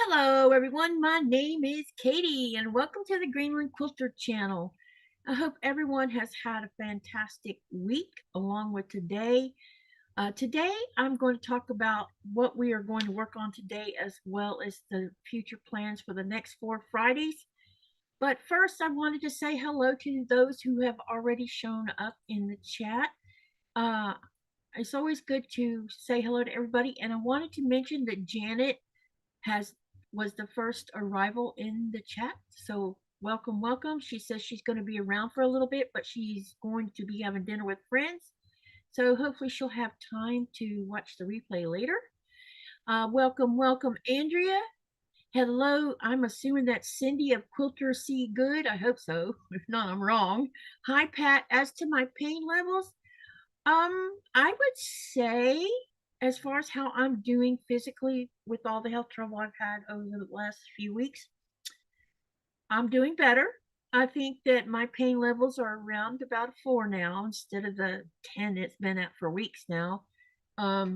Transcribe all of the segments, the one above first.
Hello everyone, my name is Katie and welcome to the Greenland Quilter channel. I hope everyone has had a fantastic week along with today. Today I'm going to talk about what we are going to work on today as well as the future plans for the next 4 Fridays. But first I wanted to say hello to those who have already shown up in the chat. Uh, it's always good to say hello to everybody, and I wanted to mention that Janet has was the first arrival in the chat. So welcome, welcome. She says she's going to be around for a little bit, but she's going to be having dinner with friends. So hopefully she'll have time to watch the replay later. Welcome, welcome, Andrea. Hello, I'm assuming that's Cindy of Quilter See Good. I hope so. If not, I'm wrong. Hi, Pat. As to my pain levels, I would say, as far as how I'm doing physically with all the health trouble I've had over the last few weeks, I'm doing better. I think that my pain levels are around about a 4 now instead of the 10 it's been at for weeks now. I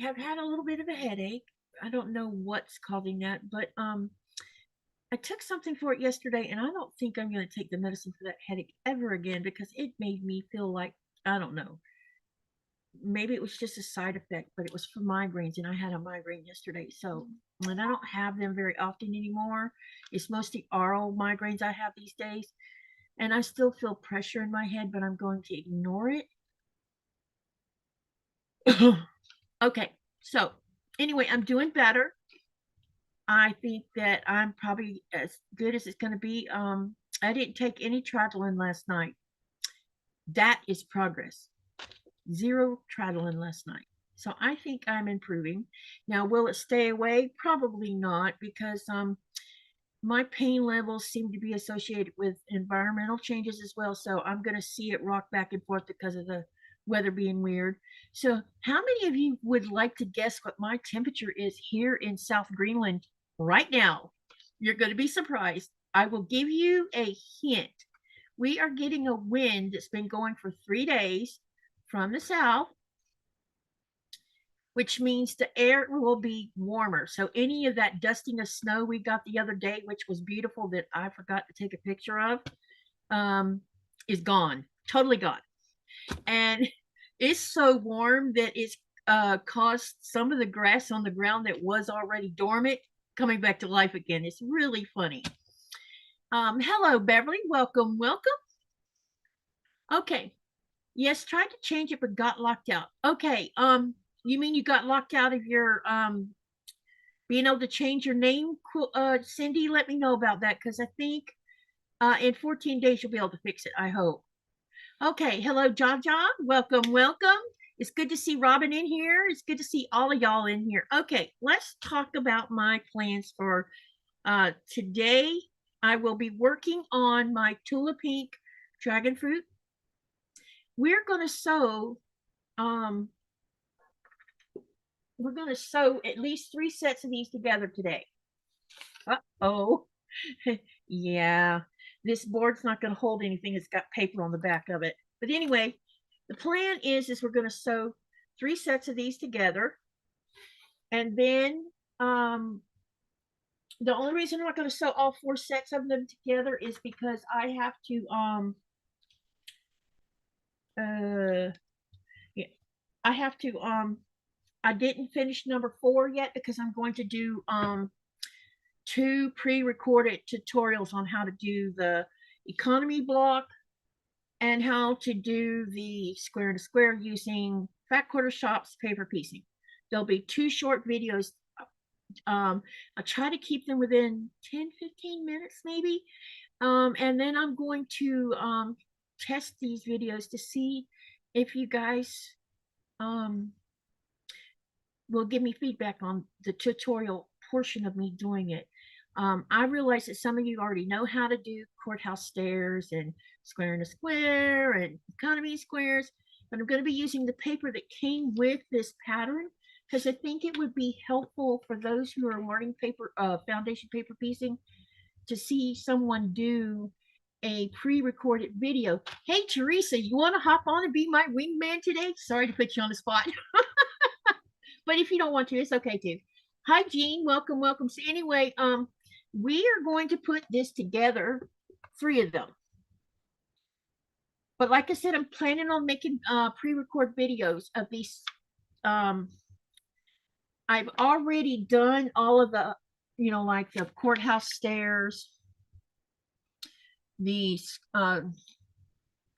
have had a little bit of a headache. I don't know what's causing that, but I took something for it yesterday, and I don't think I'm going to take the medicine for that headache ever again because it made me feel like, I don't know, maybe it was just a side effect, but it was for migraines, and I had a migraine yesterday. So, and I don't have them very often anymore. It's mostly oral migraines I have these days, and I still feel pressure in my head, but I'm going to ignore it. Okay, so anyway, I'm doing better. I think that I'm probably as good as it's going to be. I didn't take any Tridolin last night. That is progress. 0 Tridolin last night. So I think I'm improving. Now, will it stay away? Probably not, because my pain levels seem to be associated with environmental changes as well. So I'm going to see it rock back and forth because of the weather being weird. So how many of you would like to guess what my temperature is here in South Greenland right now? You're going to be surprised. I will give you a hint. We are getting a wind that's been going for 3 days from the south, which means the air will be warmer. So any of that dusting of snow we got the other day, which was beautiful, that I forgot to take a picture of, is gone, totally gone. And it's so warm that it's caused some of the grass on the ground that was already dormant coming back to life again. It's really funny. Hello, Beverly. Welcome, welcome. Okay. Yes, tried to change it but got locked out. Okay. You mean you got locked out of your being able to change your name? Cindy, let me know about that, because I think in 14 days you'll be able to fix it, I hope. Okay, hello, John. Welcome, welcome. It's good to see Robin in here. It's good to see all of y'all in here. Okay, let's talk about my plans for today. I will be working on my Tula Pink Dragon Fruit. We're going to sew at least 3 sets of these together today. Uh-oh. Yeah, this board's not going to hold anything. It's got paper on the back of it. But anyway, the plan is we're going to sew 3 sets of these together. And then the only reason I'm not going to sew all 4 sets of them together is because I have to I didn't finish number 4 yet because I'm going to do 2 pre-recorded tutorials on how to do the economy block and how to do the square to square using fat quarter shops paper piecing. There'll be 2 short videos. I'll try to keep them within 10-15 minutes maybe, and then I'm going to test these videos to see if you guys will give me feedback on the tutorial portion of me doing it. I realize that some of you already know how to do courthouse stairs and square and a square and economy squares, but I'm going to be using the paper that came with this pattern because I think it would be helpful for those who are learning paper foundation paper piecing to see someone do a pre-recorded video. Hey, Teresa, you want to hop on and be my wingman today? Sorry to put you on the spot. But if you don't want to, it's okay too. Hi, Jean. Welcome, welcome. So anyway, we are going to put this together, 3 of them. But like I said, I'm planning on making pre-record videos of these. I've already done all of the, like the courthouse stairs, the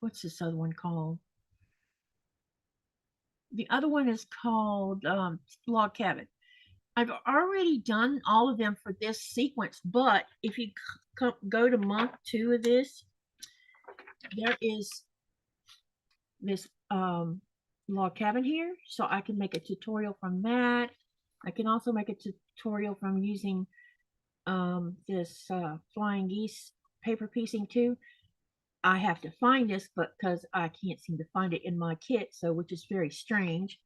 what's this other one called? The other one is called log cabin. I've already done all of them for this sequence, but if you go to month 2 of this, there is this log cabin here, so I can make a tutorial from that. I can also make a tutorial from using this flying geese paper piecing too. I have to find this, but because I can't seem to find it in my kit, so which is very strange.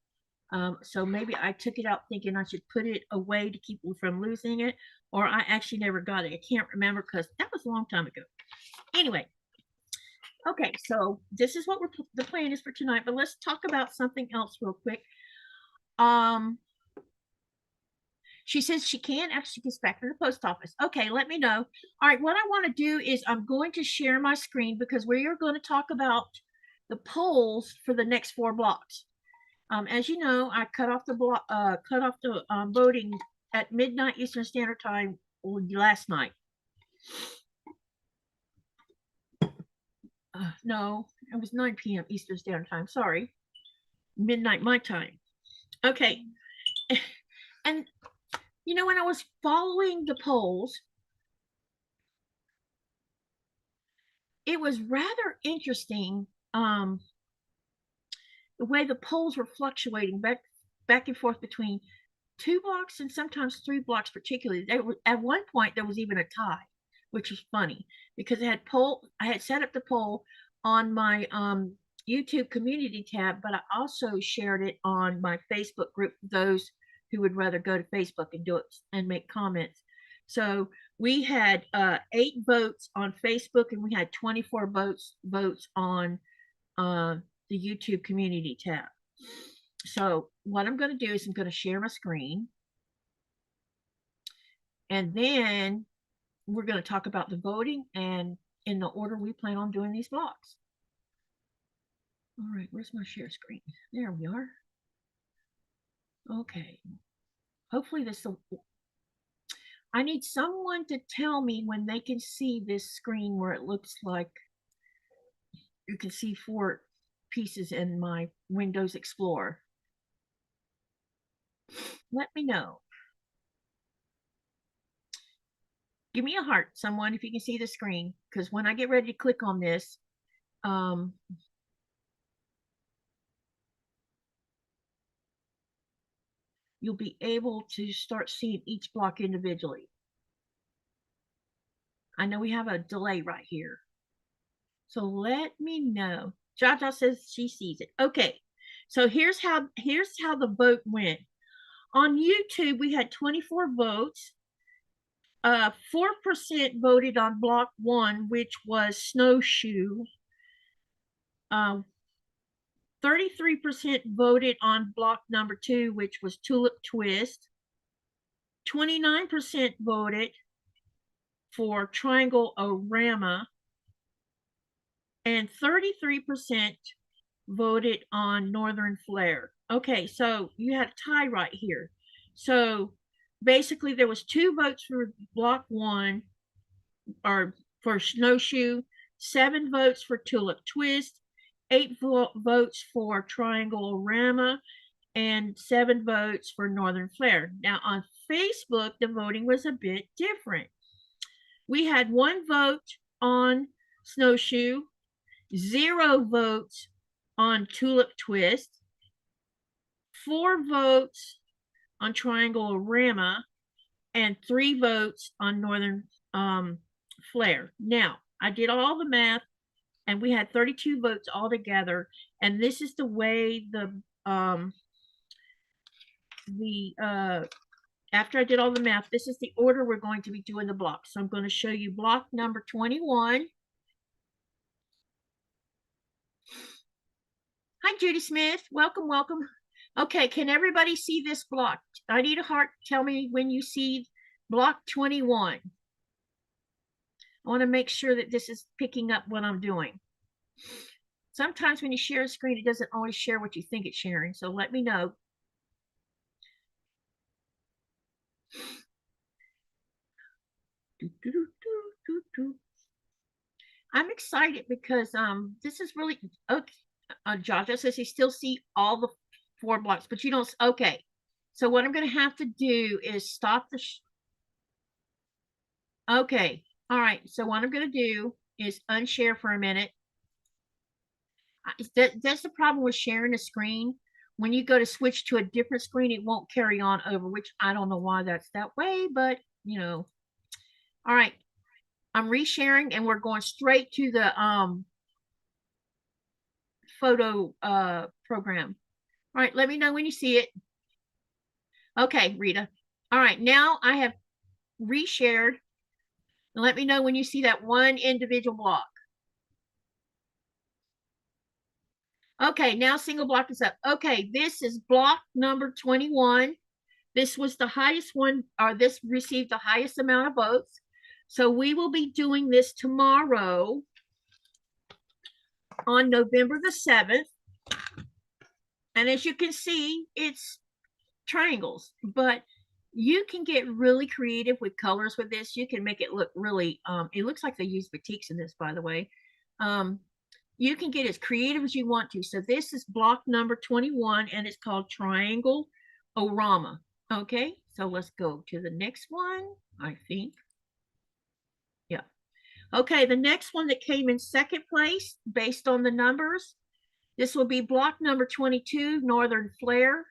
So maybe I took it out thinking I should put it away to keep from losing it, or I actually never got it. I can't remember because that was a long time ago. Anyway, okay, so this is what the plan is for tonight, but let's talk about something else real quick. She says she can after she gets back from the post office. Okay, let me know. All right, what I want to do is I'm going to share my screen because we are going to talk about the polls for the next 4 blocks. As you know, I cut off the voting at midnight Eastern Standard Time last night. No, it was 9 p.m. Eastern Standard Time. Sorry, midnight my time. Okay, and when I was following the polls, it was rather interesting. The way the polls were fluctuating back and forth between 2 blocks and sometimes 3 blocks, particularly. At one point there was even a tie, which was funny because I had set up the poll on my YouTube community tab, but I also shared it on my Facebook group for those who would rather go to Facebook and do it and make comments. So we had 8 votes on Facebook and we had 24 votes on the YouTube community tab. So what I'm going to do is I'm going to share my screen, and then we're going to talk about the voting and in the order we plan on doing these blocks. All right, where's my share screen? There we are. Okay, hopefully this will. I need someone to tell me when they can see this screen where it looks like you can see 4 pieces in my Windows Explorer. Let me know. Give me a heart, someone, if you can see the screen, because when I get ready to click on this, you'll be able to start seeing each block individually. I know we have a delay right here, so let me know. Jaja says she sees it. Okay, so here's how the vote went. On YouTube, we had 24 votes. 4% voted on block 1, which was snowshoe. 33% voted on block number 2, which was tulip twist. 29% voted for triangle orama, and 33% voted on northern flare. Okay, so you had a tie right here. So basically there was 2 votes for block 1 or for snowshoe, 7 votes for tulip twist, 8 votes for triangle orama, and 7 votes for northern flare. Now on Facebook, the voting was a bit different. We had 1 vote on snowshoe, 0 votes on tulip twist, 4 votes on triangle orama, and 3 votes on northern flare. Now, I did all the math, and we had 32 votes altogether, and this is the way after I did all the math, this is the order we're going to be doing the blocks. So I'm going to show you block number 21. Hi, Judy Smith. Welcome, welcome. Okay, can everybody see this block? I need a heart. Tell me when you see block 21. I want to make sure that this is picking up what I'm doing. Sometimes when you share a screen, it doesn't always share what you think it's sharing. So let me know. I'm excited because this is really okay. Josh says he still see all the 4 blocks, but you don't. Okay, so what I'm going to have to do is stop the. Okay, all right. So what I'm going to do is unshare for a minute. That's the problem with sharing a screen. When you go to switch to a different screen, it won't carry on over, which I don't know why that's that way, but you know. All right, I'm resharing and we're going straight to the photo program. All right, let me know when you see it. Okay, Rita. All right, now I have reshared. Let me know when you see that one individual block. Okay, now single block is up. Okay, this is block number 21. This was the highest one, or this received the highest amount of votes. So we will be doing this tomorrow on November the 7th. And as you can see, it's triangles, but you can get really creative with colors with this. You can make it look really, it looks like they use batiks in this, by the way. You can get as creative as you want to. So this is block number 21 and it's called Triangle Orama. Okay, so let's go to the next one, I think. Yeah. Okay, the next one that came in second place based on the numbers, this will be block number 22, Northern Flare.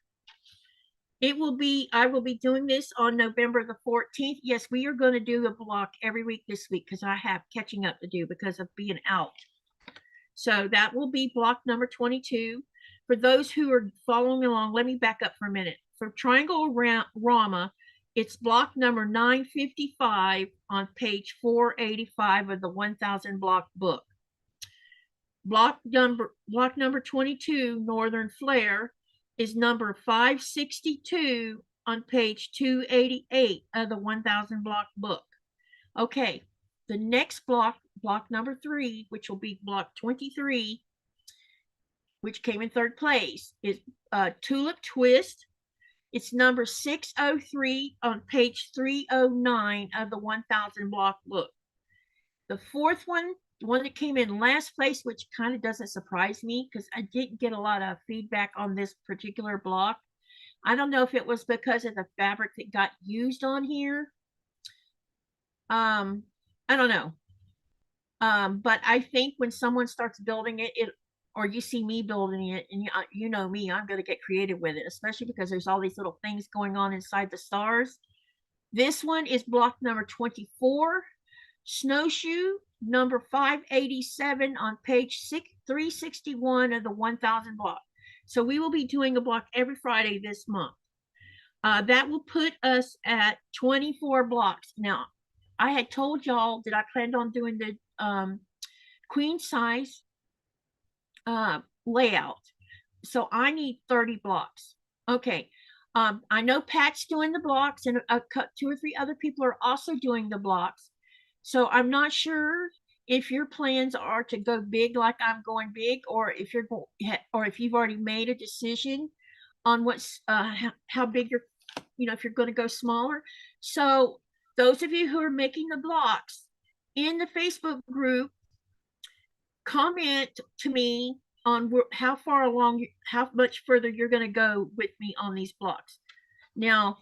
It will be, I will be doing this on November the 14th. Yes, we are going to do a block every week this week because I have catching up to do because of being out. So that will be block number 22. For those who are following along, let me back up for a minute. For Triangle Rama, it's block number 955 on page 485 of the 1000 block book. Block number 22, Northern Flare, is number 562 on page 288 of the 1000 block book. Okay, the next block number 3, which will be block 23, which came in third place, is Tulip Twist. It's number 603 on page 309 of the 1000 block book. The fourth one, the one that came in last place, which kind of doesn't surprise me because I didn't get a lot of feedback on this particular block. I don't know if it was because of the fabric that got used on here. I don't know. But I think when someone starts building it, or you see me building it, and you know me, I'm going to get creative with it, especially because there's all these little things going on inside the stars. This one is block number 24, Snowshoe, number 587 on page 361 of the 1000 block. So we will be doing a block every Friday this month. That will put us at 24 blocks. Now, I had told y'all that I planned on doing the queen size layout. So I need 30 blocks. Okay. I know Pat's doing the blocks and 2 or 3 other people are also doing the blocks. So I'm not sure if your plans are to go big like I'm going big, or if you've already made a decision on what's how big you're, if you're going to go smaller. So those of you who are making the blocks in the Facebook group, comment to me on how far along, how much further you're going to go with me on these blocks. Now,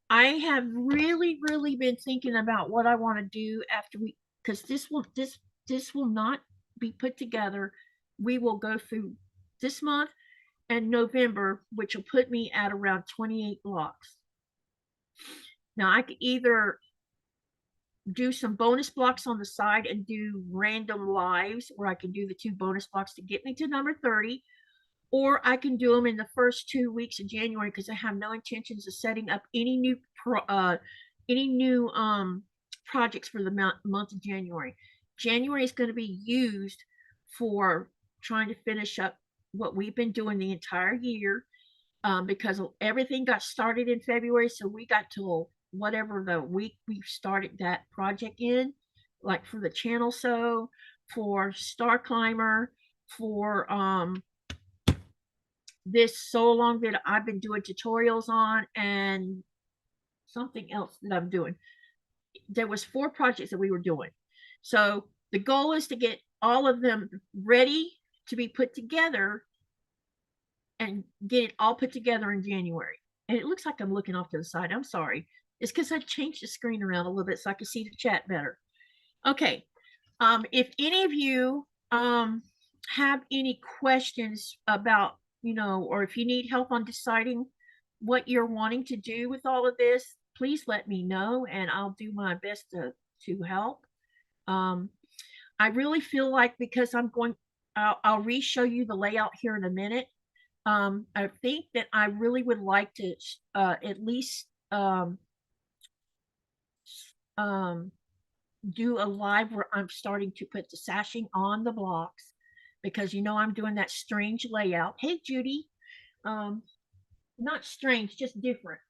I have really, really been thinking about what I want to do after because this will not be put together. We will go through this month and November, which will put me at around 28 blocks. Now, I could either do some bonus blocks on the side and do random lives, or I can do the 2 bonus blocks to get me to number 30, or I can do them in the first 2 weeks of January because I have no intentions of setting up any new projects for the month of January. January is going to be used for trying to finish up what we've been doing the entire year. because everything got started in February. So we got till whatever the week we started that project in, like for the channel sew, for Star Climber, for this Sewalong that I've been doing tutorials on, and something else that I'm doing. There was 4 projects that we were doing. So the goal is to get all of them ready to be put together and get it all put together in January. And it looks like I'm looking off to the side. I'm sorry. It's because I changed the screen around a little bit so I can see the chat better. Okay. If any of you have any questions about, or if you need help on deciding what you're wanting to do with all of this, please let me know and I'll do my best to help. I really feel like, because I'll re-show you the layout here in a minute. I think that I really would like to at least do a live where I'm starting to put the sashing on the blocks, because I'm doing that strange layout. Hey, Judy. Not strange, just different.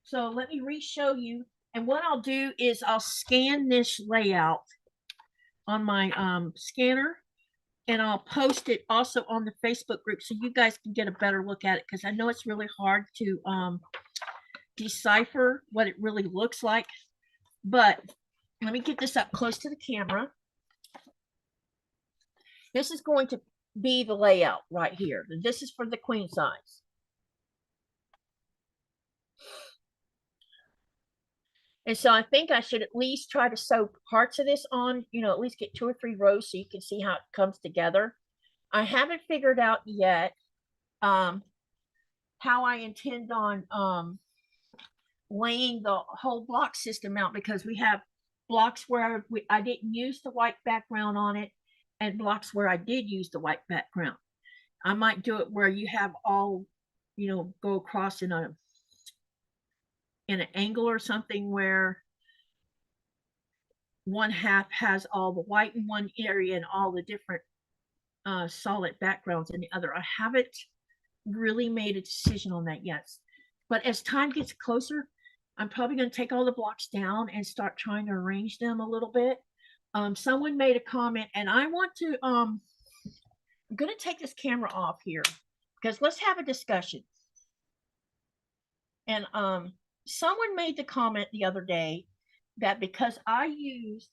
So let me re-show you. And what I'll do is I'll scan this layout on my scanner, and I'll post it also on the Facebook group so you guys can get a better look at it, because I know it's really hard to decipher what it really looks like. But let me get this up close to the camera. This is going to be the layout right here. This is for the queen size. And so I think I should at least try to sew parts of this on, at least get 2 or 3 rows so you can see how it comes together. I haven't figured out yet how I intend on laying the whole block system out, because we have blocks where I didn't use the white background on it and blocks where I did use the white background. I might do it where you have all, go across in an angle or something, where one half has all the white in one area and all the different solid backgrounds in the other. I haven't really made a decision on that yet. But as time gets closer, I'm probably going to take all the blocks down and start trying to arrange them a little bit. Someone made a comment, and I want to, I'm going to take this camera off here because let's have a discussion. And someone made the comment the other day that because I used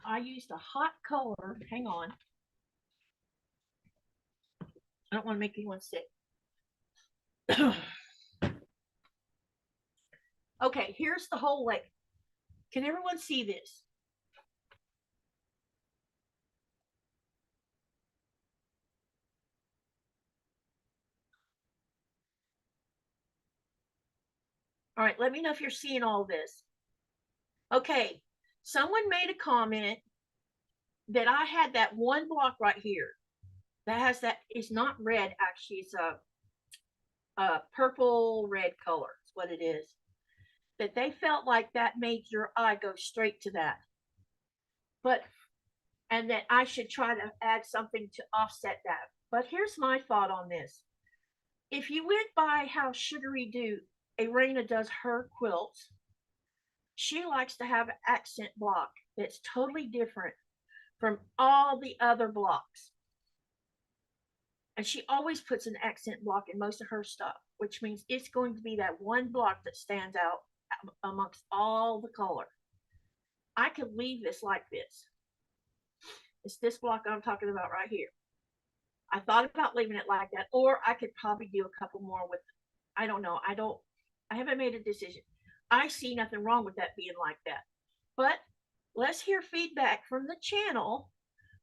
a hot color, hang on. I don't want to make anyone sick. Okay, here's the whole leg. Can everyone see this? All right, let me know if you're seeing all this. Okay, someone made a comment that I had that one block right here that has that, it's not red, actually, it's a purple red color. It's what it is. That they felt like that made your eye go straight to that. And that I should try to add something to offset that. But here's my thought on this. If you went by how Sugary Arena does her quilts, she likes to have an accent block that's totally different from all the other blocks. And she always puts an accent block in most of her stuff, which means it's going to be that one block that stands out amongst all the color. I could leave this like this. It's this block I'm talking about right here. I thought about leaving it like that, or I could probably do a couple more with, I don't know. I haven't made a decision. I see nothing wrong with that being like that. But let's hear feedback from the channel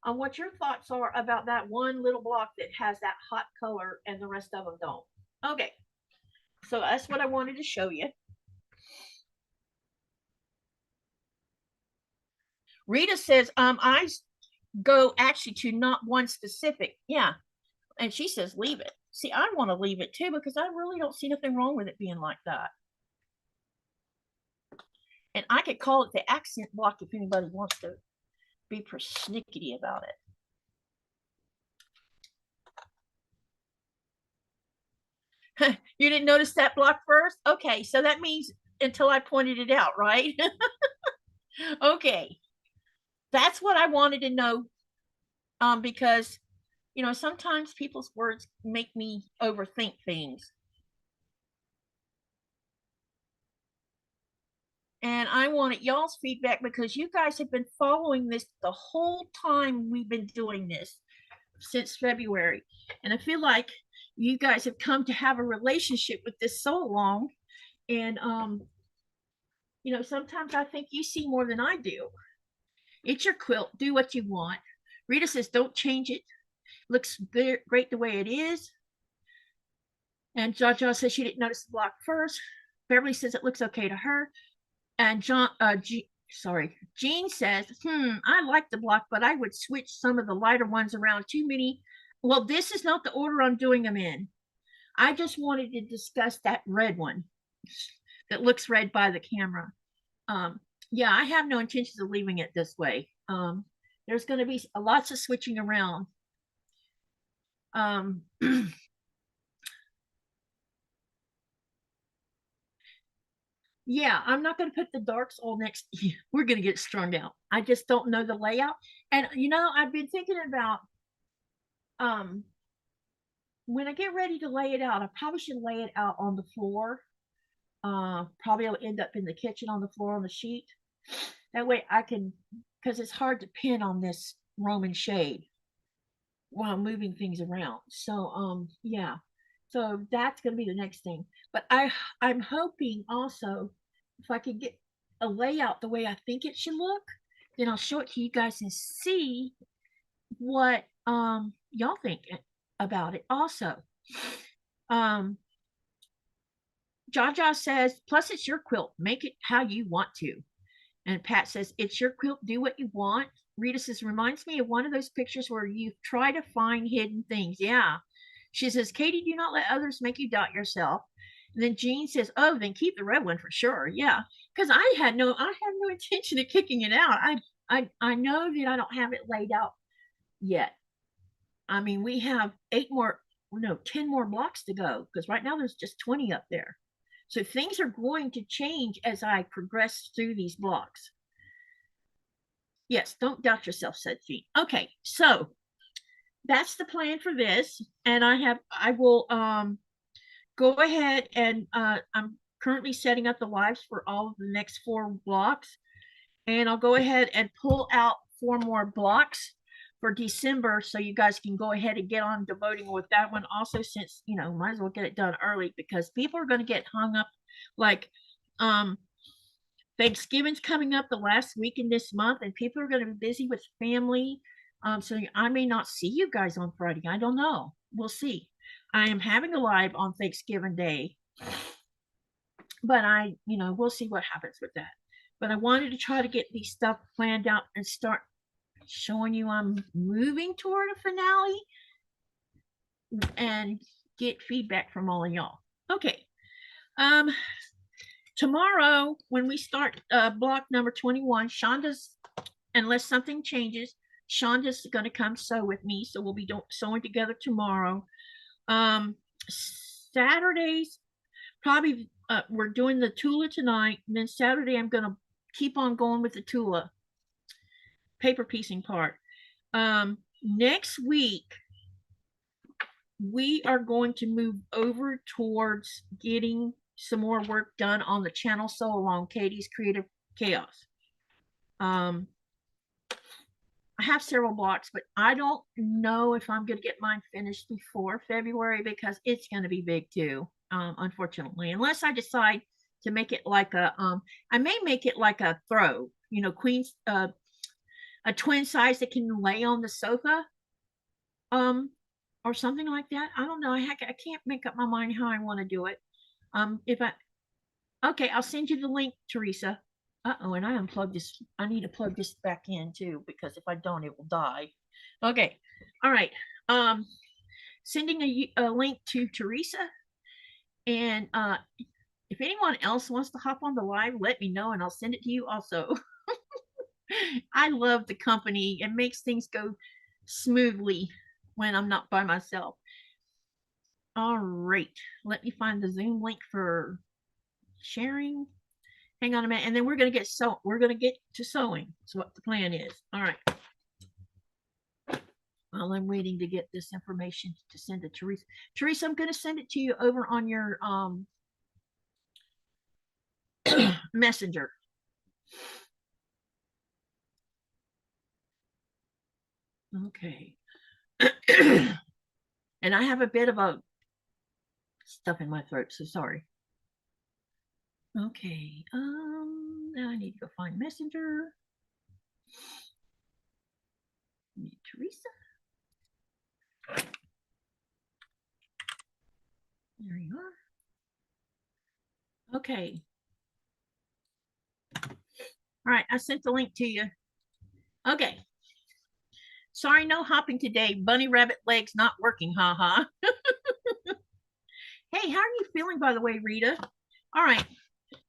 on what your thoughts are about that one little block that has that hot color and the rest of them don't. Okay, so that's what I wanted to show you. Rita says, I go actually to not one specific. Yeah. And she says, leave it. See, I want to leave it too, because I really don't see nothing wrong with it being like that. And I could call it the accent block if anybody wants to be persnickety about it. You didn't notice that block first? Okay, so that means until I pointed it out, right? Okay, that's what I wanted to know. Because sometimes people's words make me overthink things. And I wanted y'all's feedback because you guys have been following this the whole time we've been doing this since February. And I feel like you guys have come to have a relationship with this so long. And sometimes I think you see more than I do. It's your quilt. Do what you want. Rita says, don't change it. Looks great the way it is. And Jaja says she didn't notice the block first. Beverly says it looks okay to her. And Jean says, I like the block, but I would switch some of the lighter ones around. Too many. Well, this is not the order I'm doing them in. I just wanted to discuss that red one that looks red by the camera. Yeah, I have no intentions of leaving it this way. There's going to be lots of switching around. Yeah, I'm not going to put the darks all next. We're going to get strung out. I just don't know the layout. And I've been thinking about when I get ready to lay it out, I probably should lay it out on the floor. Probably I'll end up in the kitchen on the floor on the sheet. That way I can, because it's hard to pin on this Roman shade while moving things around. So yeah. So that's gonna be the next thing. But I'm hoping also if I could get a layout the way I think it should look, then I'll show it to you guys and see what y'all think about it also. Jaja says, plus it's your quilt. Make it how you want to. And Pat says, it's your quilt. Do what you want. Rita says, reminds me of one of those pictures where you try to find hidden things. Yeah. She says, Katie, do not let others make you doubt yourself. And then Jean says, oh, then keep the red one for sure. Yeah. Because I had no intention of kicking it out. I know that I don't have it laid out yet. I mean, we have 10 more blocks to go because right now there's just 20 up there. So things are going to change as I progress through these blocks. Yes, don't doubt yourself, said Jean. Okay, so that's the plan for this. And I will go ahead and I'm currently setting up the lives for all of the next 4 blocks. And I'll go ahead and pull out 4 more blocks for December so you guys can go ahead and get on to voting with that one also, since might as well get it done early because people are going to get hung up. Like Thanksgiving's coming up the last week in this month and people are going to be busy with family, so I may not see you guys on Friday. I don't know, we'll see. I am having a live on Thanksgiving Day, but we'll see what happens with that. But I wanted to try to get these stuff planned out and start showing you I'm moving toward a finale and get feedback from all of y'all. Okay. Tomorrow when we start block number 21, Shonda's, unless something changes, Shonda's going to come sew with me, so we'll be sewing together tomorrow. Saturdays probably we're doing the Tula tonight, and then Saturday I'm going to keep on going with the Tula paper piecing part. Next week we are going to move over towards getting some more work done on the channel Sewalong, Katie's Creative Chaos. I have several blocks, but I don't know if I'm going to get mine finished before February because it's going to be big too, unfortunately, unless I decide to make it like a I may make it like a throw, queen's a twin size that can lay on the sofa, or something like that. I don't know. I can't make up my mind how I want to do it. Okay, I'll send you the link, Teresa. Uh-oh, and I unplugged this. I need to plug this back in too, because if I don't, it will die. Okay, all right. Sending a link to Teresa. And if anyone else wants to hop on the live, let me know and I'll send it to you also. I love the company. It makes things go smoothly when I'm not by myself. All right. Let me find the Zoom link for sharing. Hang on a minute, and then we're gonna get to sewing. That's what the plan is. All right. While I'm waiting to get this information to send to Teresa. Teresa, I'm gonna send it to you over on your messenger. Okay. And I have a bit of a stuff in my throat, so sorry. Okay. Now I need to go find messenger. Teresa. There you are. Okay. All right, I sent the link to you. Okay. Sorry, no hopping today. Bunny rabbit legs not working, haha. Hey, how are you feeling, by the way, Rita? All right.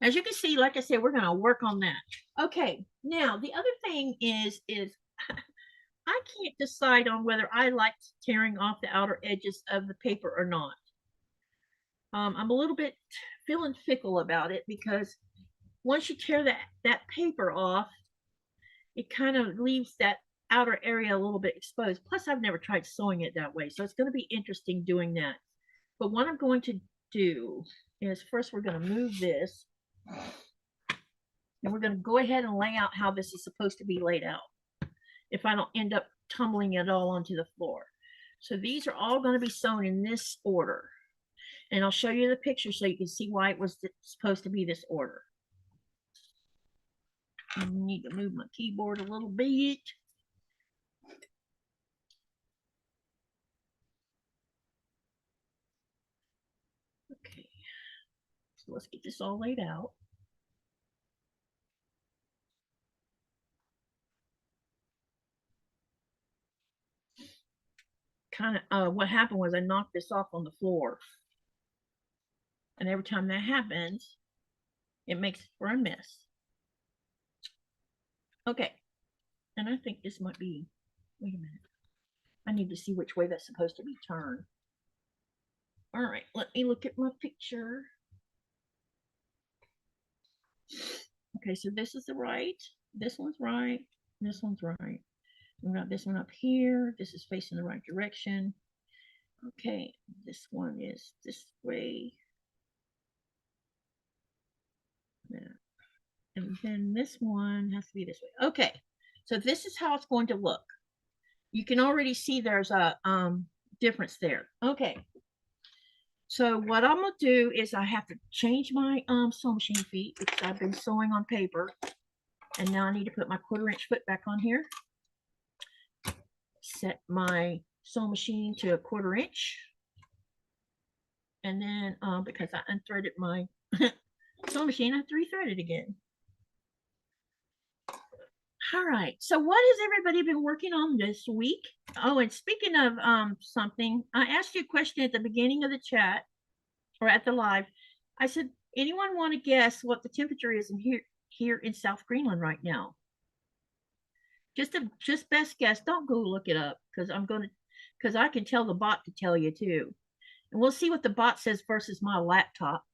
As you can see, like I said, we're going to work on that. Okay. Now, the other thing is I can't decide on whether I like tearing off the outer edges of the paper or not. I'm a little bit feeling fickle about it because once you tear that paper off, it kind of leaves that outer area a little bit exposed. Plus, I've never tried sewing it that way, so it's going to be interesting doing that. But what I'm going to do is first we're going to move this, and we're going to go ahead and lay out how this is supposed to be laid out if I don't end up tumbling it all onto the floor. So these are all going to be sewn in this order. And I'll show you the picture so you can see why it was supposed to be this order. I need to move my keyboard a little bit. Okay, so let's get this all laid out. Kind of what happened was I knocked this off on the floor. And every time that happens, it makes for a mess. Okay, and I think this might be, wait a minute. I need to see which way that's supposed to be turned. All right, let me look at my picture. Okay, so this is the right, this one's right, this one's right. We've got this one up here. This is facing the right direction. Okay, this one is this way. Yeah. And then this one has to be this way. Okay, so this is how it's going to look. You can already see there's a difference there. Okay, so what I'm gonna do is I have to change my sewing machine feet because I've been sewing on paper, and now I need to put my 1/4 inch foot back on here. Set my sewing machine to a 1/4 inch, and then because I unthreaded my sewing machine, I have to rethread it again. All right, so what has everybody been working on this week? Oh, and speaking of something, I asked you a question at the beginning of the chat or at the live. I said, anyone want to guess what the temperature is in here in South Greenland right now? Just best guess. Don't go look it up because I can tell the bot to tell you too. And we'll see what the bot says versus my laptop.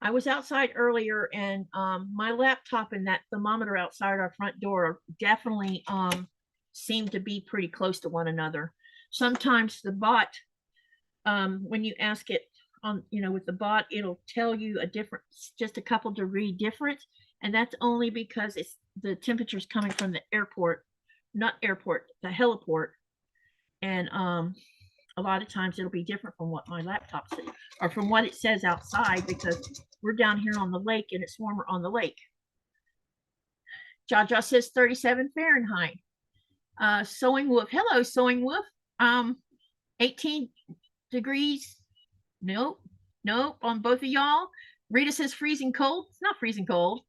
I was outside earlier, and my laptop and that thermometer outside our front door definitely seem to be pretty close to one another. Sometimes the bot, when you ask it on, with the bot, it'll tell you a difference, just a couple degree difference, and that's only because it's the temperature's coming from the airport, not airport, the heliport, and a lot of times it'll be different from what my laptop says or from what it says outside because we're down here on the lake and it's warmer on the lake. Jaja says 37 Fahrenheit. Sewing Wolf. Hello, Sewing Wolf. 18 degrees. Nope. On both of y'all. Rita says freezing cold. It's not freezing cold.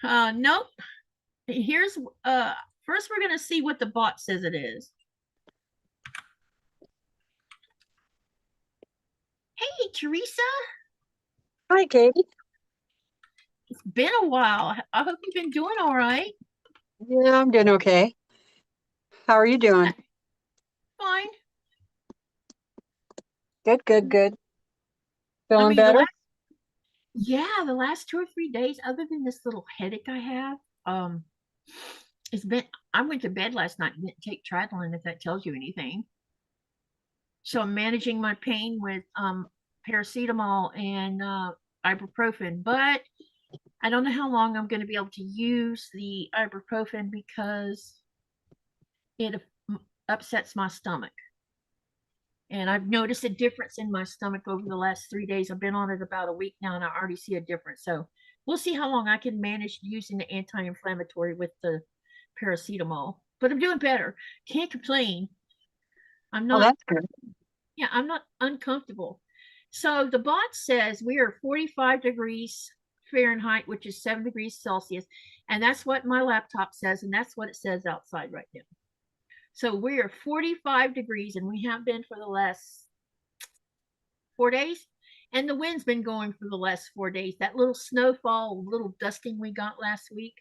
Nope. Here's first we're gonna see what the bot says it is. Hey, Teresa. Hi, Katie. It's been a while. I hope you've been doing all right. Yeah, I'm doing okay. How are you doing? fine. Good, good, good. I Feeling mean, better? the last 2 or 3 days, other than this little headache I have, it's been. I went to bed last night and didn't take Tridolin, if that tells you anything. So I'm managing my pain with paracetamol and ibuprofen, but I don't know how long I'm going to be able to use the ibuprofen because it upsets my stomach. And I've noticed a difference in my stomach over the last 3 days. I've been on it about a week now and I already see a difference. So we'll see how long I can manage using the anti inflammatory with the paracetamol. But I'm doing better. Can't complain. I'm Oh, not, that's good. yeah, I'm not uncomfortable. So the bot says we are 45 degrees Fahrenheit, which is 7 degrees Celsius. And that's what my laptop says. And that's what it says outside right now. So we are 45 degrees and we have been for the last 4 days. And the wind's been going for the last 4 days. That little snowfall, little dusting we got last week,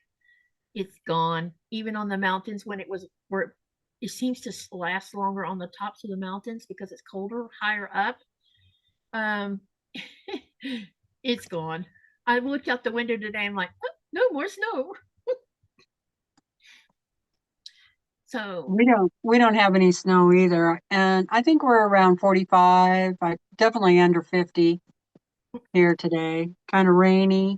it's gone. Even on the mountains when it was where it seems to last longer on the tops of the mountains because it's colder higher up. Um, it's gone. I looked out the window today. I'm like, oh, no more snow. So We don't have any snow either. And I think we're around 45. I definitely under 50 here today. Kind of rainy.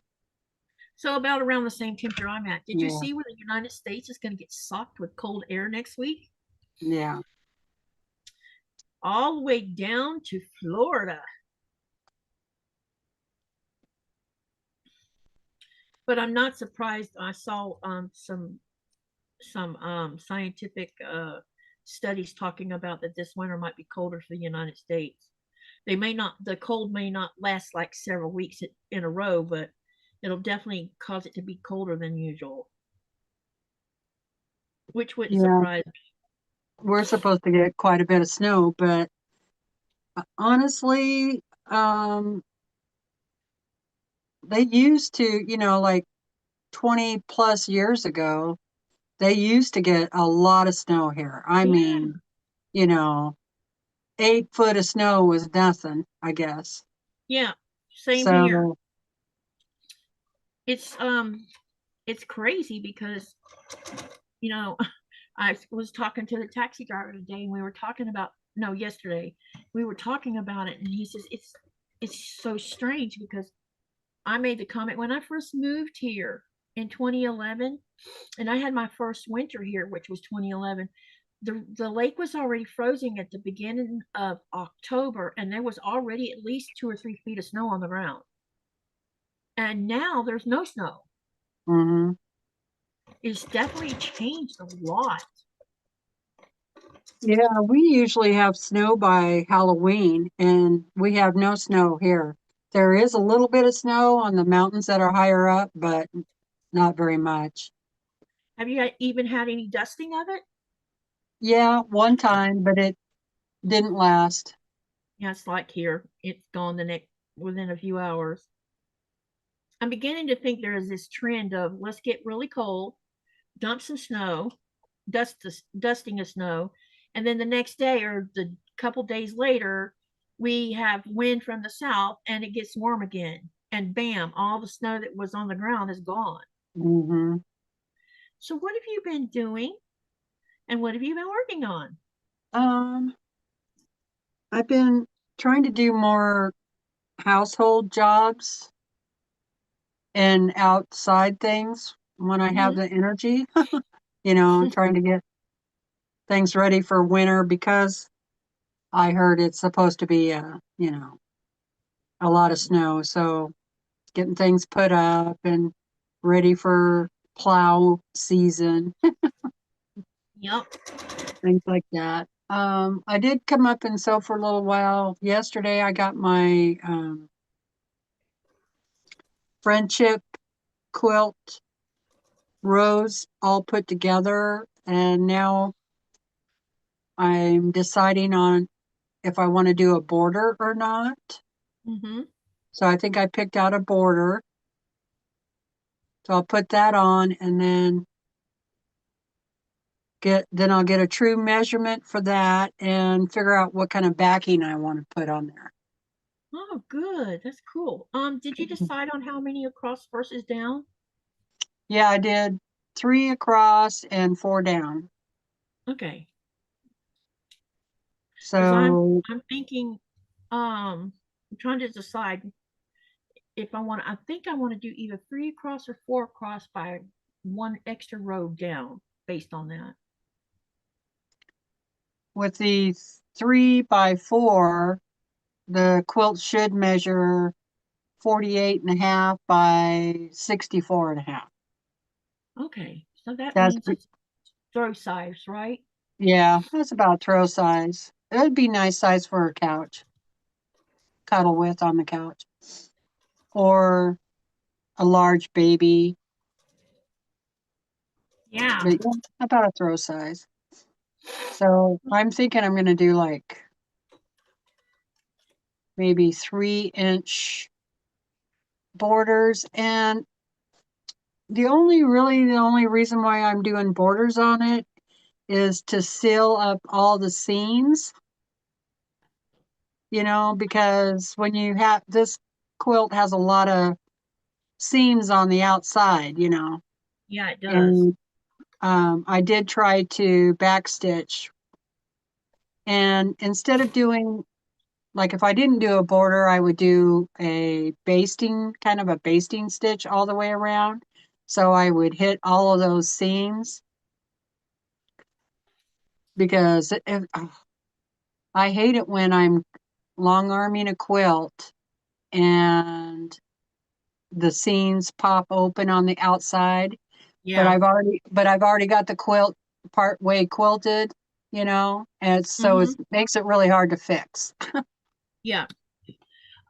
So about around the same temperature I'm at. Did you Yeah. see where the United States is going to get socked with cold air next week? Yeah. All the way down to Florida. But I'm not surprised. I saw some scientific studies talking about that this winter might be colder for the United States. They may not. The cold may not last like several weeks in a row, but it'll definitely cause it to be colder than usual, which wouldn't Yeah. surprise me. We're supposed to get quite a bit of snow, but honestly, they used to, like 20 plus years ago, they used to get a lot of snow here. I Yeah, mean, you know, 8 foot of snow was nothing, I guess. yeah. Same here. So, It's um it's crazy because you know I was talking to the taxi driver today and we were talking about no yesterday we were talking about it and he says it's so strange because I made the comment when I first moved here in 2011 and I had my first winter here which was 2011. The lake was already frozen at the beginning of October and there was already at least 2 or 3 feet of snow on the ground and now there's no snow. mhm. It's definitely changed a lot. Yeah, we usually have snow by Halloween, and we have no snow here. There is a little bit of snow on the mountains that are higher up, but not very much. Have you even had any dusting of it? Yeah, one time, but it didn't last. Yeah, it's like here. It's gone the next within a few hours. I'm beginning to think there is this trend of let's get really cold, dump some snow, dusting of snow, and then the next day or the couple days later, we have wind from the south and it gets warm again. And bam, all the snow that was on the ground is gone. Hmm. So what have you been doing and what have you been working on? Um, I've been trying to do more household jobs and outside things when I have Mm-hmm. the energy, trying to get things ready for winter because I heard it's supposed to be, a lot of snow. So getting things put up and ready for plow season, Yep. things like that. I did come up and sew for a little while. Yesterday, I got my friendship quilt rows all put together, and now I'm deciding on if I want to do a border or not. Mm-hmm. So I think I picked out a border. So I'll put that on and then then I'll get a true measurement for that and figure out what kind of backing I want to put on there. Oh, good. That's cool. Did you decide on how many across versus down? Yeah, I did 3 across and 4 down. Okay. Because So I'm thinking, I'm trying to decide if I think I want to do either 3 across or 4 across by one extra row down based on that. with the 3x4, the quilt should measure 48.5 by 64.5. Okay. So that That's, means it's throw size, right? yeah, that's about throw size. It would be nice size for a couch, cuddle with on the couch, or a large baby. Yeah. But yeah, about a throw size. So I'm thinking I'm going to do like maybe 3-inch borders. And the only reason why I'm doing borders on it is to seal up all the seams, because when you have this quilt has a lot of seams on the outside, Yeah, it does. and I did try to backstitch. And instead of doing, like, if I didn't do a border, I would do kind of a basting stitch all the way around. So I would hit all of those seams because I hate it when I'm long arming a quilt and the seams pop open on the outside, but Yeah. I've already got the quilt part way quilted, and so it Mm-hmm. makes it really hard to fix. Yeah.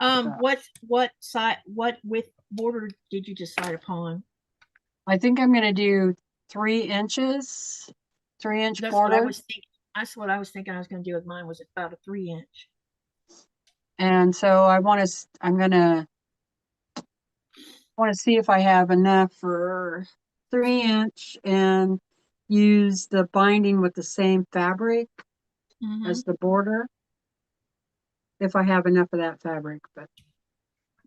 So What side? What width border did you decide upon? I think I'm going to do 3 inches, 3-inch That's what I border. was thinking. That's what I was thinking I was going to do with mine was about a 3 inch. And so I'm going to see if I have enough for 3-inch and use the binding with the same fabric Mm-hmm. as the border if I have enough of that fabric. But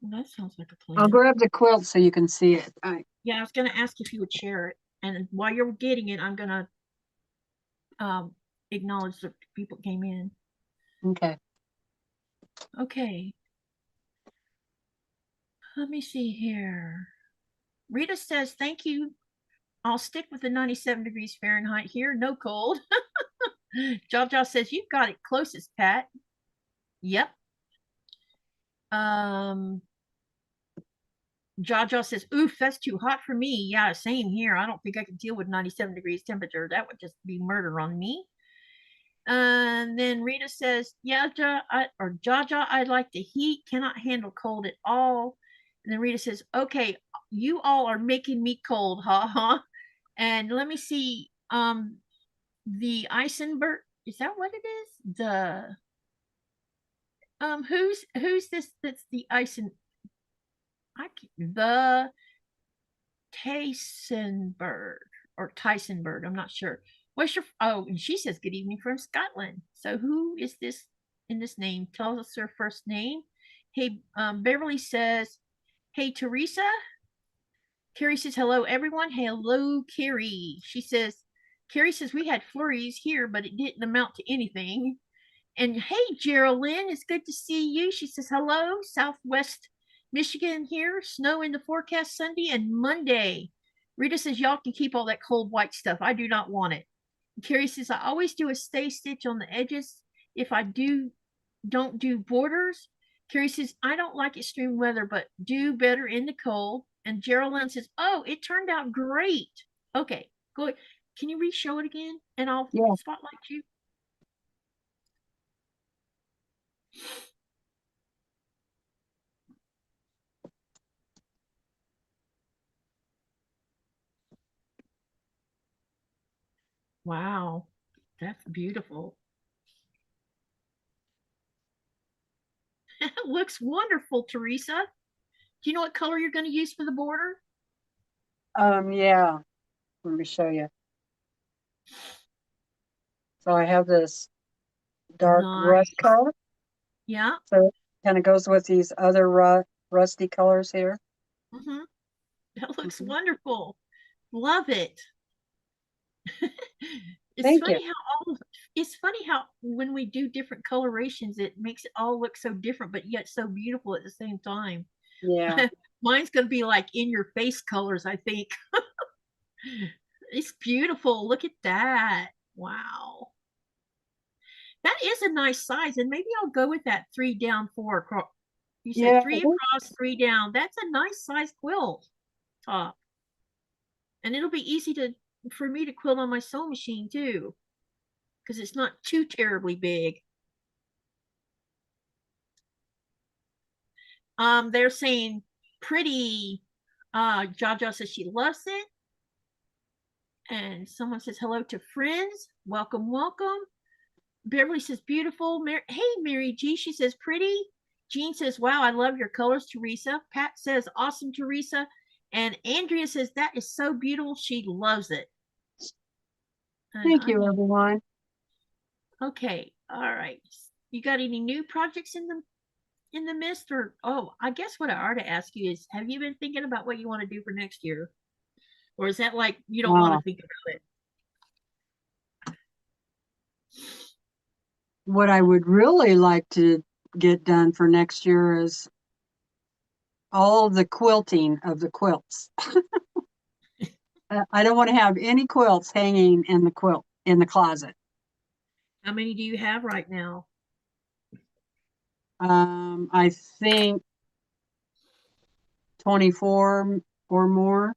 Well, that sounds like a I'll plan. grab the quilt so you can see it. Yeah, I was going to ask if you would share it, and while you're getting it, I'm going to um, acknowledge that people came in. Okay. Okay, let me see here. Rita says, "Thank you. I'll stick with the 97 degrees Fahrenheit here. No cold." Jaja says, "You've got it closest, Pat." Yep. Um, Jaja says, "Oof, that's too hot for me." Yeah, same here. I don't think I can deal with 97 degrees temperature. That would just be murder on me. And then Rita says, "Yeah, Jaja, I like the heat, cannot handle cold at all." And then Rita says, "Okay, you all are making me cold, ha ha." And let me see, the Eisenberg, is that what it is? Who's this? That's the Eisen. The Tysonberg or Tysonberg. I'm not sure. What's your? Oh, and she says good evening from Scotland. So who is this in this name? Tell us her first name. Hey, Beverly says, "Hey Teresa." Carrie says, "Hello everyone." Hello Carrie. She says, Carrie says we had flurries here, but it didn't amount to anything. And hey, Geraldine, it's good to see you. She says, "Hello, Southwest Michigan here. Snow in the forecast Sunday and Monday." Rita says, "Y'all can keep all that cold white stuff. I do not want it." And Carrie says, "I always do a stay stitch on the edges if I don't do borders." Carrie says, "I don't like extreme weather, but do better in the cold." And Geraldine says, "Oh, it turned out great." Okay, go ahead. Can you re-show it again? And I'll Yeah. spotlight you. Wow, that's beautiful. It looks wonderful, Teresa. Do you know what color you're going to use for the border? Yeah. Let me show you. So I have this dark rust Nice. color. Yeah. So it kind of goes with these other rusty colors here. Mm-hmm. That looks Mhm. wonderful. Love it. It's Thank you. funny how all it's funny how when we do different colorations, it makes it all look so different, but yet so beautiful at the same time. Yeah. Mine's gonna be like in your face colors, I think. It's beautiful. Look at that. Wow. That is a nice size, and maybe I'll go with that 3 down, 4 across. You said Yeah. 3 across, 3 down. That's a nice size quilt top. And it'll be easy to for me to quilt on my sewing machine too, because it's not too terribly big. They're saying pretty. Jaja says she loves it. And someone says hello to friends. Welcome, welcome. Beverly says beautiful. Hey, Mary G. She says pretty. Jean says, wow, I love your colors, Teresa. Pat says, awesome, Teresa. And Andrea says, that is so beautiful. She loves it. And Thank I you, love everyone. it. Okay. All right. You got any new projects in the mist? Or I guess what I ought to ask you is, have you been thinking about what you want to do for next year? Or is that like you don't want to Oh, think about it? what I would really like to get done for next year is all the quilting of the quilts. I don't want to have any quilts hanging in the closet. How many do you have right now? I think 24 or more.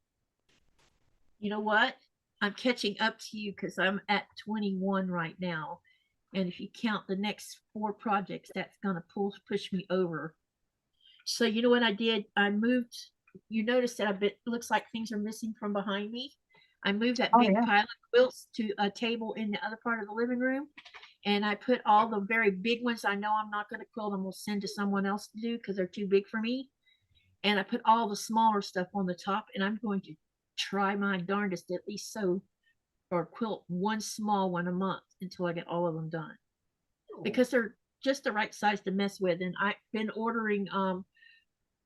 You know what? I'm catching up to you because I'm at 21 right now. And if you count the next 4 projects, that's going to push me over. So, you know what I did? I moved. You notice that it looks like things are missing from behind me. I moved that Oh big yeah. pile of quilts to a table in the other part of the living room. And I put all the very big ones I know I'm not going to quilt and will send to someone else to do because they're too big for me. And I put all the smaller stuff on the top. And I'm going to try my darndest to at least sew or quilt one small one a month until I get all of them done because they're just the right size to mess with. And I've been ordering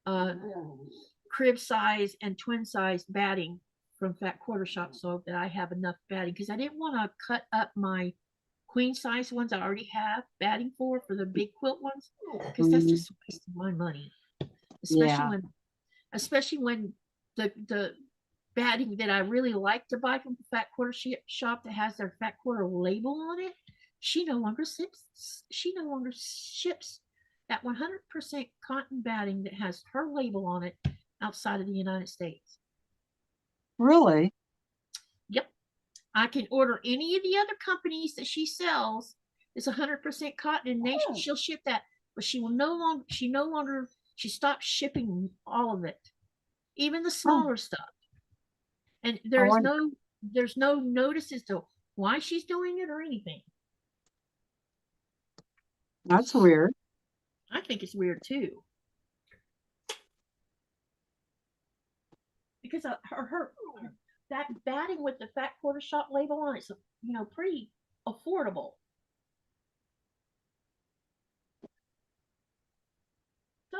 uh, crib size and twin size batting from Fat Quarter Shop so that I have enough batting because I didn't want to cut up my queen size ones I already have batting for the big quilt ones because that's Mhm. just wasting my money, especially Yeah. when especially when the batting that I really like to buy from the Fat Quarter shop that has their Fat Quarter label on it, she no longer ships. She no longer ships that 100% cotton batting that has her label on it outside of the United States. Really? Yep, I can order any of the other companies that she sells. It's 100% cotton and nation. She'll ship that, but she will no longer. She no longer. She stopped shipping all of it, even the Oh, smaller stuff. And I wonder. there's no notice as to why she's doing it or anything. That's weird. I think it's weird too because that batting with the Fat Quarter Shop label on it's pretty affordable. So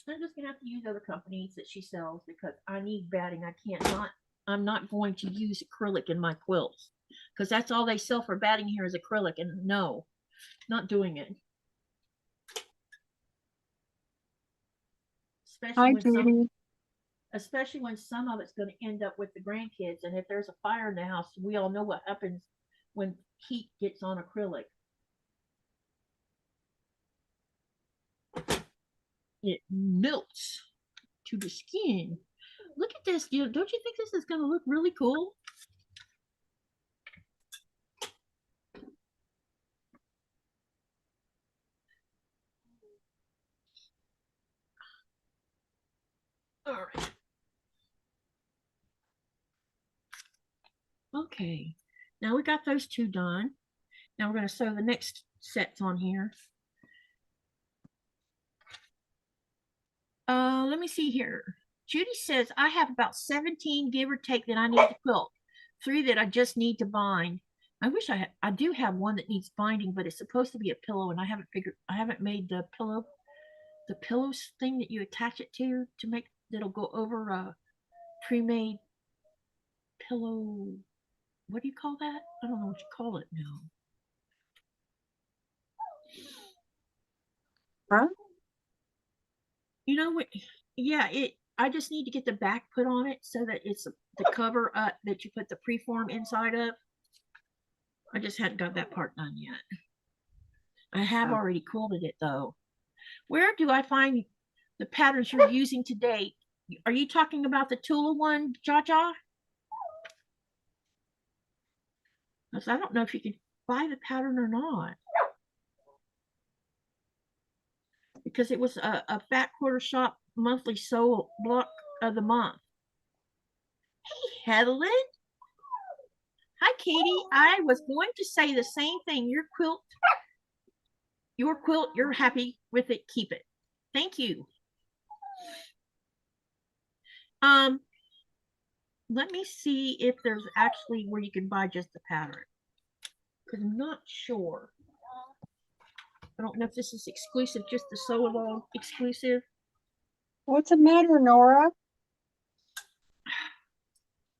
I'm just gonna have to use other companies that she sells because I need batting. I can't not. I'm not going to use acrylic in my quilts because that's all they sell for batting here is acrylic, and no, not doing it. Especially Hi, when some Judy. especially when some of it's going to end up with the grandkids. And if there's a fire in the house, we all know what happens when heat gets on acrylic. It melts to the skin. Look at this. Don't you think this is going to look really cool? All right. Okay. Now we got those 2 done. Now we're going to sew the next sets on here. Let me see here. Judy says I have about 17 give or take that I need to quilt. 3 that I just need to bind. I do have one that needs binding, but it's supposed to be a pillow, and I haven't made the pillows thing that you attach it to make that'll go over a pre-made pillow. What do you call that? I don't know what you call it now. Huh? You know what? Yeah, I just need to get the back put on it so that it's the cover that you put the preform inside of. I just hadn't got that part done yet. I have Oh. already quilted it though. Where do I find the patterns you're using today? Are you talking about the Tula one, Jaja? Because I don't know if you can buy the pattern or not. Because it was a Fat Quarter Shop monthly sew block of the month. Hey, Helen. Hi, Katie. I was going to say the same thing. Your quilt, you're happy with it. Keep it. Thank you. Let me see if there's actually where you can buy just the pattern. Because I'm not sure. I don't know if this is exclusive, just the sew along exclusive. What's the matter, Nora?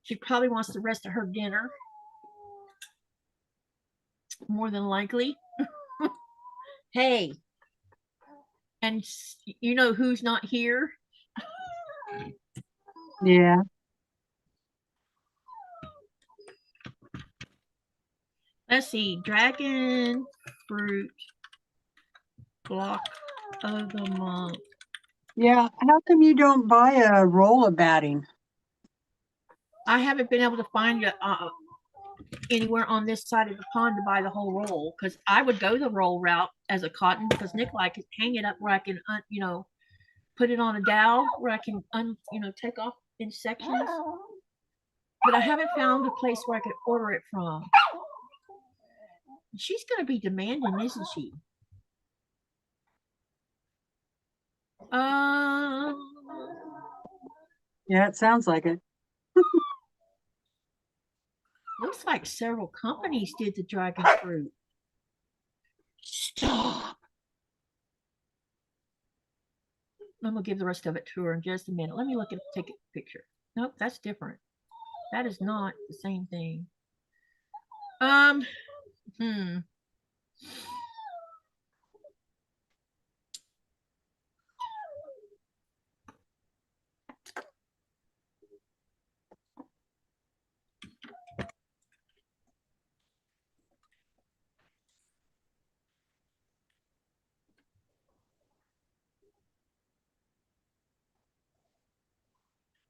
She probably wants the rest of her dinner. More than likely. Hey. And you know who's not here? Yeah. Let's see. Dragon Fruit Block of the Month. Yeah. How come you don't buy a roll of batting? I haven't been able to find anywhere on this side of the pond to buy the whole roll because I would go the roll route as a cotton because Nikolai could hang it up where I can, put it on a dowel where I can, take off in sections. But I haven't found a place where I could order it from. She's going to be demanding, isn't she? Yeah, it sounds like it. Looks like several companies did the dragon fruit. Stop. I'm gonna give the rest of it to her in just a minute. Let me take a picture. Nope, that's different. That is not the same thing. Hmm.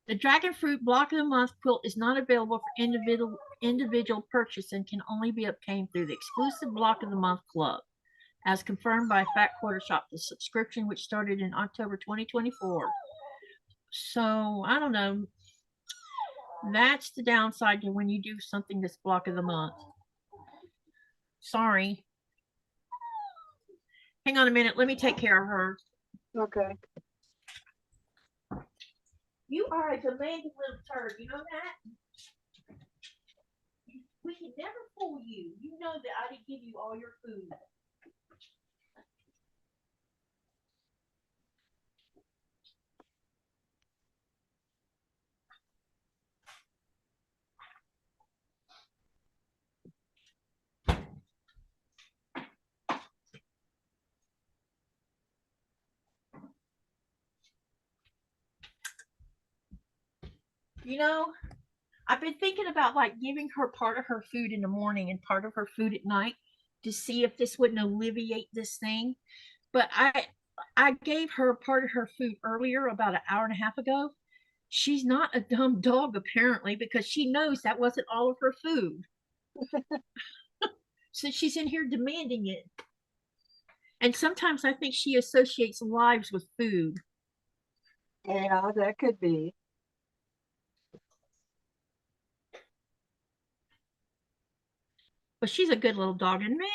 The Dragon Fruit Block of the Month quilt is not available for individual purchase and can only be obtained through the exclusive Block of the Month Club, as confirmed by Fat Quarter Shop, the subscription which started in October 2024. So, I don't know. That's the downside to when you do something this Block of the Month. Sorry. Hang on a minute. Let me take care of her. Okay. You are a demanding little turd. You know that? We can never fool you. You know that I didn't give you all your food. You know, I've been thinking about like giving her part of her food in the morning and part of her food at night to see if this wouldn't alleviate this thing. But I gave her part of her food earlier, about an hour and a half ago. She's not a dumb dog apparently because she knows that wasn't all of her food. So she's in here demanding it. And sometimes I think she associates lives with food. Yeah, that could be. But she's a good little dog. And man,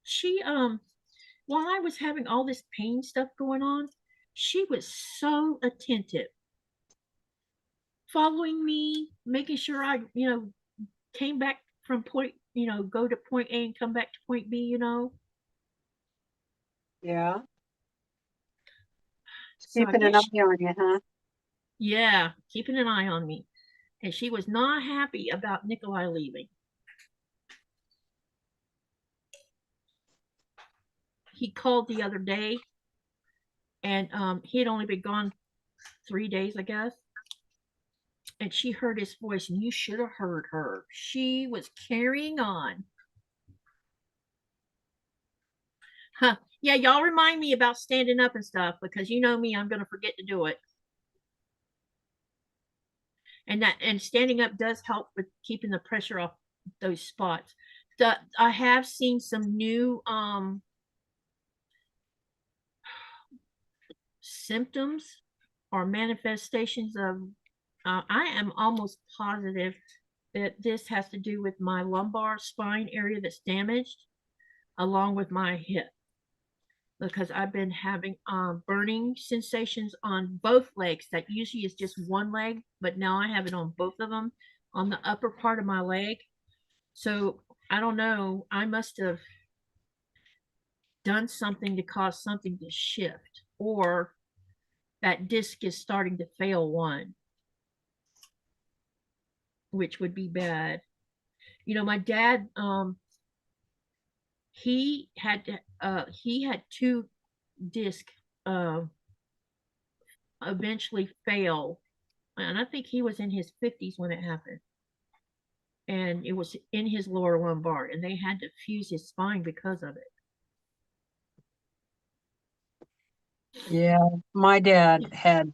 she while I was having all this pain stuff going on, she was so attentive, following me, making sure I, came back from point, go to point A and come back to point B. Yeah. Just So I keeping an guess, eye on you, huh? yeah, keeping an eye on me. And she was not happy about Nikolai leaving. He called the other day, and he had only been gone 3 days, I guess. And she heard his voice, and you should have heard her. She was carrying on. Huh. Yeah, y'all remind me about standing up and stuff because you know me, I'm going to forget to do it. And standing up does help with keeping the pressure off those spots. I have seen some new symptoms or manifestations of. I am almost positive that this has to do with my lumbar spine area that's damaged, along with my hip, because I've been having burning sensations on both legs. That usually is just one leg, but now I have it on both of them, on the upper part of my leg. So I don't know. I must have done something to cause something to shift, or that disc is starting to fail one, which would be bad. My dad, he had two discs uh, eventually fail, and I think he was in his 50s when it happened, and it was in his lower lumbar, and they had to fuse his spine because of it. Yeah. My dad had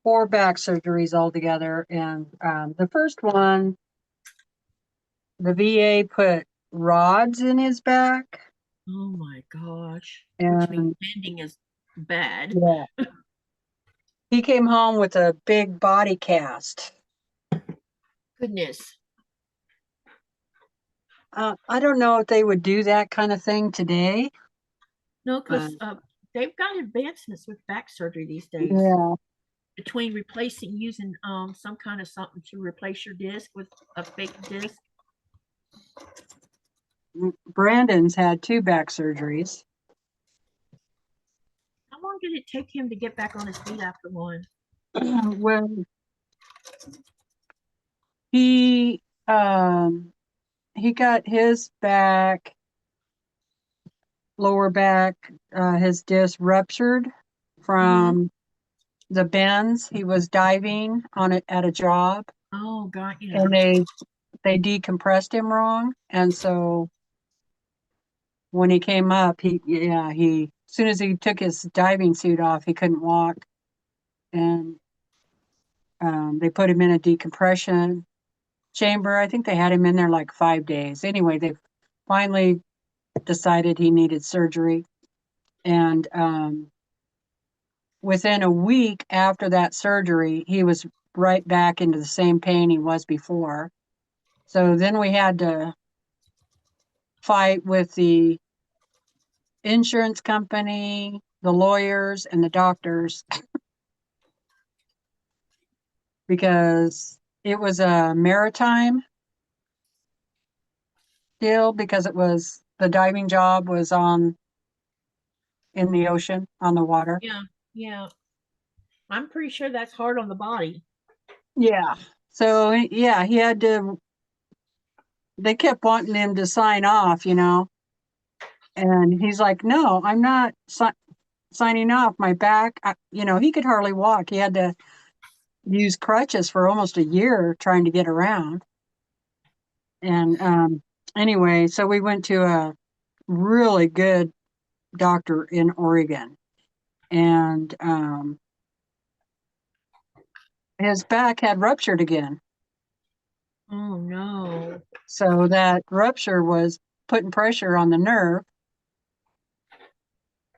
4 back surgeries altogether, and the first one, the VA put rods in his back, Oh my gosh, which means and bending is bad. yeah, he came home with a big body cast. Goodness. I don't know if they would do that kind of thing today, No, but because they've got advancements with back surgery these days. yeah, Between using some kind of something to replace your disc with a fake disc. Brandon's had 2 back surgeries. How long did it take him to get back on his feet after one? When he um he got his back, lower back, his disc ruptured Mm-hmm. from the bends. He was diving on it at a job, Oh God, yeah. and they decompressed him wrong, and so when he came up, he as soon as he took his diving suit off, he couldn't walk, and they put him in a decompression chamber. I think they had him in there like 5 days. Anyway, they finally decided he needed surgery, and within a week after that surgery, he was right back into the same pain he was before. So then we had to fight with the insurance company, the lawyers, and the doctors because it was a maritime deal because it was the diving job was on in the ocean on the water. Yeah, yeah. I'm pretty sure that's hard on the body. Yeah. So yeah, he had to. They kept wanting him to sign off, and he's like, "No, I'm not signing off. My back, he could hardly walk. He had to use crutches for almost a year trying to get around." And anyway, so we went to a really good doctor in Oregon, and his back had ruptured again. Oh no. So that rupture was putting pressure on the nerve,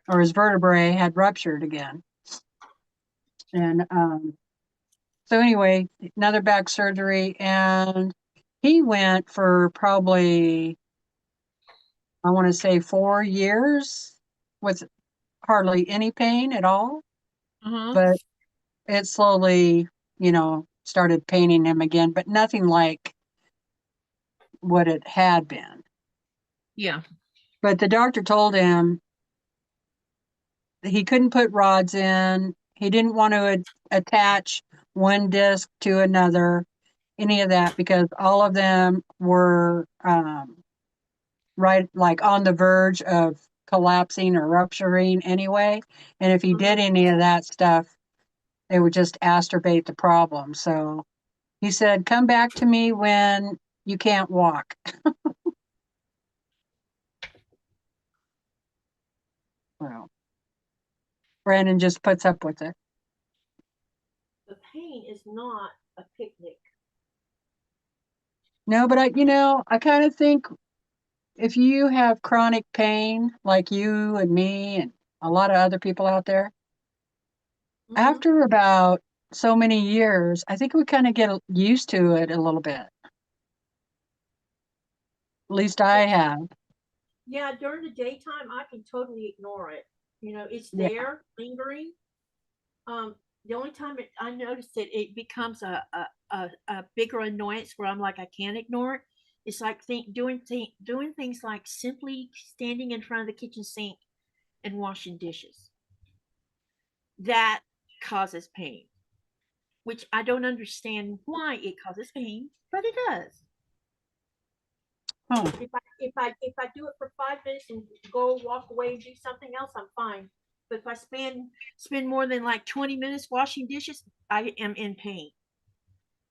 or his vertebrae had ruptured again. And so anyway, another back surgery, and he went for probably, I want to say, 4 years with hardly any pain at all. Uh-huh. But it slowly, started paining him again, but nothing like what it had been. Yeah. But the doctor told him he couldn't put rods in. He didn't want to attach one disc to another, any of that, because all of them were right, like on the verge of collapsing or rupturing anyway. And if he did any of that stuff, it would just exacerbate the problem. So he said, come back to me when you can't walk. Well, Brandon just puts up with it. The pain is not a picnic. No, but I kind of think if you have chronic pain, like you and me and a lot of other people out there, after about so many years, I think we kind of get used to it a little bit. At least I have. Yeah, during the daytime, I can totally ignore it. It's Yeah. there, lingering. The only time I notice it, it becomes a bigger annoyance where I'm like, I can't ignore it. It's like doing things like simply standing in front of the kitchen sink and washing dishes. That causes pain, which I don't understand why it causes pain, but it does. Huh. If I do it for 5 minutes and go walk away and do something else, I'm fine. But if I spend more than like 20 minutes washing dishes, I am in pain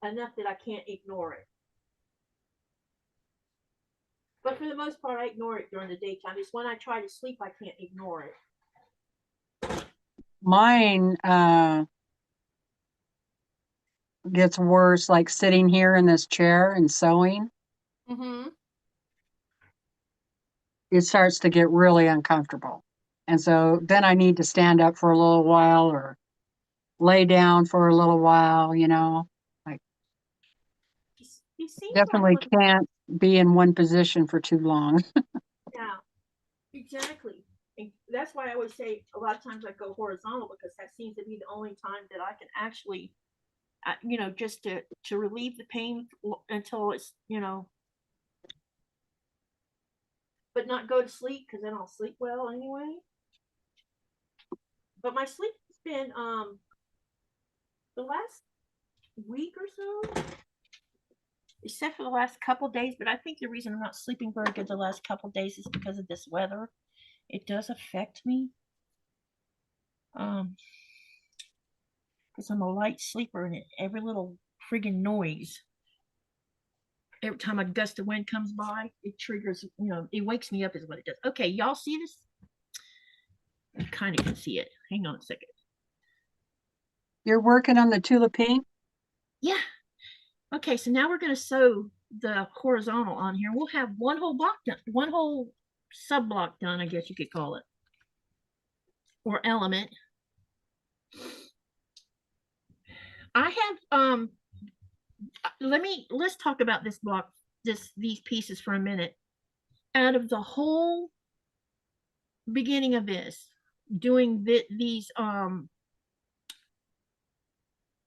enough that I can't ignore it. But for the most part, I ignore it during the daytime. It's when I try to sleep, I can't ignore it. Mine gets worse, like sitting here in this chair and sewing. It starts to get really uncomfortable. And so then I need to stand up for a little while or lay down for a little while, like It seems like definitely can't be in one position for too long. yeah, exactly. And that's why I always say a lot of times I go horizontal because that seems to be the only time that I can actually, just to relieve the pain until it's, but not go to sleep because I don't sleep well anyway. But my sleep has been the last week or so, except for the last couple days. But I think the reason I'm not sleeping very good the last couple days is because of this weather. It does affect me. Because I'm a light sleeper and every little friggin' noise, every time a gust of wind comes by, it triggers, it wakes me up is what it does. Okay, y'all see this? You kind of can see it. Hang on a second. You're working on the Tula Pink? Yeah. Okay, so now we're going to sew the horizontal on here. We'll have one whole block done, one whole sub block done, I guess you could call it, or element. I have let's talk about this block, these pieces for a minute. Out of the whole beginning of this, doing these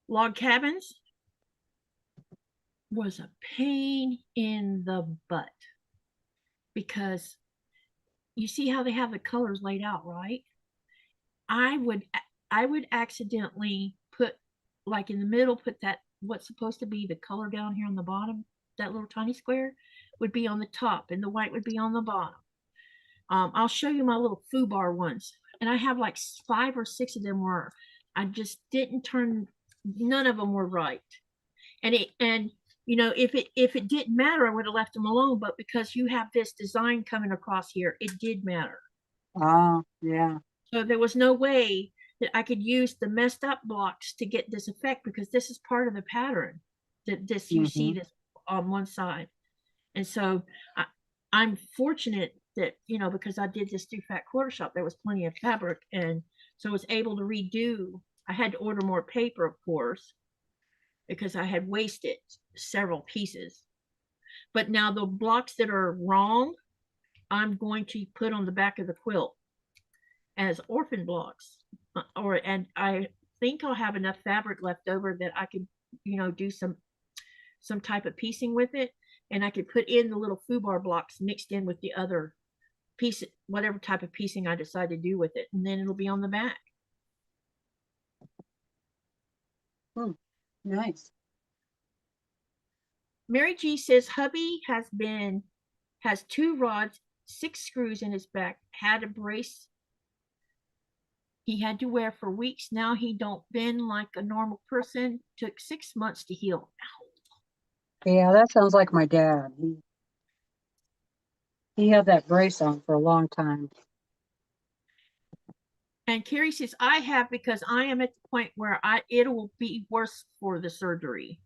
log cabins was a pain in the butt because you see how they have the colors laid out, right? I would I would accidentally put, like in the middle, put that what's supposed to be the color down here on the bottom, that little tiny square would be on the top and the white would be on the bottom. I'll show you my little foobar ones, and I have like 5 or 6 of them where I just didn't turn. None of them were right, and if it didn't matter, I would have left them alone. But because you have this design coming across here, it did matter. Oh, yeah. So there was no way that I could use the messed up blocks to get this effect because this is part of the pattern that this you see this on one side. And so I'm fortunate that, because I did this through Fat Quarter Shop, there was plenty of fabric. And so I was able to redo. I had to order more paper, of course, because I had wasted several pieces. But now the blocks that are wrong, I'm going to put on the back of the quilt as orphan blocks. And I think I'll have enough fabric left over that I can, do some type of piecing with it. and I could put in the little foobar blocks mixed in with the other piece, whatever type of piecing I decide to do with it, and then it'll be on the back. Nice. Mary G says hubby has 2 rods, 6 screws in his back, had a brace he had to wear for weeks. Now he don't bend like a normal person. Took 6 months to heal. Yeah, that sounds like my dad. He had that brace on for a long time. And Carrie says, I have, because I am at the point where it will be worse for the surgery.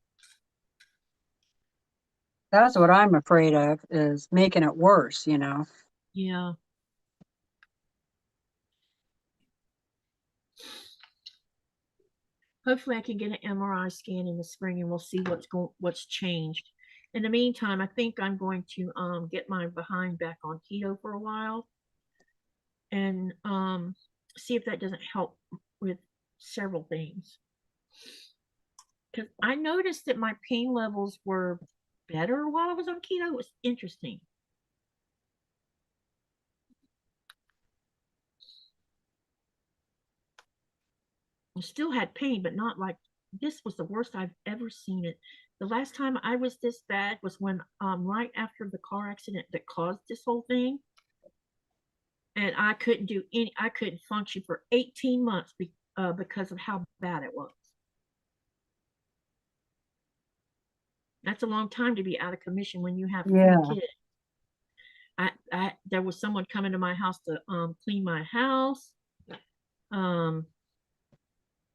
That's what I'm afraid of, is making it worse, you know. Yeah. Hopefully I can get an MRI scan in the spring and we'll see what's changed. In the meantime, I think I'm going to get my behind back on keto for a while and see if that doesn't help with several things. Because I noticed that my pain levels were better while I was on keto. It was interesting. I still had pain, but not like this was the worst I've ever seen it. The last time I was this bad was when right after the car accident that caused this whole thing. And I couldn't function for 18 months because of how bad it was. That's a long time to be out of commission when you have 3 kids. There was someone coming to my house to clean my house.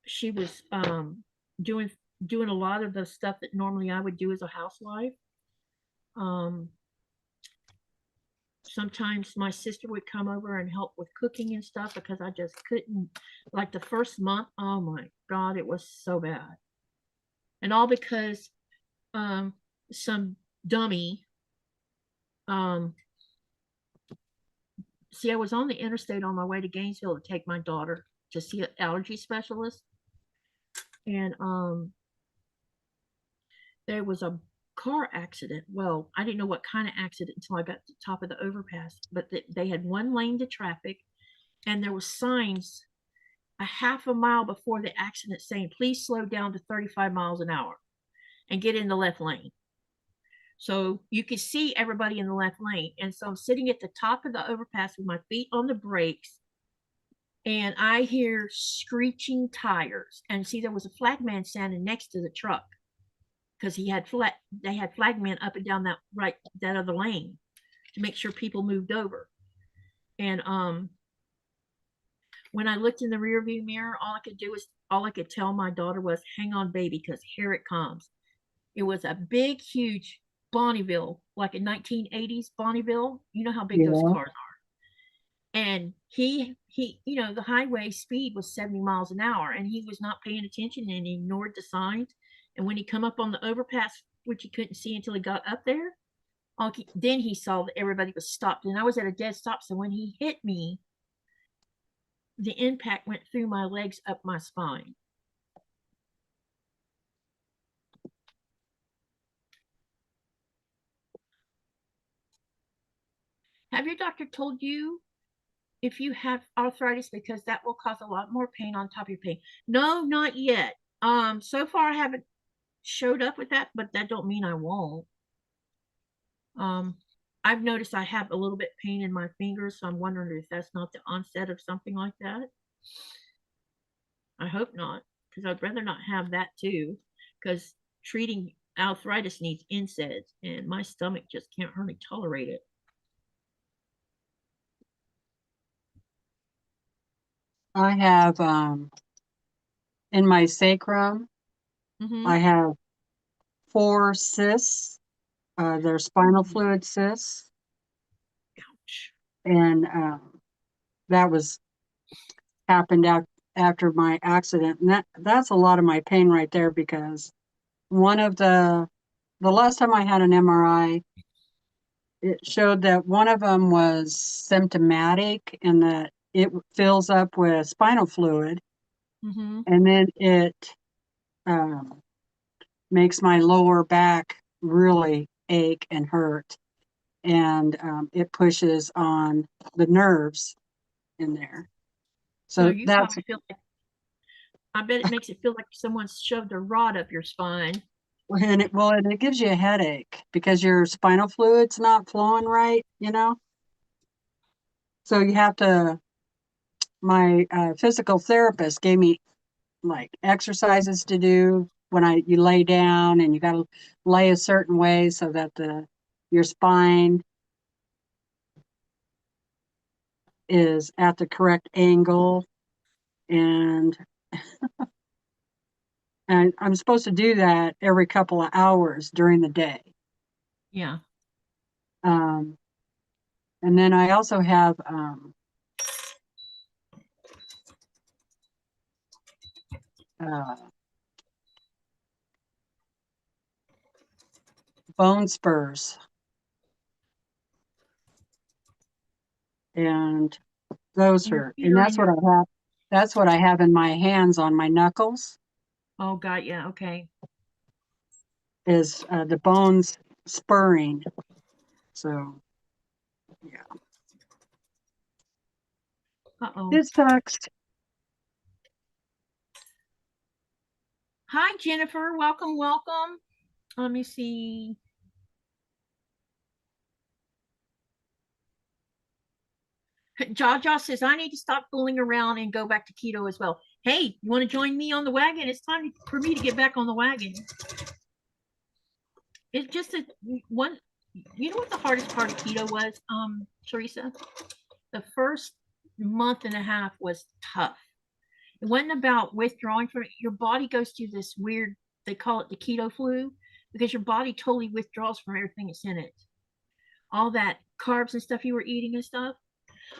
She was doing a lot of the stuff that normally I would do as a housewife. Sometimes my sister would come over and help with cooking and stuff because I just couldn't. Like the first month, oh my God, it was so bad. And all because some dummy, see, I was on the interstate on my way to Gainesville to take my daughter to see an allergy specialist. And there was a car accident. Well, I didn't know what kind of accident until I got to the top of the overpass, but they had 1 lane to traffic, and there were signs a half a mile before the accident saying, please slow down to 35 miles an hour and get in the left lane. So you could see everybody in the left lane. And so I'm sitting at the top of the overpass with my feet on the brakes, and I hear screeching tires. And see, there was a flagman standing next to the truck because they had flagmen up and down that other lane to make sure people moved over. And when I looked in the rearview mirror, all I could tell my daughter was, hang on, baby, because here it comes. It was a big, huge Bonneville, like a 1980s Bonneville. You know how big those cars are. And he, the highway speed was 70 miles an hour, and he was not paying attention and ignored the signs. And when he come up on the overpass, which he couldn't see until he got up there, then he saw that everybody was stopped. And I was at a dead stop. So when he hit me, the impact went through my legs up my spine. Have your doctor told you if you have arthritis, because that will cause a lot more pain on top of your pain? No, not yet. So far I haven't showed up with that, but that don't mean I won't. I've noticed I have a little bit pain in my fingers, so I'm wondering if that's not the onset of something like that. I hope not, because I'd rather not have that too, because treating arthritis needs NSAIDs, and my stomach just can't hardly tolerate it. I have in my sacrum, I have 4 cysts. They're spinal fluid cysts. Ouch. And that was happened after my accident. And that's a lot of my pain right there, because one of the last time I had an MRI, it showed that one of them was symptomatic and that it fills up with spinal fluid. And then it makes my lower back really ache and hurt, and it pushes on the nerves in there. So So you that's, probably feel like, I bet it makes it feel like someone's shoved a rod up your spine. and it gives you a headache because your spinal fluid's not flowing right, you know? So you have to, my physical therapist gave me like exercises to do when you lay down, and you got to lay a certain way so that your spine is at the correct angle, and I'm supposed to do that every couple of hours during the day. Yeah. Um, and then I also have uh, bone spurs, and those Your hurt. feet And are in your, that's what I have in my hands on my knuckles, oh God, yeah, okay. is the bones spurring. So yeah, Uh-oh. it sucks. Hi, Jennifer. Welcome, welcome. Let me see. Jaja says, I need to stop fooling around and go back to keto as well. Hey, you want to join me on the wagon? It's time for me to get back on the wagon. It's just one, you know what the hardest part of keto was, Teresa? The first month and a half was tough. It wasn't about withdrawing from it. Your body goes through this weird, they call it the keto flu, because your body totally withdraws from everything that's in it. All that carbs and stuff you were eating and stuff.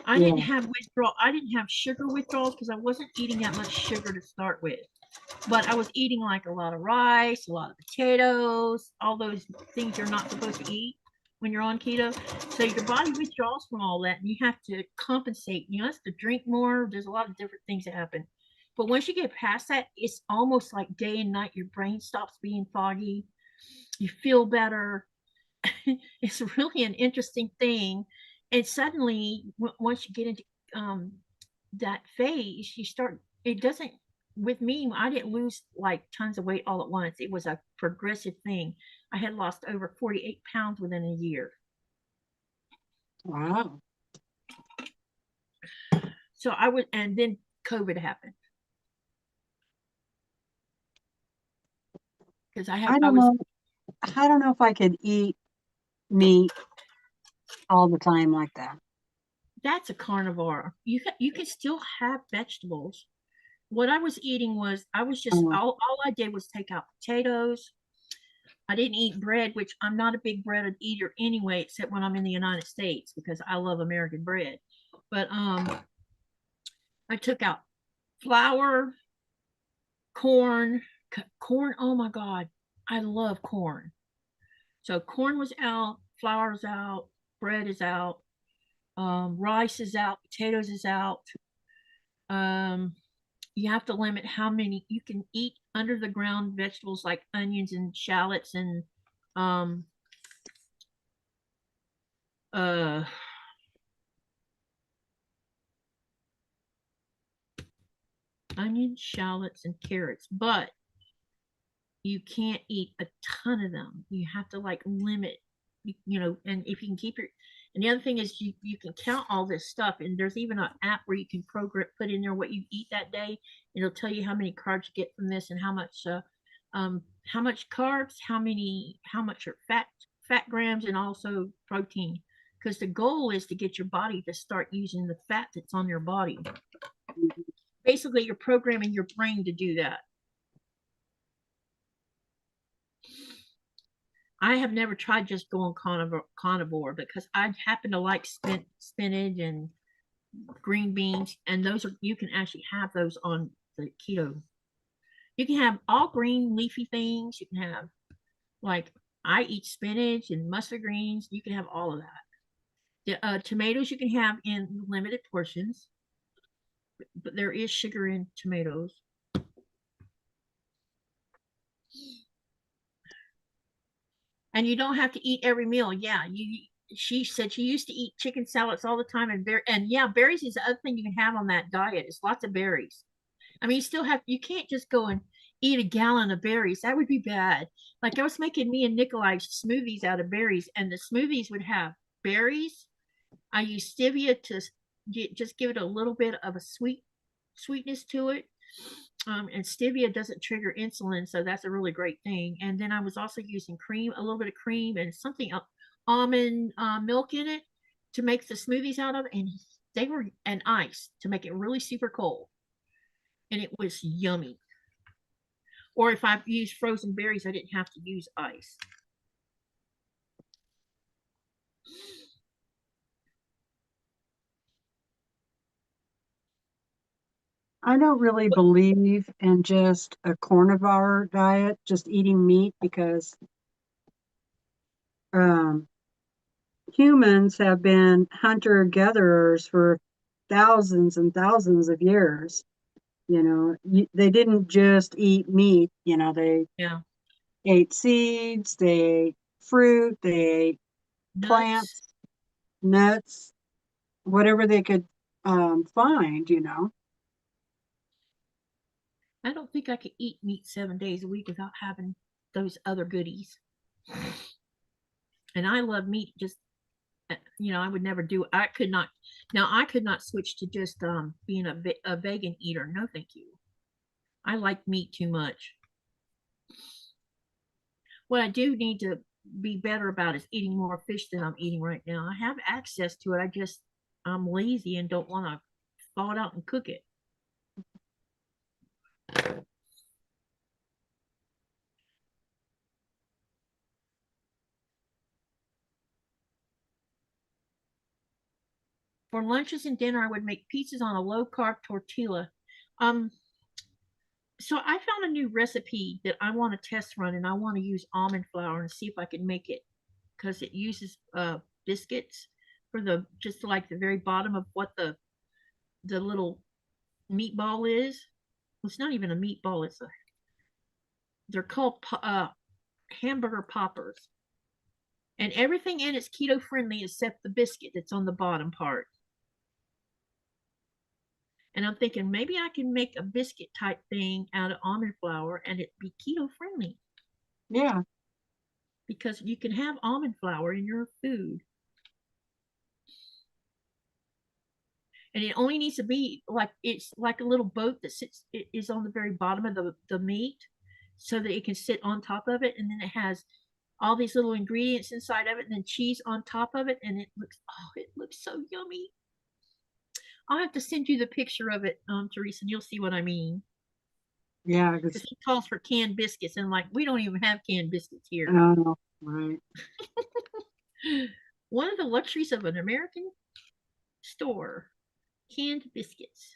I didn't Yeah. have withdrawal. I didn't have sugar withdrawals because I wasn't eating that much sugar to start with. But I was eating like a lot of rice, a lot of potatoes, all those things you're not supposed to eat when you're on keto. So your body withdraws from all that, and you have to compensate. You have to drink more. There's a lot of different things that happen. But once you get past that, it's almost like day and night. Your brain stops being foggy. You feel better. It's really an interesting thing. And suddenly, once you get into um, that phase, you start, it doesn't, with me, I didn't lose like tons of weight all at once. It was a progressive thing. I had lost over 48 pounds within a year. Wow. So I would, and then COVID happened because I I don't was, know. I don't know if I could eat meat all the time like that. that's a carnivore. You can still have vegetables. What I was eating was, I was just, Um, all I did was take out potatoes. I didn't eat bread, which I'm not a big bread eater anyway, except when I'm in the United States because I love American bread. But I took out flour, corn, corn. Oh my God, I love corn. So corn was out, flour is out, bread is out, rice is out, potatoes is out. Um, you have to limit how many you can eat under the ground vegetables like onions and shallots and um, uh, onions, shallots, and carrots, but you can't eat a ton of them. You have to like limit, and if you can keep your, and the other thing is you can count all this stuff, and there's even an app where you can program, put in there what you eat that day. It'll tell you how many carbs you get from this and how much carbs, how much are fat grams, and also protein. Because the goal is to get your body to start using the fat that's on your body. Basically, you're programming your brain to do that. I have never tried just going carnivore because I happen to like spinach and green beans, and those are, you can actually have those on the keto. You can have all green leafy things. You can have, like, I eat spinach and mustard greens. You can have all of that. The tomatoes you can have in limited portions, but there is sugar in tomatoes. And you don't have to eat every meal. Yeah, she said she used to eat chicken salads all the time, and yeah, berries is the other thing you can have on that diet. It's lots of berries. I mean, you can't just go and eat a gallon of berries. That would be bad. Like I was making me and Nikolai smoothies out of berries, and the smoothies would have berries. I use stevia to just give it a little bit of a sweetness to it. And stevia doesn't trigger insulin, so that's a really great thing. And then I was also using cream, a little bit of cream, and something almond milk in it to make the smoothies out of, and they were and ice to make it really super cold, and it was yummy. Or if I used frozen berries, I didn't have to use ice. I don't really believe in just a carnivore diet, just eating meat, because um, humans have been hunter-gatherers for thousands and thousands of years. They didn't just eat meat, they Yeah, ate seeds, they ate fruit, they ate nuts. plants, nuts, whatever they could find. I don't think I could eat meat 7 days a week without having those other goodies. And I love meat. Just I would never do. I could not. Now I could not switch to just being a vegan eater. No, thank you. I like meat too much. What I do need to be better about is eating more fish than I'm eating right now. I have access to it. I'm lazy and don't want to thaw it out and cook it. For lunches and dinner, I would make pizzas on a low carb tortilla. Um, so I found a new recipe that I want to test run, and I want to use almond flour and see if I can make it, because it uses biscuits for the just like the very bottom of what the little meatball is. It's not even a meatball. They're called hamburger poppers, and everything in it's keto friendly except the biscuit that's on the bottom part. And I'm thinking maybe I can make a biscuit type thing out of almond flour and it be keto friendly, Yeah, because you can have almond flour in your food. And it only needs to be like it's like a little boat that sits it is on the very bottom of the meat, so that it can sit on top of it, and then it has all these little ingredients inside of it, and then cheese on top of it, and it looks so yummy. I'll have to send you the picture of it, Teresa, and you'll see what I mean. yeah, Because he calls for canned biscuits, and I'm like, we don't even have canned biscuits here. right. One of the luxuries of an American store, canned biscuits.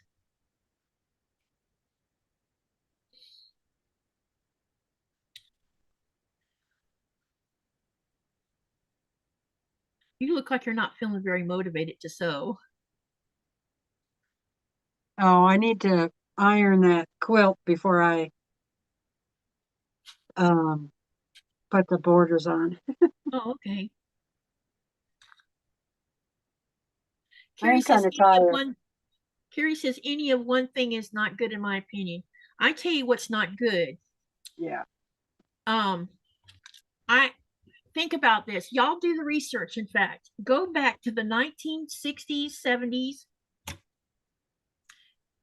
You look like you're not feeling very motivated to sew. Oh, I need to iron that quilt before I um put the borders on. Oh, okay. I Carrie am kind says of any of tired. one. Carrie says any of one thing is not good in my opinion. I tell you what's not good. Yeah. Um, I think about this. Y'all do the research. In fact, go back to the 1960s, 70s,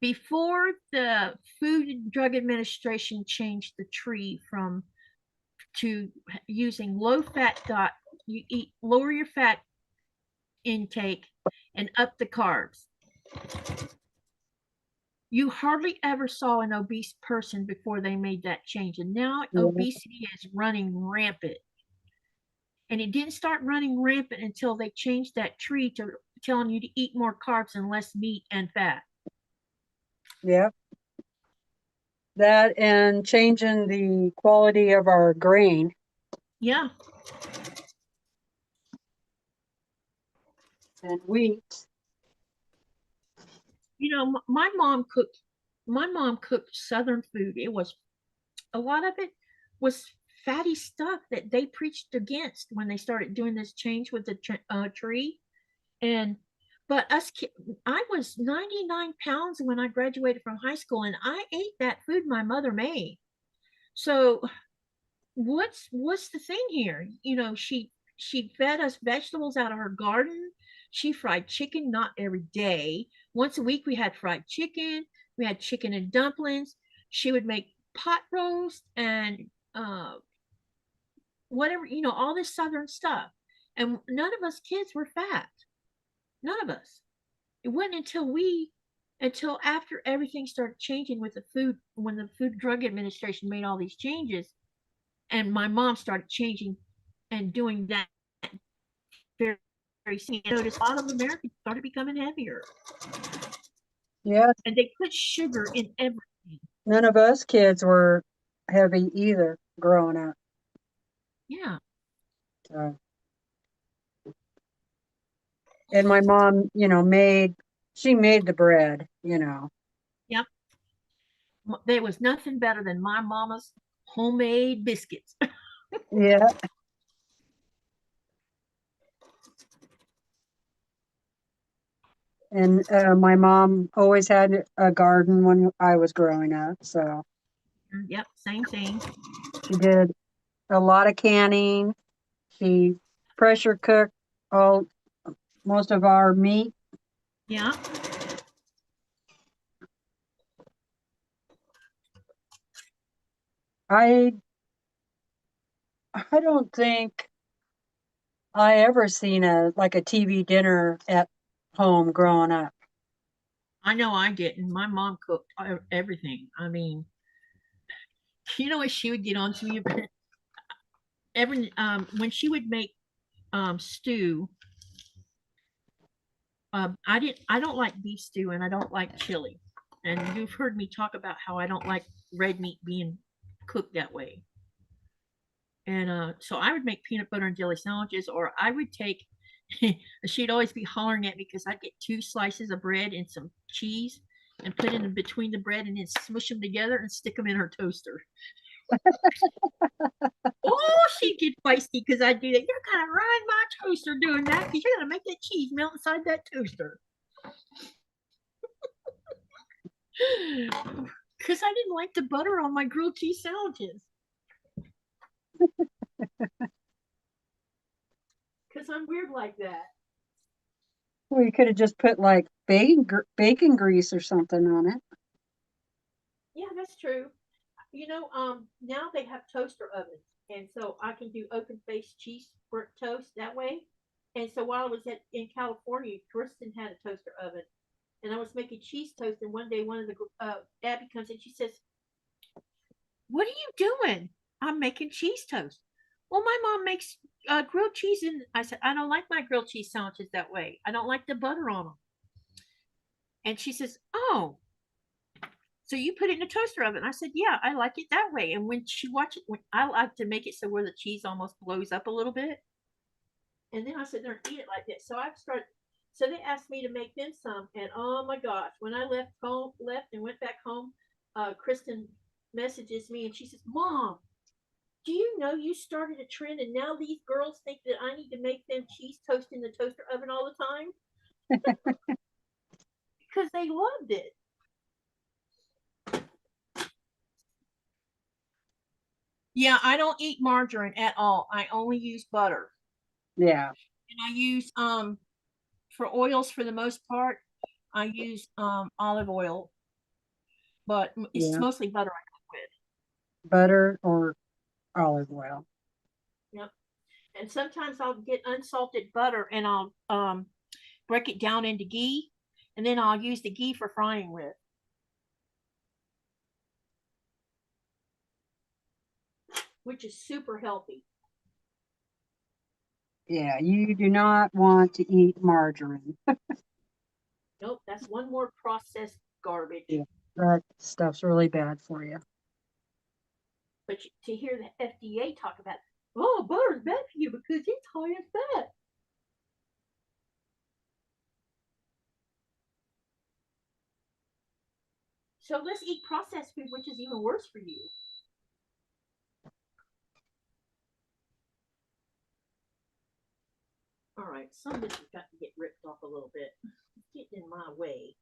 before the Food and Drug Administration changed the tree from to using low fat dot. You eat lower your fat intake and up the carbs. You hardly ever saw an obese person before they made that change. And now Yeah. obesity is running rampant. And it didn't start running rampant until they changed that tree to telling you to eat more carbs and less meat and fat. Yeah. That and changing the quality of our grain Yeah. and wheat. My mom cooked Southern food. A lot of it was fatty stuff that they preached against when they started doing this change with the tree. And but I was 99 pounds when I graduated from high school, and I ate that food my mother made. So what's the thing here? You know, she fed us vegetables out of her garden. She fried chicken, not every day. Once a week we had fried chicken. We had chicken and dumplings. She would make pot roast and whatever, you know, all this southern stuff. And none of us kids were fat. None of us. It wasn't until after everything started changing with the food, when the Food and Drug Administration made all these changes, and my mom started changing and doing that very, very soon. I noticed a lot of Americans started becoming heavier, Yeah, and they put sugar in everything. none of us kids were heavy either growing up. Yeah, So, and my mom, she made the bread, yep. There was nothing better than my mama's homemade biscuits. Yeah. And my mom always had a garden when I was growing up. So Yep, same thing. she did a lot of canning. She pressure cooked all most of our meat. Yeah, I I don't think I ever seen a TV dinner at home growing up. I know I didn't. My mom cooked everything. I mean, you know what she would get on to me every when she would make stew. I don't like beef stew, and I don't like chili. And you've heard me talk about how I don't like red meat being cooked that way. And so I would make peanut butter and jelly sandwiches, or I would take. She'd always be hollering at me because I'd get two slices of bread and some cheese and put it in between the bread and then smush them together and stick them in her toaster. Oh, she'd get feisty because I'd do that. You're gonna ruin my toaster doing that because you're gonna make that cheese melt inside that toaster. Because I didn't like the butter on my grilled cheese sandwiches. Because I'm weird like that. Well, you could have just put like bacon grease or something on it. Yeah, that's true. You know, now they have toaster ovens, and so I can do open faced cheese for toast that way. And so while I was in California, Kristen had a toaster oven, and I was making cheese toast. And one day, one of the Abby comes in, she says, "What are you doing?" "I'm making cheese toast." "Well, my mom makes grilled cheese," and I said, "I don't like my grilled cheese sandwiches that way. I don't like the butter on them." And she says, "Oh, so you put it in a toaster oven?" I said, "Yeah, I like it that way." And when she watched it, I like to make it so where the cheese almost blows up a little bit. And then I sit there and eat it like that. So I've started. So they asked me to make them some, and oh my gosh, when I left and went back home, Kristen messages me and she says, "Mom, do you know you started a trend and now these girls think that I need to make them cheese toast in the toaster oven all the time?" Because they loved it. Yeah, I don't eat margarine at all. I only use butter. Yeah. And I use for oils for the most part, I use olive oil, but it's Yeah. mostly butter I cook with. Butter or olive oil. Yep. And sometimes I'll get unsalted butter and I'll break it down into ghee, and then I'll use the ghee for frying with, which is super healthy. Yeah, you do not want to eat margarine. Nope, that's one more processed garbage. Yeah, that stuff's really bad for you. But to hear the FDA talk about, oh, butter's bad for you because it's high in fat. So let's eat processed food, which is even worse for you. All right, some of this has got to get ripped off a little bit. It's getting in my way.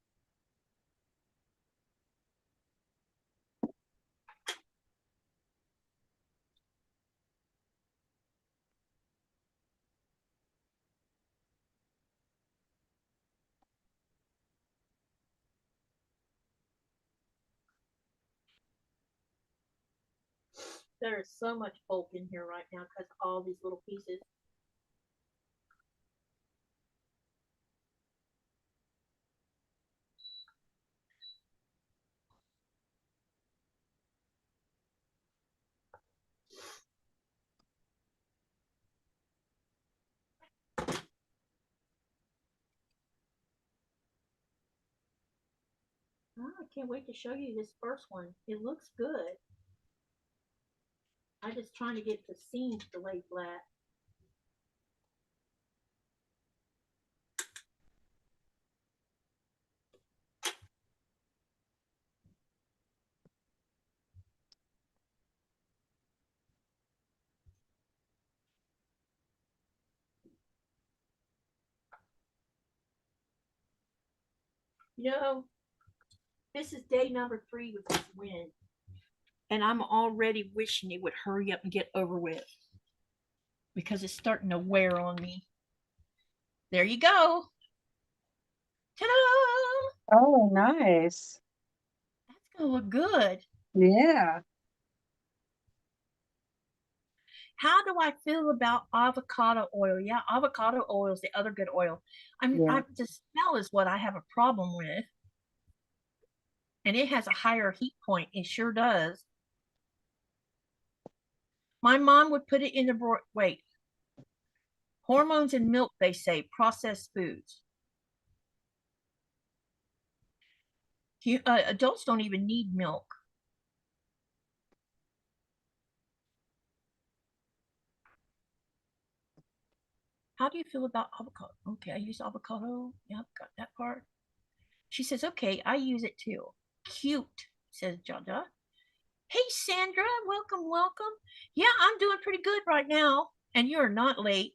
There is so much bulk in here right now because of all these little pieces. Oh, I can't wait to show you this first one. It looks good. I'm just trying to get the seams to lay flat. You know, this is day number 3 with this wind. And I'm already wishing it would hurry up and get over with because it's starting to wear on me. There you go. Ta-da! Oh, nice. That's going to look good. Yeah. How do I feel about avocado oil? Yeah, avocado oil is the other good oil. Yeah. The smell is what I have a problem with. And it has a higher heat point. It sure does. My mom would put it in the wait. Hormones in milk, they say, processed foods. Adults don't even need milk. How do you feel about avocado? Okay, I use avocado. Yep, got that part. She says, okay, I use it too. Cute, says Jaja. Hey, Sandra, welcome, welcome. Yeah, I'm doing pretty good right now. And you're not late.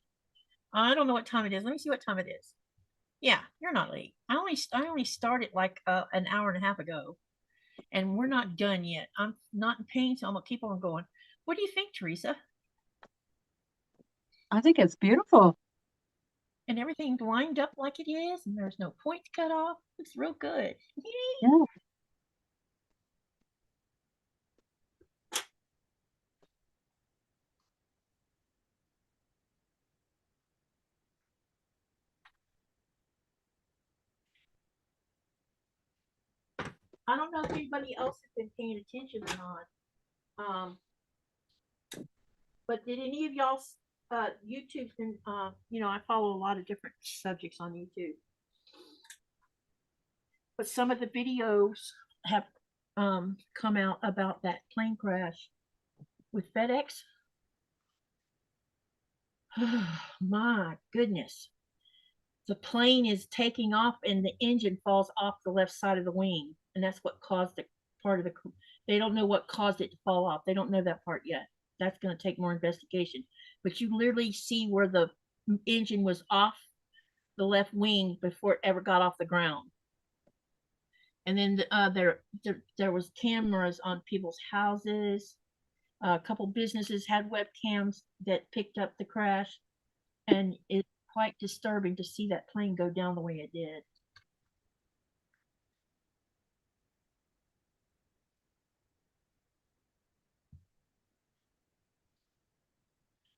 I don't know what time it is. Let me see what time it is. Yeah, you're not late. I only started like an hour and a half ago, and we're not done yet. I'm not in pain, so I'm gonna keep on going. What do you think, Teresa? I think it's beautiful. And everything's lined up like it is, and there's no points cut off. It's real good. Yeah. I don't know if anybody else has been paying attention or not. But did any of y'all YouTube's been I follow a lot of different subjects on YouTube. But some of the videos have come out about that plane crash with FedEx. My goodness. The plane is taking off and the engine falls off the left side of the wing. And that's what caused the part of the. They don't know what caused it to fall off. They don't know that part yet. That's going to take more investigation. But you literally see where the engine was off the left wing before it ever got off the ground. And then there was cameras on people's houses. A couple businesses had webcams that picked up the crash, and it's quite disturbing to see that plane go down the way it did.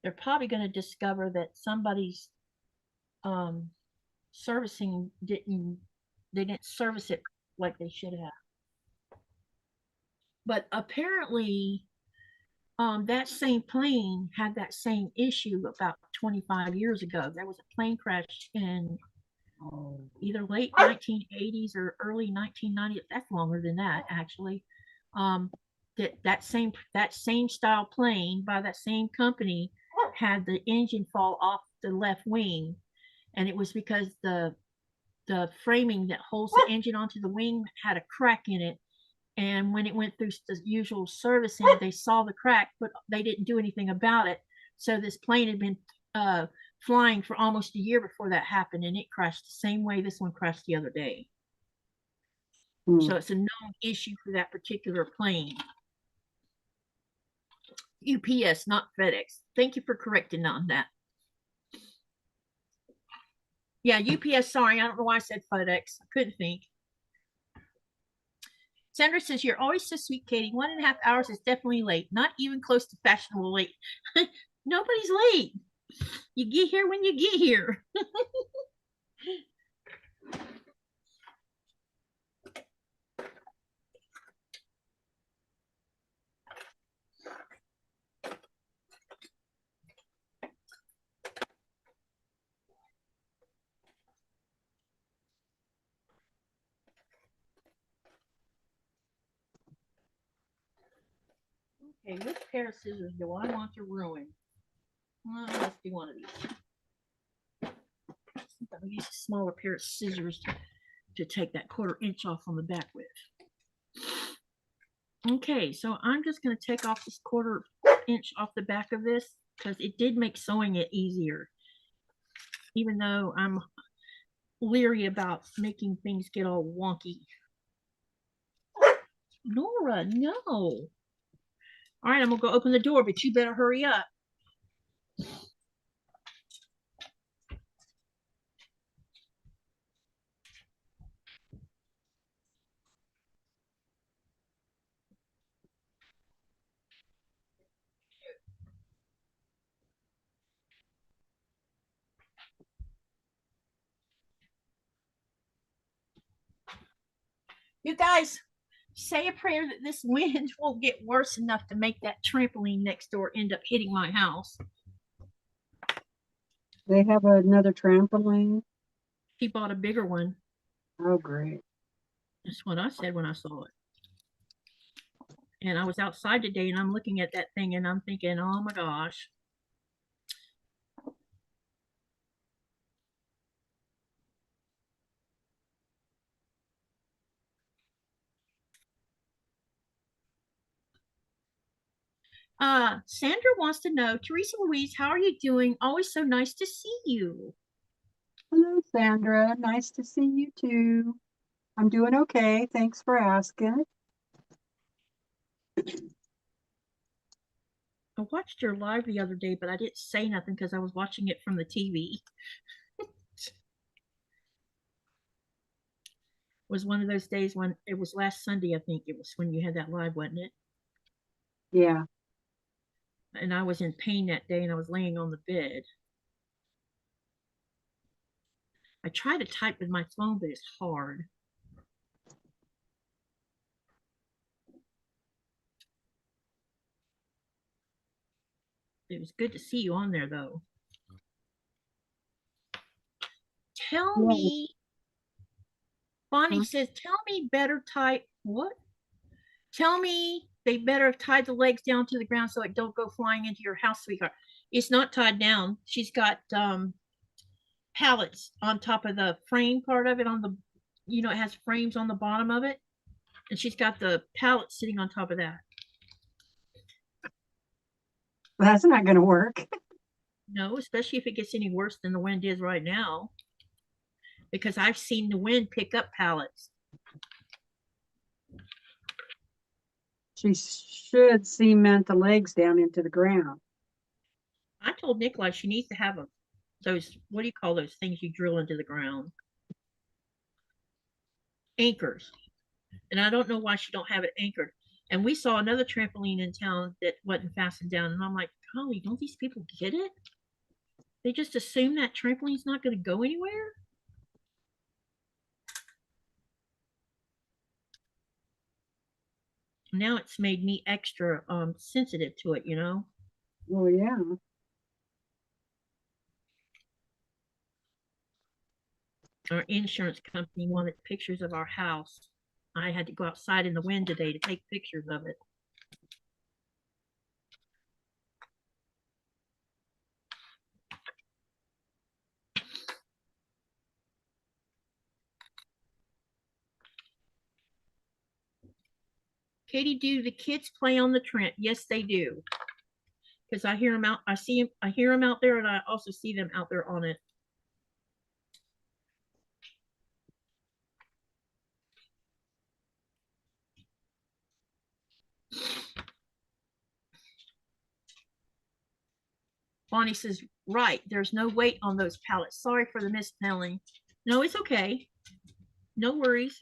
They're probably going to discover that somebody's servicing they didn't service it like they should have. But apparently, that same plane had that same issue about 25 years ago. There was a plane crash in either late 1980s or early 1990s. That's longer than that, actually. That same style plane by that same company had the engine fall off the left wing, and it was because the framing that holds the engine onto the wing had a crack in it. And when it went through the usual servicing, they saw the crack, but they didn't do anything about it. So this plane had been flying for almost a year before that happened, and it crashed the same way this one crashed the other day. Hmm. So it's a known issue for that particular plane. UPS, not FedEx. Thank you for correcting on that. Yeah, UPS, sorry, I don't know why I said FedEx. I couldn't think. Sandra says, you're always so sweet, Katie. 1.5 hours is definitely late. Not even close to fashionable late. Nobody's late. You get here when you get here. Okay, which pair of scissors do I want to ruin? Well, let's do one of these. I'll use a smaller pair of scissors to take that 1/4 inch off on the back with. Okay, so I'm just going to take off this 1/4 inch off the back of this because it did make sewing it easier. Even though I'm leery about making things get all wonky. Nora, no. All right, I'm going to go open the door, but you better hurry up. You guys, say a prayer that this wind won't get worse enough to make that trampoline next door end up hitting my house. They have another trampoline. He bought a bigger one. Oh, great. That's what I said when I saw it. And I was outside today and I'm looking at that thing and I'm thinking, oh my gosh. Sandra wants to know, Teresa Louise, how are you doing? Always so nice to see you. Hello, Sandra. Nice to see you too. I'm doing okay. Thanks for asking. I watched your live the other day, but I didn't say nothing because I was watching it from the TV. It was one of those days when it was last Sunday, I think it was when you had that live, wasn't it? Yeah. And I was in pain that day and I was laying on the bed. I try to type with my phone, but it's hard. It was good to see you on there, though. Tell Yeah. me, Bonnie says, tell me better type. What? Tell me they better tie the legs down to the ground so it don't go flying into your house, sweetheart. It's not tied down. She's got pallets on top of the frame part of it on the, it has frames on the bottom of it. And she's got the pallet sitting on top of that. That's not going to work. No, especially if it gets any worse than the wind is right now. Because I've seen the wind pick up pallets. She should cement the legs down into the ground. I told Nikolai she needs to have those, what do you call those things you drill into the ground? Anchors. And I don't know why she don't have it anchored. And we saw another trampoline in town that wasn't fastened down. And I'm like, golly, don't these people get it? They just assume that trampoline's not going to go anywhere? Now it's made me extra sensitive to it, Well, yeah. Our insurance company wanted pictures of our house. I had to go outside in the wind today to take pictures of it. Katie, do the kids play on the tramp? Yes, they do. because I hear them out. I see them. I hear them out there, and I also see them out there on it. Bonnie says, right, there's no weight on those pallets. Sorry for the misspelling. No, it's okay. No worries.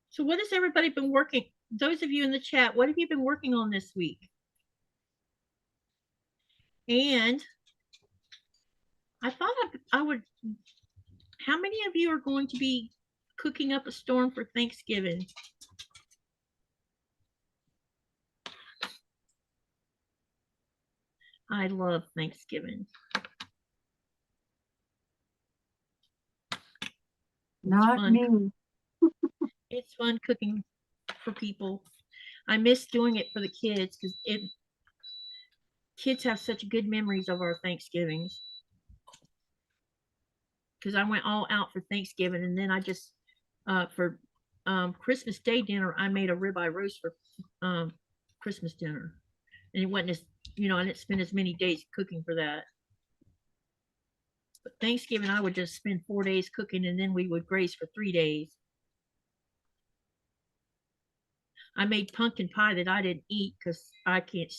So what has everybody been working? Those of you in the chat, what have you been working on this week? And I thought I would, how many of you are going to be cooking up a storm for Thanksgiving? I love Thanksgiving. Not me. It's fun cooking for people. I miss doing it for the kids because kids have such good memories of our Thanksgivings. Because I went all out for Thanksgiving, and then I just for Christmas Day dinner I made a ribeye roast for Christmas dinner, and it wasn't as I didn't spend as many days cooking for that. But Thanksgiving I would just spend 4 days cooking, and then we would graze for 3 days. I made pumpkin pie that I didn't eat because I can't.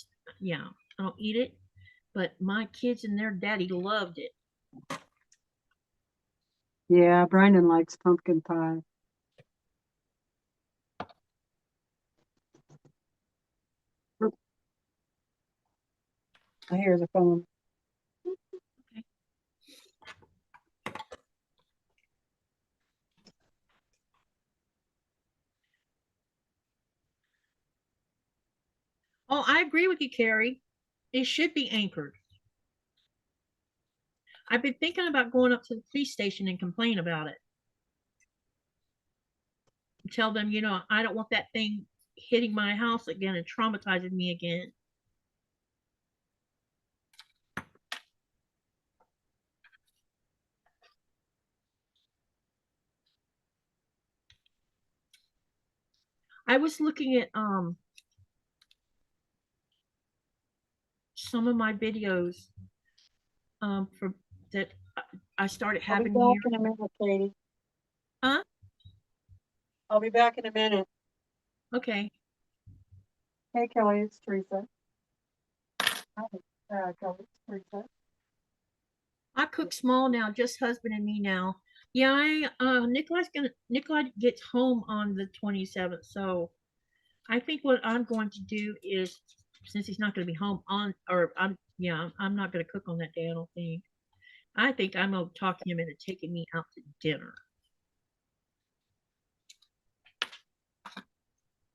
I don't eat it, but my kids and their daddy loved it. Yeah, Brandon likes pumpkin pie. I hear the phone. Okay. Oh, I agree with you, Carrie. It should be anchored. I've been thinking about going up to the police station and complain about it. Tell them, I don't want that thing hitting my house again and traumatizing me again. I was looking at some of my videos for that I started having I'll be here. back in a minute, Katie. Huh? I'll be back in a minute. Okay. Hey, Kelly, it's Teresa. Hi, Kelly, it's Teresa. I cook small now, just husband and me now. Yeah, Nikolai gets home on the 27th, so I think what I'm going to do is, since he's not going to be home I'm not going to cook on that day. I don't think. I think I'm going to talk him into taking me out to dinner,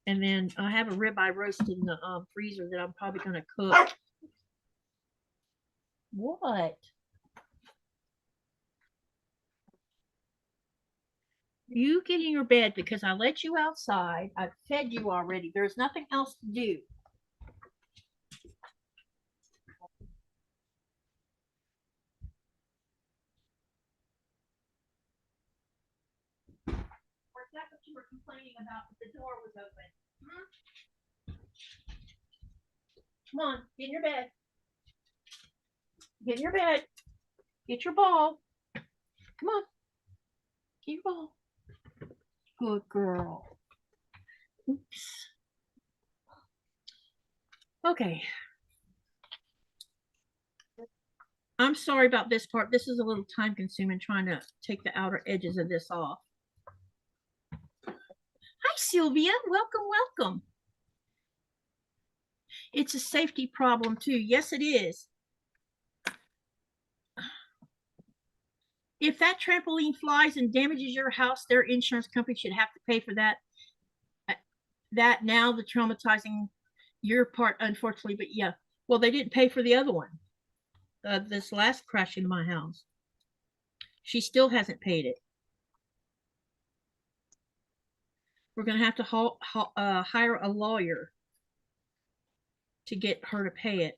and then I have a ribeye roast in the freezer that I'm probably going to cook. What? You get in your bed because I let you outside. I've fed you already. There's nothing else to do. Or is that what you were complaining about if the door was open? Come on, get in your bed. Get in your bed. Get your ball. Come on. Get your ball. Good girl. Oops. Okay. I'm sorry about this part. This is a little time consuming trying to take the outer edges of this off. Hi, Sylvia. Welcome, welcome. It's a safety problem too. Yes, it is. If that trampoline flies and damages your house, their insurance company should have to pay for that. That now the traumatizing your part, unfortunately, but yeah. Well, they didn't pay for the other one. This last crash into my house. She still hasn't paid it. We're going to have to hire a lawyer to get her to pay it.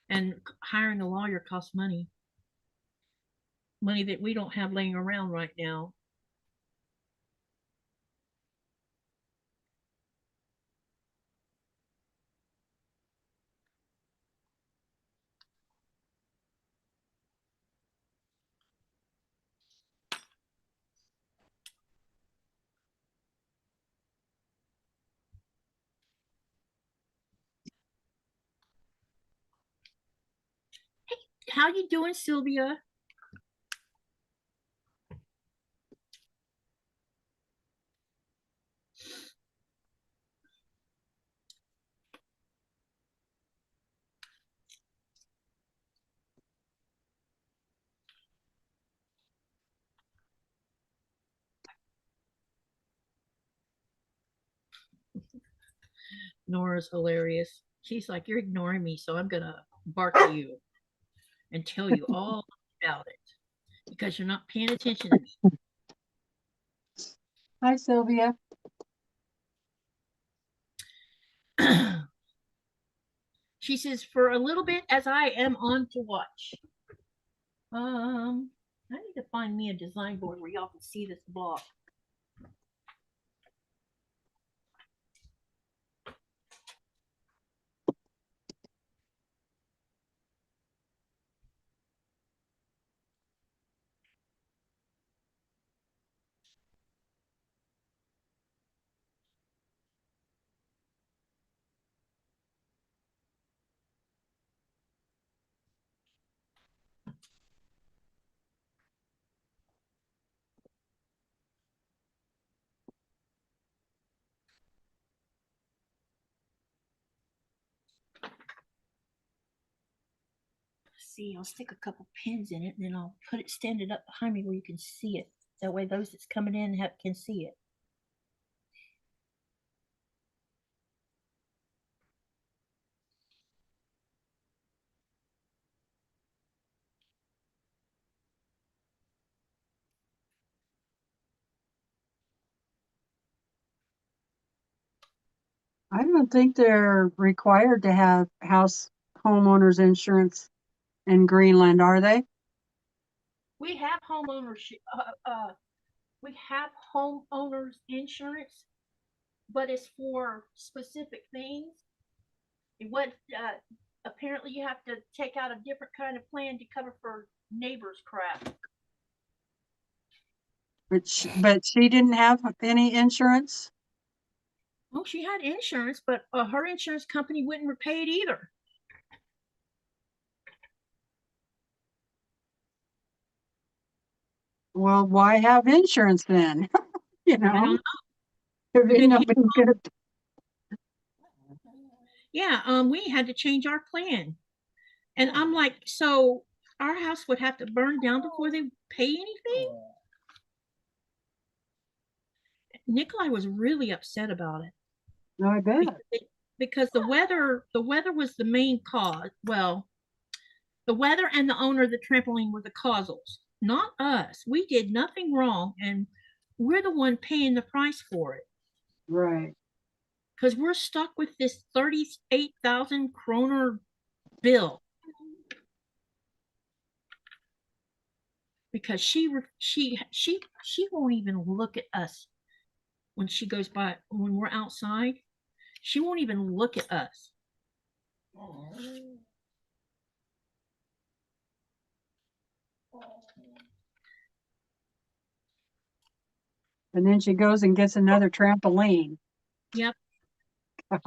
And hiring a lawyer costs money. Money that we don't have laying around right now. How you doing, Sylvia? Nora's hilarious. She's like, you're ignoring me, so I'm gonna bark at you and tell you all about it because you're not paying attention to me. Hi, Sylvia. She says, for a little bit as I am on to watch. I need to find me a design board where y'all can see this block. See, I'll stick a couple pins in it, and then I'll stand it up behind me where you can see it. That way, those that's coming in can see it. I don't think they're required to have homeowners insurance in Greenland, are they? We have homeownership. We have homeowners insurance, but it's for specific things. What apparently you have to take out a different kind of plan to cover for neighbors' crap. But she didn't have any insurance. Oh, she had insurance, but her insurance company wouldn't pay it either. Well, why have insurance then? You know, I don't if know. nobody's gonna. Yeah, we had to change our plan, and I'm like, so our house would have to burn down before they pay anything. Nikolai was really upset about it. No, I bet. Because the weather was the main cause. Well, the weather and the owner of the trampoline were the causals, not us. We did nothing wrong, and we're the one paying the price for it. Right. Because we're stuck with this 38,000 kroner bill. Because she won't even look at us when she goes by when we're outside. She won't even look at us. And then she goes and gets another trampoline. Yep. I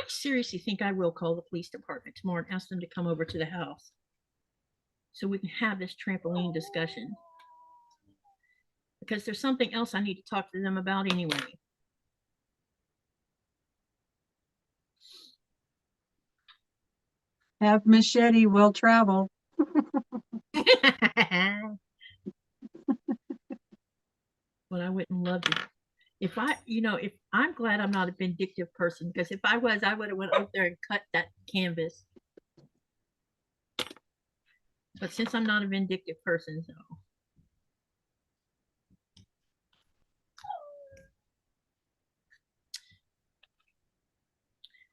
seriously think I will call the police department tomorrow and ask them to come over to the house so we can have this trampoline discussion. Because there's something else I need to talk to them about anyway. Have machete will travel. But I wouldn't love to If I, if I'm glad I'm not a vindictive person, because if I was, I would have went up there and cut that canvas. But since I'm not a vindictive person, so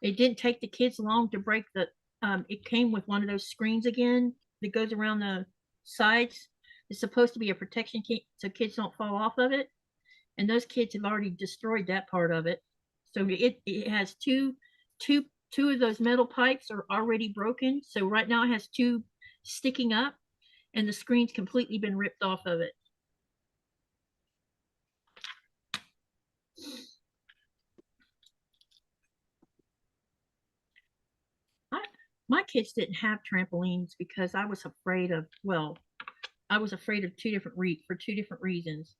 it didn't take the kids long to break the. It came with one of those screens again that goes around the sides. It's supposed to be a protection key so kids don't fall off of it, and those kids have already destroyed that part of it. So it has two two of those metal pipes are already broken. So right now it has two sticking up, and the screen's completely been ripped off of it. I, my kids didn't have trampolines because I was afraid of, well, I was afraid of for two different reasons.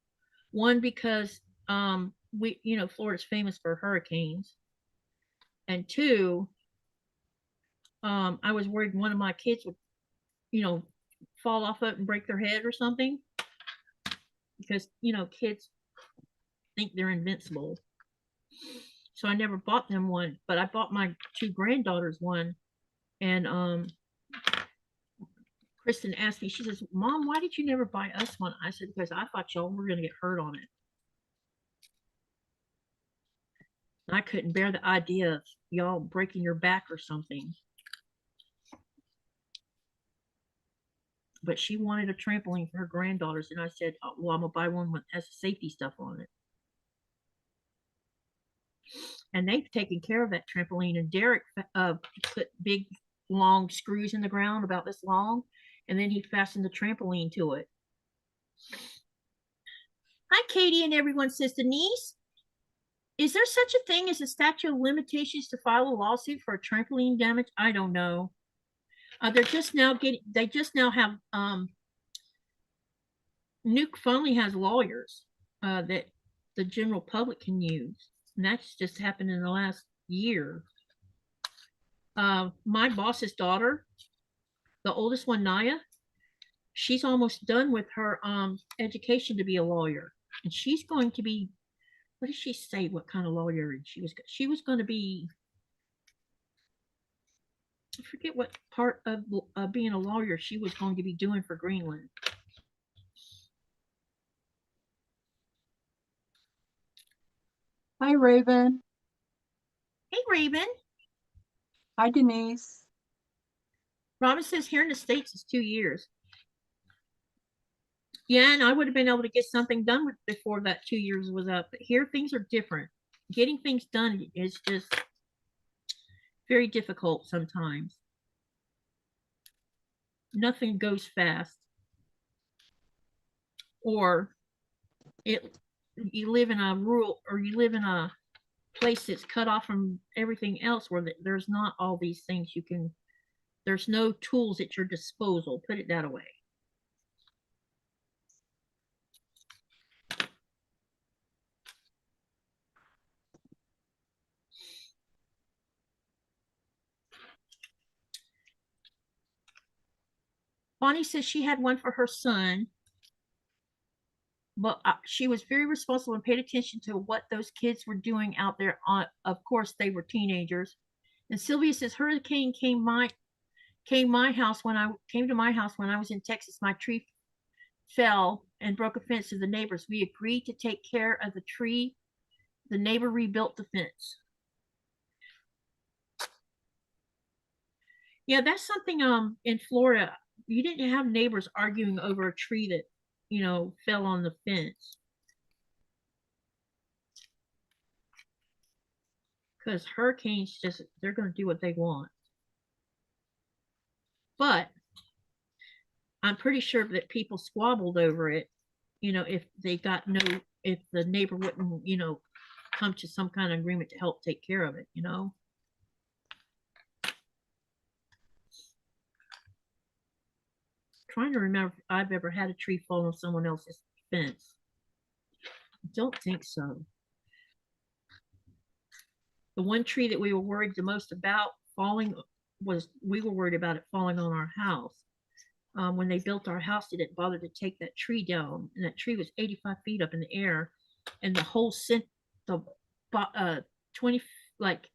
One, because Florida's famous for hurricanes, and two, I was worried one of my kids would, you know, fall off it and break their head or something, because kids think they're invincible. So I never bought them one, but I bought my two granddaughters one, and Kristen asked me, she says, "Mom, why did you never buy us one?" I said, "Because I thought y'all were going to get hurt on it. I couldn't bear the idea of y'all breaking your back or something." But she wanted a trampoline for her granddaughters, and I said, "Oh, well, I'm going to buy one that has safety stuff on it." And they've taken care of that trampoline. And Derek put big, long screws in the ground about this long, and then he fastened the trampoline to it. Hi, Katie, and everyone, says Denise. Is there such a thing as a statute of limitations to file a lawsuit for a trampoline damage? I don't know. They just now have, Nuke finally has lawyers that the general public can use. And that's just happened in the last year. My boss's daughter, the oldest one, Naya, she's almost done with her education to be a lawyer. And she's going to be, what did she say? What kind of lawyer she was going to be? I forget what part of being a lawyer she was going to be doing for Greenland. Hi, Raven. Hey, Raven. Hi, Denise. Robin says here in the States it's 2 years. Yeah, and I would have been able to get something done before that 2 years was up. But here things are different. Getting things done is just very difficult sometimes. Nothing goes fast. Or you live in a rural, or you live in a place that's cut off from everything else, where there's not all these things there's no tools at your disposal, put it that way. Bonnie says she had one for her son, but she was very responsible and paid attention to what those kids were doing out there. Of course, they were teenagers. And Sylvia says hurricane came my house when I came to my house when I was in Texas. My tree fell and broke a fence to the neighbors. We agreed to take care of the tree. The neighbor rebuilt the fence. Yeah, that's something in Florida. You didn't have neighbors arguing over a tree that, fell on the fence. Because hurricanes they're going to do what they want. But I'm pretty sure that people squabbled over it, if if the neighbor wouldn't, come to some kind of agreement to help take care of it. Trying to remember if I've ever had a tree fall on someone else's fence. I don't think so. The one tree that we were worried the most about falling we were worried about it falling on our house. When they built our house, they didn't bother to take that tree down, and that tree was 85 feet up in the air. and the whole the 20 like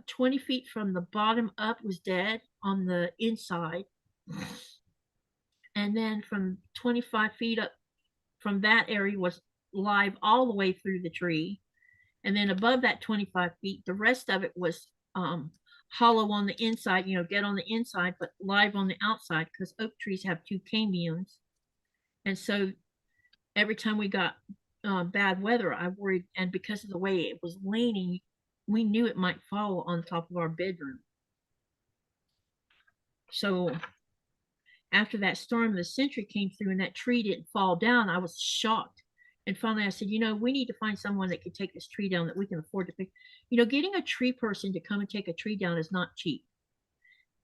20 feet from the bottom up was dead on the inside, and then from 25 feet up from that area was live all the way through the tree, and then above that 25 feet the rest of it was hollow on the inside, dead on the inside but live on the outside, because oak trees have two cambiums. And so every time we got bad weather, I worried, and because of the way it was leaning, we knew it might fall on top of our bedroom. So after that storm, the sentry came through and that tree didn't fall down. I was shocked. And finally I said, we need to find someone that can take this tree down that we can afford to pick. Getting a tree person to come and take a tree down is not cheap.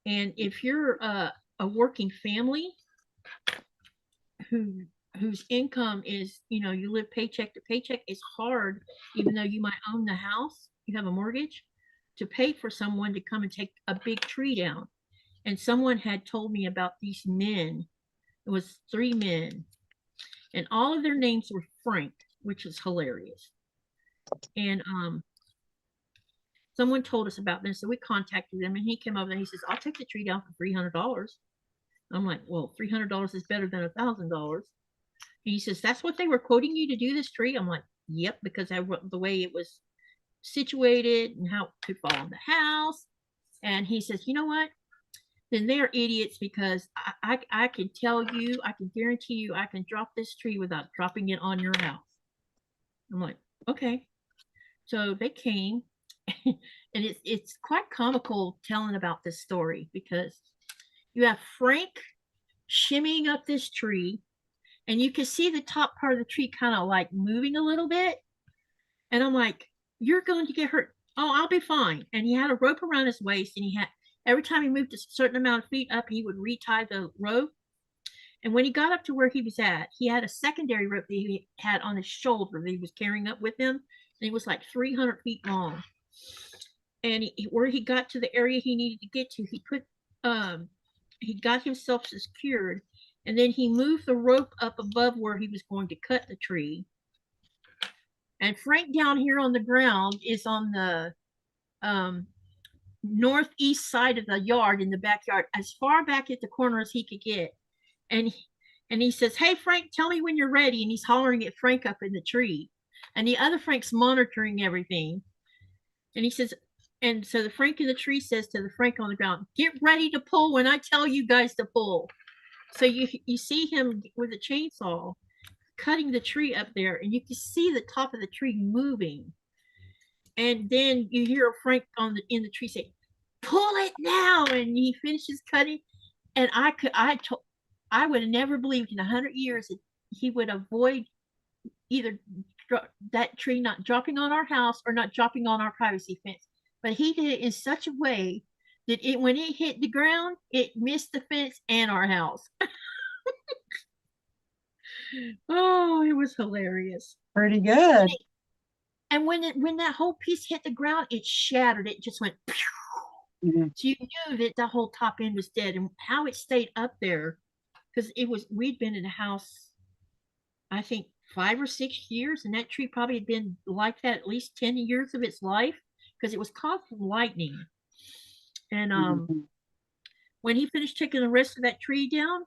And if you're a working family whose income is, you live paycheck to paycheck, it's hard, even though you might own the house, you have a mortgage, to pay for someone to come and take a big tree down. And someone had told me about these men. It was 3 men, and all of their names were Frank, which is hilarious. And someone told us about them, so we contacted them, and he came over and he says, I'll take the tree down for $300. I'm like, well, $300 is better than $1,000. He says, that's what they were quoting you to do this tree? I'm like, yep, because the way it was situated and how it could fall on the house. And he says, you know what? Then they're idiots, because I can tell you, I can guarantee you, I can drop this tree without dropping it on your house. I'm like, okay. So they came, and it's quite comical telling about this story, because you have Frank shimmying up this tree, and you can see the top part of the tree kind of like moving a little bit. And I'm like, you're going to get hurt. Oh, I'll be fine. And he had a rope around his waist, and every time he moved a certain amount of feet up, he would retie the rope. And when he got up to where he was at, he had a secondary rope that he had on his shoulder that he was carrying up with him. And it was like 300 feet long. And where he got to the area he needed to get to, he got himself secured. And then he moved the rope up above where he was going to cut the tree. And Frank down here on the ground is on the northeast side of the yard, in the backyard, as far back at the corner as he could get. And he says, hey, Frank, tell me when you're ready. And he's hollering at Frank up in the tree. And the other Frank's monitoring everything. And he says, and so the Frank in the tree says to the Frank on the ground, get ready to pull when I tell you guys to pull. So you see him with a chainsaw cutting the tree up there, and you can see the top of the tree moving. And then you hear Frank in the tree say, pull it now. And he finishes cutting. And I would have never believed in 100 years that he would avoid either that tree not dropping on our house or not dropping on our privacy fence. But he did it in such a way that when it hit the ground, it missed the fence and our house. Oh, it was hilarious. Pretty good. And when that whole piece hit the ground, it shattered. It just went pew. Mm-hmm. So you knew that the whole top end was dead. And how it stayed up there, because we'd been in the house, I think 5 or 6 years, and that tree probably had been like that at least 10 years of its life, because it was caught from lightning. And when he finished taking the rest of that tree down,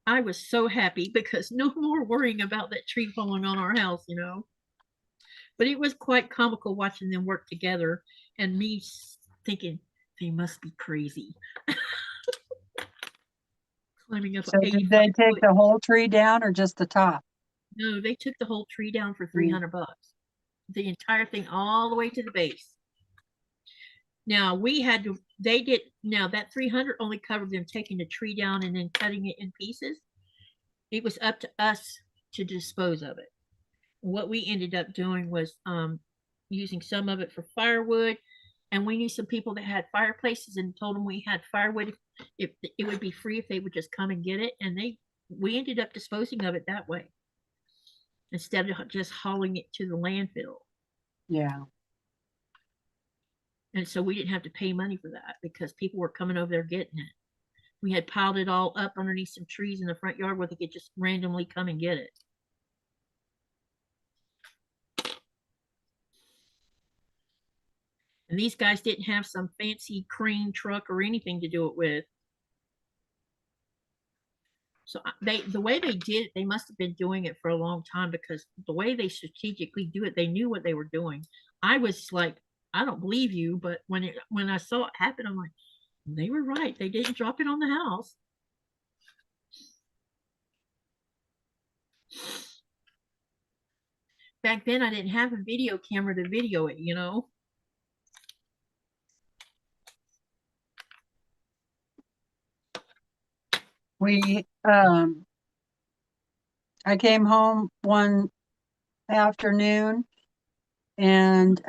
I was so happy, because no more worrying about that tree falling on our house, But it was quite comical watching them work together, and me thinking they must be crazy. Climbing up. So did they take the whole tree down or just the top? No, they took the whole tree down for $300. The entire thing, all the way to the base. Now that 300 only covered them taking the tree down and then cutting it in pieces. It was up to us to dispose of it. What we ended up doing was using some of it for firewood, and we knew some people that had fireplaces, and told them we had firewood. If it would be free if they would just come and get it, and we ended up disposing of it that way, instead of just hauling it to the landfill. Yeah. And so we didn't have to pay money for that, because people were coming over there getting it. We had piled it all up underneath some trees in the front yard where they could just randomly come and get it. And these guys didn't have some fancy crane truck or anything to do it with. So the way they did it, they must have been doing it for a long time, because the way they strategically do it, they knew what they were doing. I was like, I don't believe you, but when I saw it happen, I'm like, they were right. They didn't drop it on the house. Back then, I didn't have a video camera to video it, you know. We, I came home one afternoon and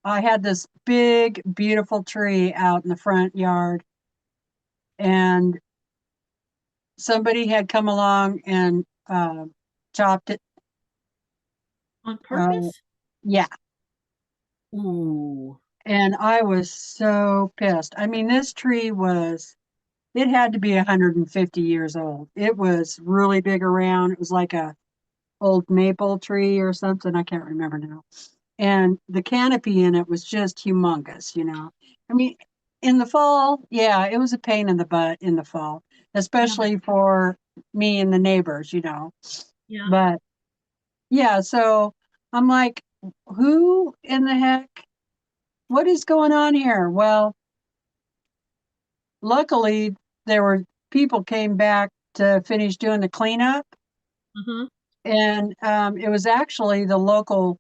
I had this big, beautiful tree out in the front yard, and somebody had come along and chopped it. On Uh, purpose? yeah. Ooh. And I was so pissed. I mean, this tree was, it had to be 150 years old. It was really big around. It was like a old maple tree or something. I can't remember now. And the canopy in it was just humongous, you know. I mean, in the fall, yeah, it was a pain in the butt in the fall, Yeah, but especially for me and the neighbors, you know. yeah. But yeah, so I'm like, who in the heck? What is going on here? Well, luckily there were people came back to finish doing the cleanup, Uh-huh. and it was actually the local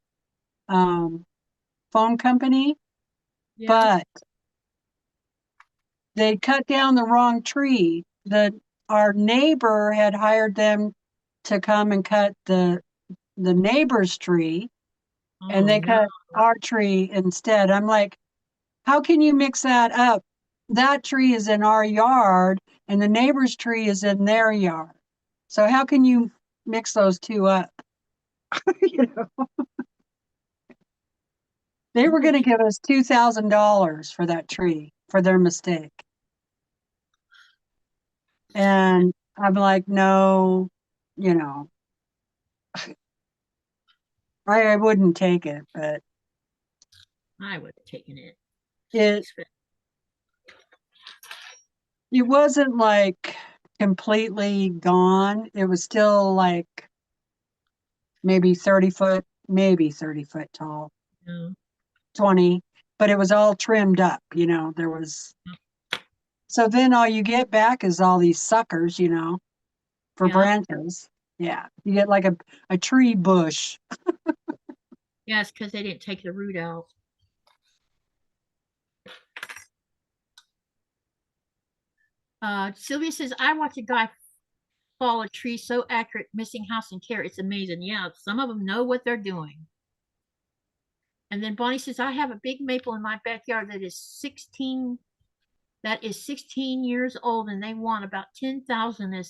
um, phone company, Yeah. but they cut down the wrong tree. Our neighbor had hired them to come and cut the neighbor's tree, and Oh they no. cut our tree instead. I'm like, how can you mix that up? That tree is in our yard, and the neighbor's tree is in their yard. So how can you mix those two up? You know, they were Somebody going to give us $2,000 for that tree for their mistake. And I'm like, no, you know, I wouldn't take it, but I would have taken it. it it wasn't like completely gone. It was still like maybe 30 foot tall, No. 20, but it was all trimmed up, you know. There was so then all you get back is all these suckers, you know, for Yeah. branches. Yeah. You get like a tree bush. Yeah, it's because they didn't take the root out. Sylvia says, I watch a guy fall a tree so accurate, missing house and care. It's amazing. Yeah, some of them know what they're doing. And then Bonnie says, I have a big maple in my backyard that is 16 years old, and they want about 10,000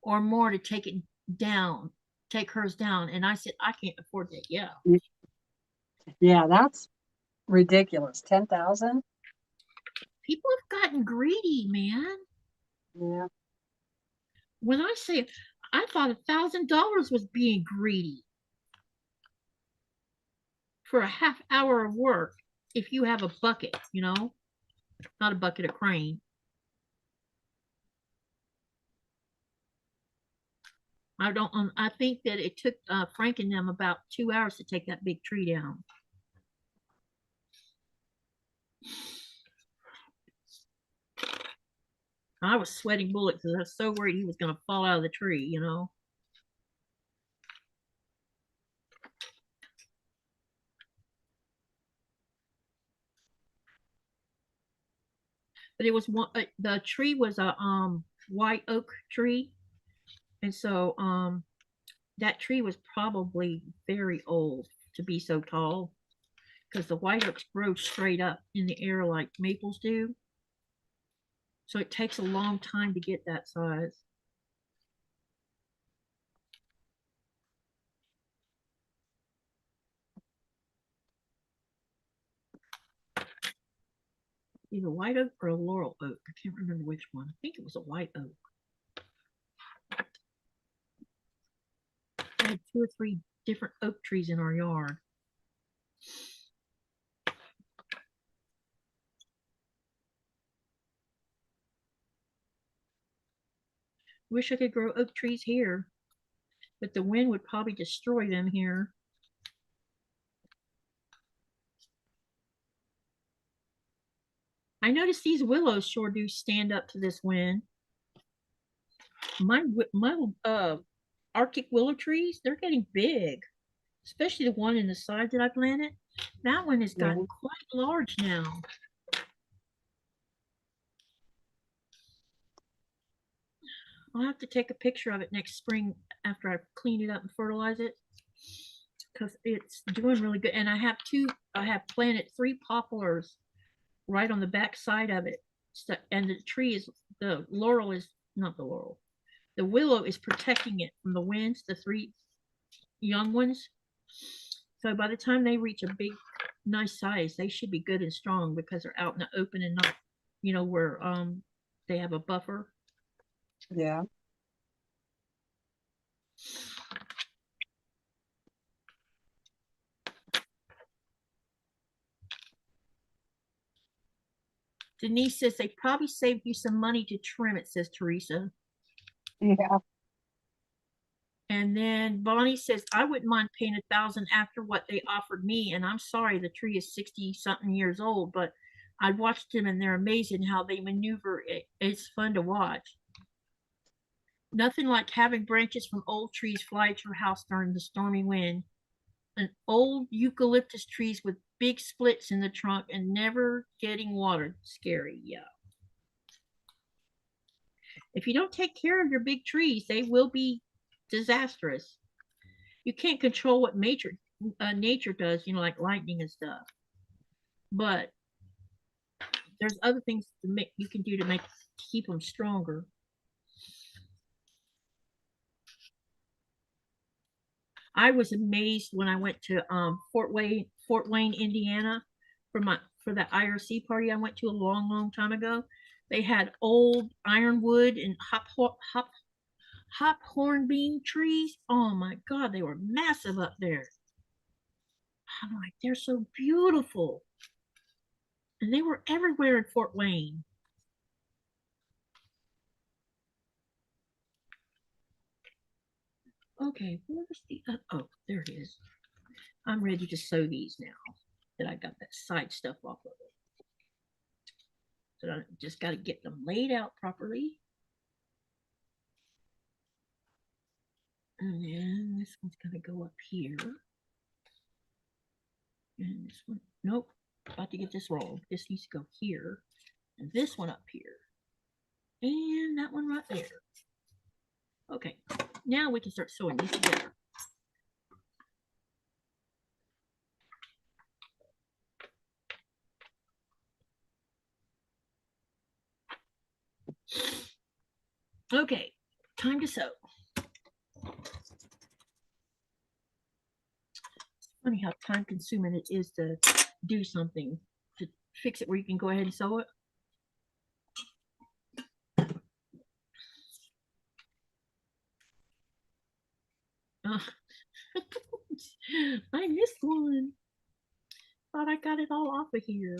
or more to take it down, take hers down. And I said, I can't afford that. Yeah. Yeah, that's ridiculous. 10,000? People have gotten greedy, man. Yeah. When I say I thought $1,000 was being greedy for a half hour of work if you have a bucket, you know, not a bucket of crane. I don't. I think that it took Frank and them about 2 hours to take that big tree down. I was sweating bullets because I was so worried he was going to fall out of the tree, you know. But it was one. The tree was a white oak tree, and so that tree was probably very old to be so tall, because the white oaks grow straight up in the air like maples do. So it takes a long time to get that size. Either white oak or a laurel oak. I can't remember which one. I think it was a white oak. We had 2 or 3 different oak trees in our yard. wish I could grow oak trees here, but the wind would probably destroy them here. I noticed these willows sure do stand up to this wind. My Arctic willow trees, they're getting big, especially the one in the side that I planted. That one has gotten quite large now. I'll have to take a picture of it next spring after I clean it up and fertilize it, because it's doing really good. And I have planted 3 poplars right on the back side of it. So, and the laurel is not the laurel. The willow is protecting it from the winds, the 3 young ones. So by the time they reach a big, nice size, they should be good and strong because they're out in the open and not, where they have a buffer. Yeah. Denise says they probably saved you some money to trim it, says Teresa. Yeah. And then Bonnie says, I wouldn't mind paying $1,000 after what they offered me. And I'm sorry, the tree is 60-something years old, but I watched them and they're amazing how they maneuver. It's fun to watch. Nothing like having branches from old trees fly at your house during the stormy wind. An old eucalyptus trees with big splits in the trunk and never getting watered. Scary, yeah. If you don't take care of your big trees, they will be disastrous. You can't control what nature does, like lightning and stuff. But there's other things you can do to keep them stronger. I was amazed when I went to Fort Wayne, Indiana, for that IRC party I went to a long, long time ago. They had old ironwood and hop hornbeam trees. Oh my God, they were massive up there. I'm like, they're so beautiful. And they were everywhere in Fort Wayne. Okay, where's the, oh, there it is. I'm ready to sew these now that I got that side stuff off of it. So I just got to get them laid out properly. And then this one's going to go up here. And this one, nope, about to get this wrong. This needs to go here. And this one up here. And that one right there. Okay, now we can start sewing these together. Okay, time to sew. It's funny how time consuming it is to do something, to fix it where you can go ahead and sew it. I missed one. Thought I got it all off of here.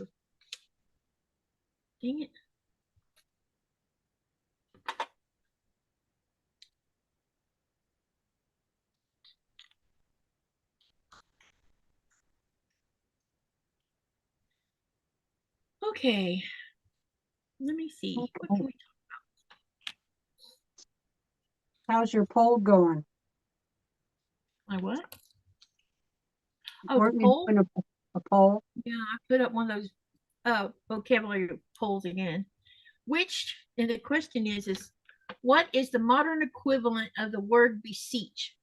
Dang it. Okay. Let me see. What can we talk about? How's your poll going? My what? Oh, the poll? A poll? Yeah, I put up one of those vocabulary polls again. And the question is what is the modern equivalent of the word beseech?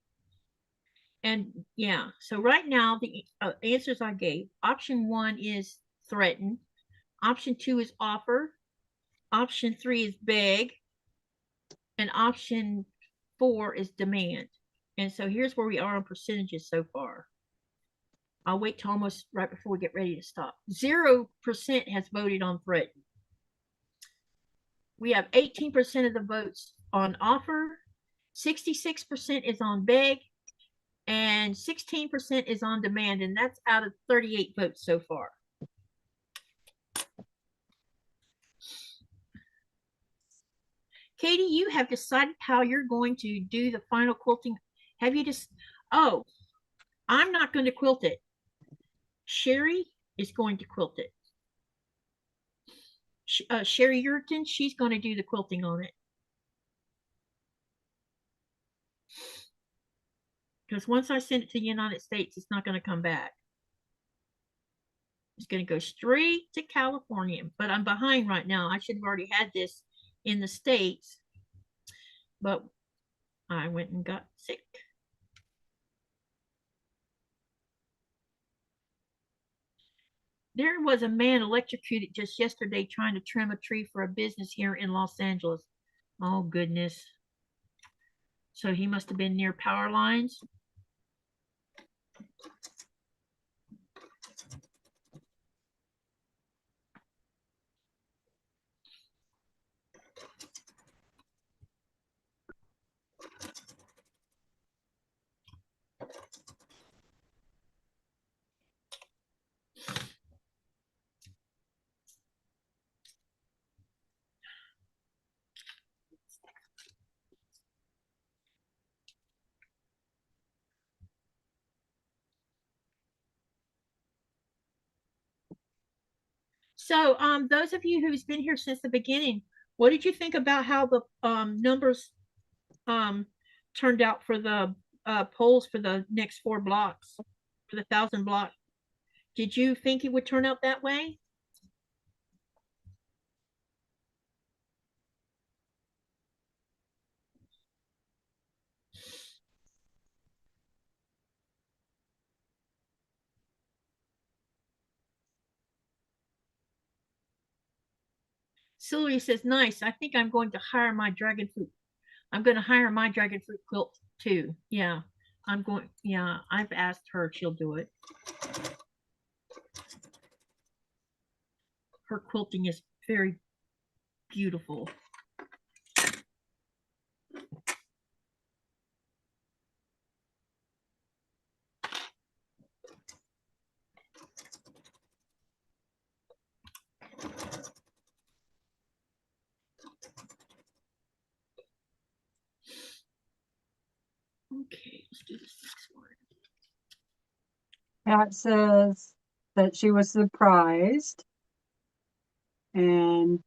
And yeah, so right now the answers I gave, option 1 is threaten, option 2 is offer, option 3 is beg, and option 4 is demand. And so here's where we are on percentages so far. I'll wait till almost right before we get ready to stop. 0% has voted on threaten. We have 18% of the votes on offer, 66% is on beg, and 16% is on demand, and that's out of 38 votes so far. Katie, you have decided how you're going to do the final quilting. Have you just, oh, I'm not going to quilt it. Sherry is going to quilt it. Sherry Yurton, she's going to do the quilting on it. Because once I send it to the United States, it's not going to come back. It's going to go straight to California. But I'm behind right now. I should have already had this in the States. But I went and got sick. There was a man electrocuted just yesterday trying to trim a tree for a business here in Los Angeles. Oh, goodness. So he must have been near power lines. So, those of you who's been here since the beginning, what did you think about how the numbers um, turned out for the polls for the next 4 blocks, for the 1,000 block? Did you think it would turn out that way? Sylvia says, nice. I think I'm going to hire my dragon fruit. I'm going to hire my dragon fruit quilt too. Yeah, yeah, I've asked her. She'll do it. Her quilting is very beautiful. Okay, let's do this next one. Pat says that she was surprised. And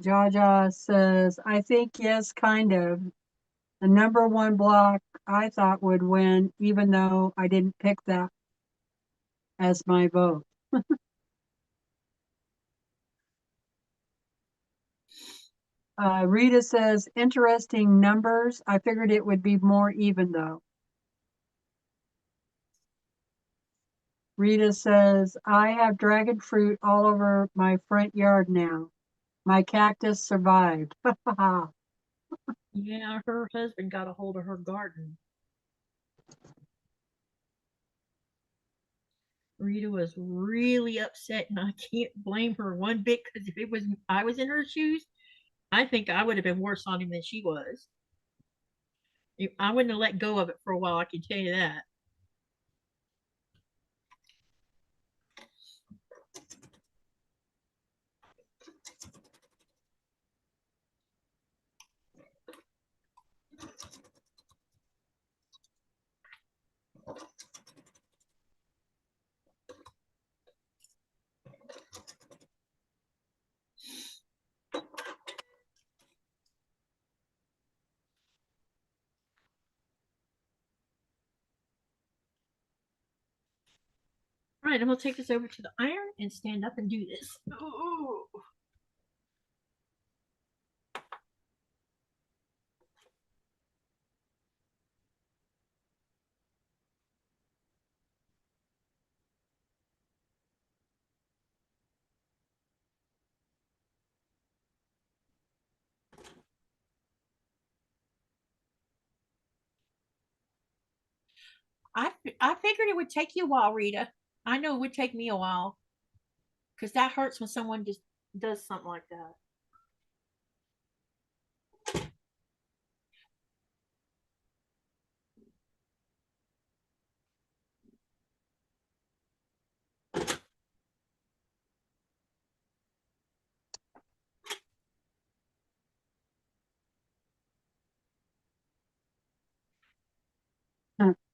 Jaja says, I think yes, kind of. The number 1 block I thought would win, even though I didn't pick that as my vote. Rita says, interesting numbers. I figured it would be more even though. Rita says, I have dragon fruit all over my front yard now. My cactus survived. Yeah, her husband got a hold of her garden. Rita was really upset, and I can't blame her one bit because if it was I was in her shoes, I think I would have been worse on him than she was. I wouldn't have let go of it for a while, I can tell you that. All right, I'm gonna take this over to the iron and stand up and do this. Ooh. I figured it would take you a while, Rita. I know it would take me a while because that hurts when someone just does something like that.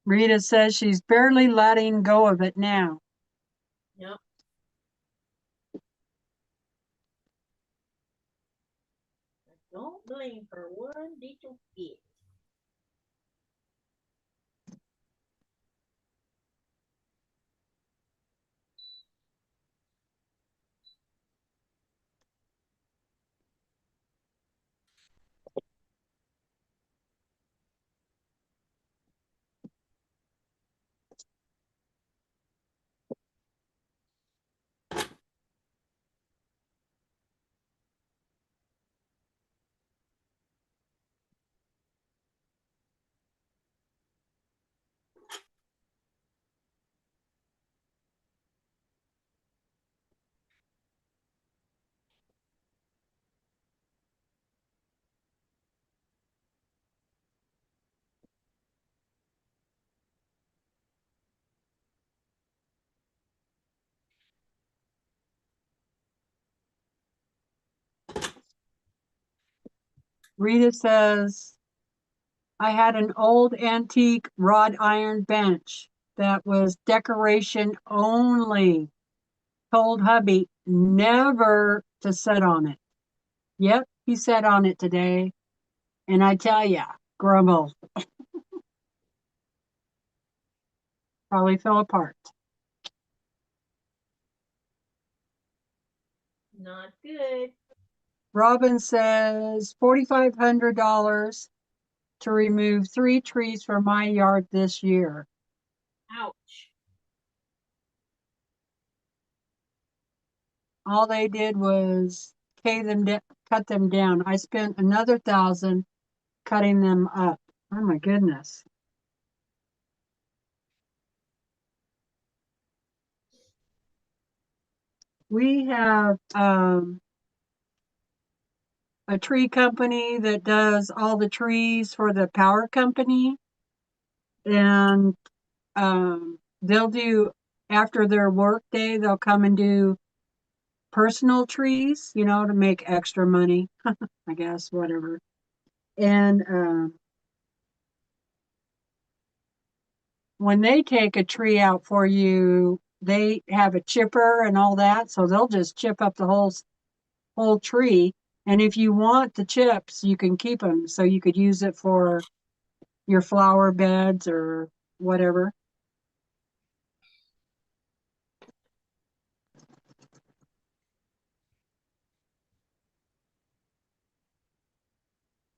Rita says she's barely letting go of it now. Yep. I don't blame her one little bit. Rita says, I had an old antique wrought iron bench that was decoration only. Told hubby never to sit on it. Yep, he sat on it today. And I tell ya, grumble. Probably fell apart. Not good. Robin says $4,500 to remove 3 trees from my yard this year. Ouch. All they did was cut them down. I spent another 1,000 cutting them up. Oh my goodness. We have a tree company that does all the trees for the power company, and they'll do, after their work day, they'll come and do personal trees, to make extra money, I guess, whatever. And when they take a tree out for you, they have a chipper and all that, so they'll just chip up the whole tree. And if you want the chips, you can keep them, so you could use it for your flower beds or whatever.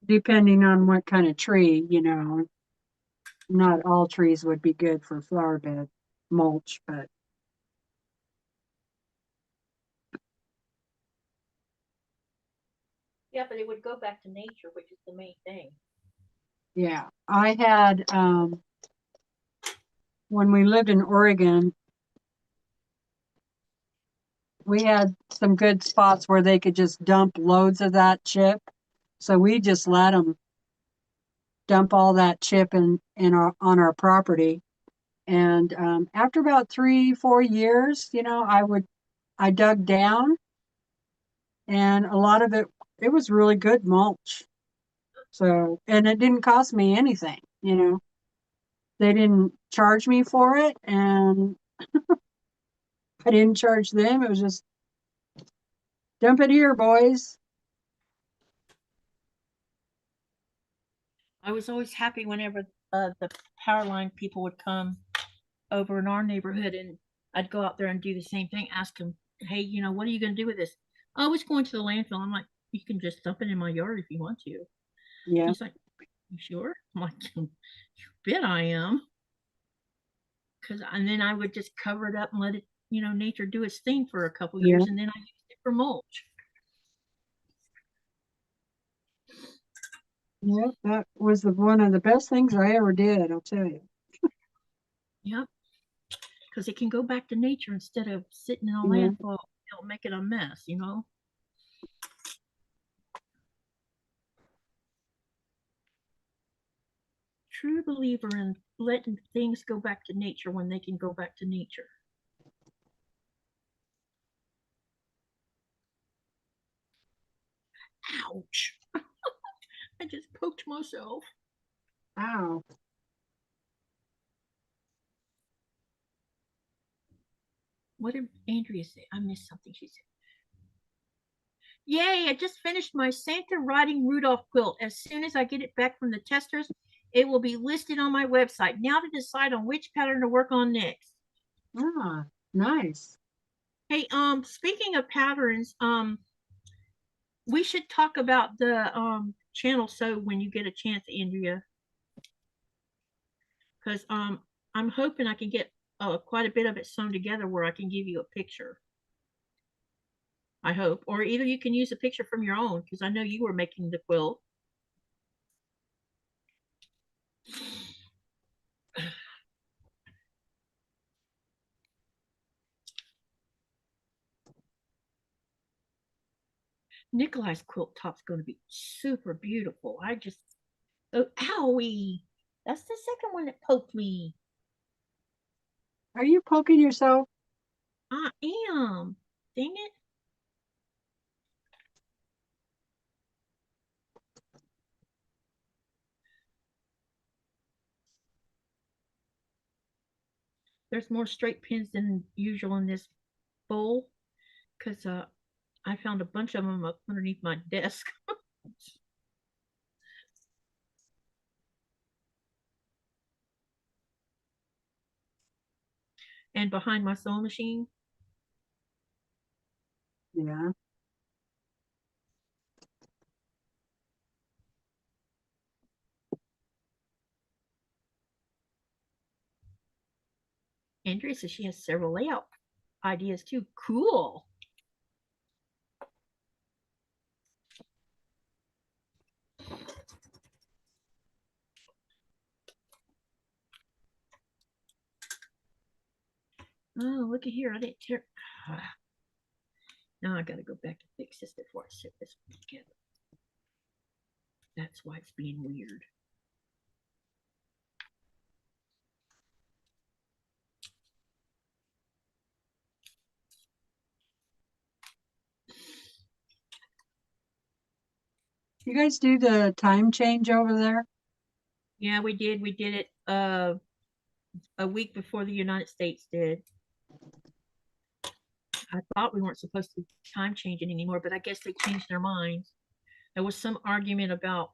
Depending on what kind of tree, not all trees would be good for flower bed mulch, but Yeah, but it would go back to nature, which is the main thing. yeah. I had, when we lived in Oregon, we had some good spots where they could just dump loads of that chip. So we just let them dump all that chip on our property. And after about 3-4 years, I dug down, and a lot of it was really good mulch. So, and it didn't cost me anything. They didn't charge me for it, and I didn't charge them. It was just dump it here, boys. I was always happy whenever the power line people would come over in our neighborhood, and I'd go out there and do the same thing. Ask them, hey, what are you going to do with this? Oh, it's going to the landfill. I'm like, you can just dump it in my yard if you want to. Yeah, He's like, you sure? I'm like, you bet I am. And then I would just cover it up and let it, nature do its thing for a couple yeah, years, and then I used it for mulch. yeah. That was one of the best things I ever did, I'll tell you. Yep, because it can go back to nature instead of sitting in a Yeah, landfill, making a mess. True believer in letting things go back to nature when they can go back to nature. Ouch. I just poked myself. wow. What did Andrea say? I missed something she said. Yay, I just finished my Santa riding Rudolph quilt. As soon as I get it back from the testers, it will be listed on my website. Now to decide on which pattern to work on next. Ah, nice. Hey, speaking of patterns, we should talk about the channel sew when you get a chance, Andrea, because I'm hoping I can get quite a bit of it sewn together where I can give you a picture. I hope, or either you can use a picture from your own because I know you were making the quilt. Nikolai's quilt top's going to be super beautiful. I just, oh, owie. That's the second one that poked me. Are you poking yourself? I am. Dang it. There's more straight pins than usual in this bowl because I found a bunch of them up underneath my desk. And behind my sewing machine. Yeah. Andrea says she has several layout ideas too. Cool. Oh, look at here. I didn't tear. Now I got to go back and fix this before I set this one together. That's why it's being weird. You guys do the time change over there? Yeah, we did. We did it a week before the United States did. I thought we weren't supposed to be time changing anymore, but I guess they changed their minds. There was some argument about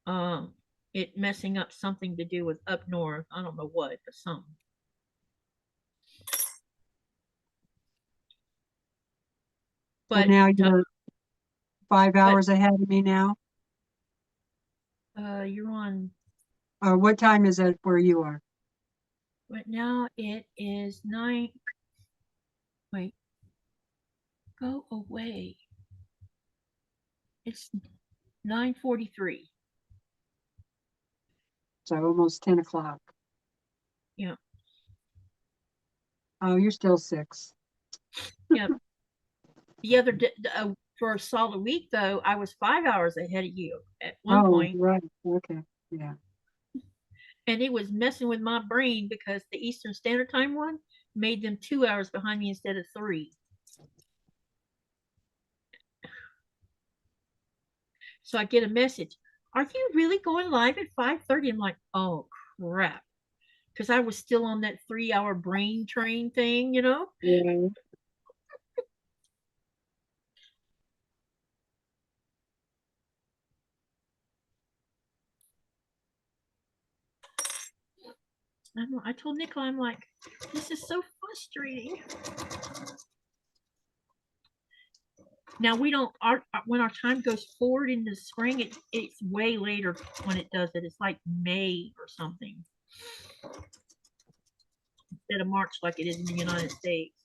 um it messing up something to do with up north. I don't know what, but something. So But now you're 5 hours ahead of me now? you're on. What time is it where you are? Right now it is 9. Wait, go away. It's 9:43. So almost 10 o'clock. Yeah, Oh, you're still 6. yeah. The other for a solid week though, I was 5 hours ahead of you at one Oh, point, right. Okay. Yeah. and it was messing with my brain because the Eastern Standard Time one made them 2 hours behind me instead of 3. So I get a message. Are you really going live at 5:30? I'm like, oh crap. Because I was still on that 3 hour brain train thing, you know? Yeah. I told Nicola, I'm like, this is so frustrating. Now we don't when our time goes forward in the spring, it's way later when it does it. It's like May or something instead of March like it is in the United States.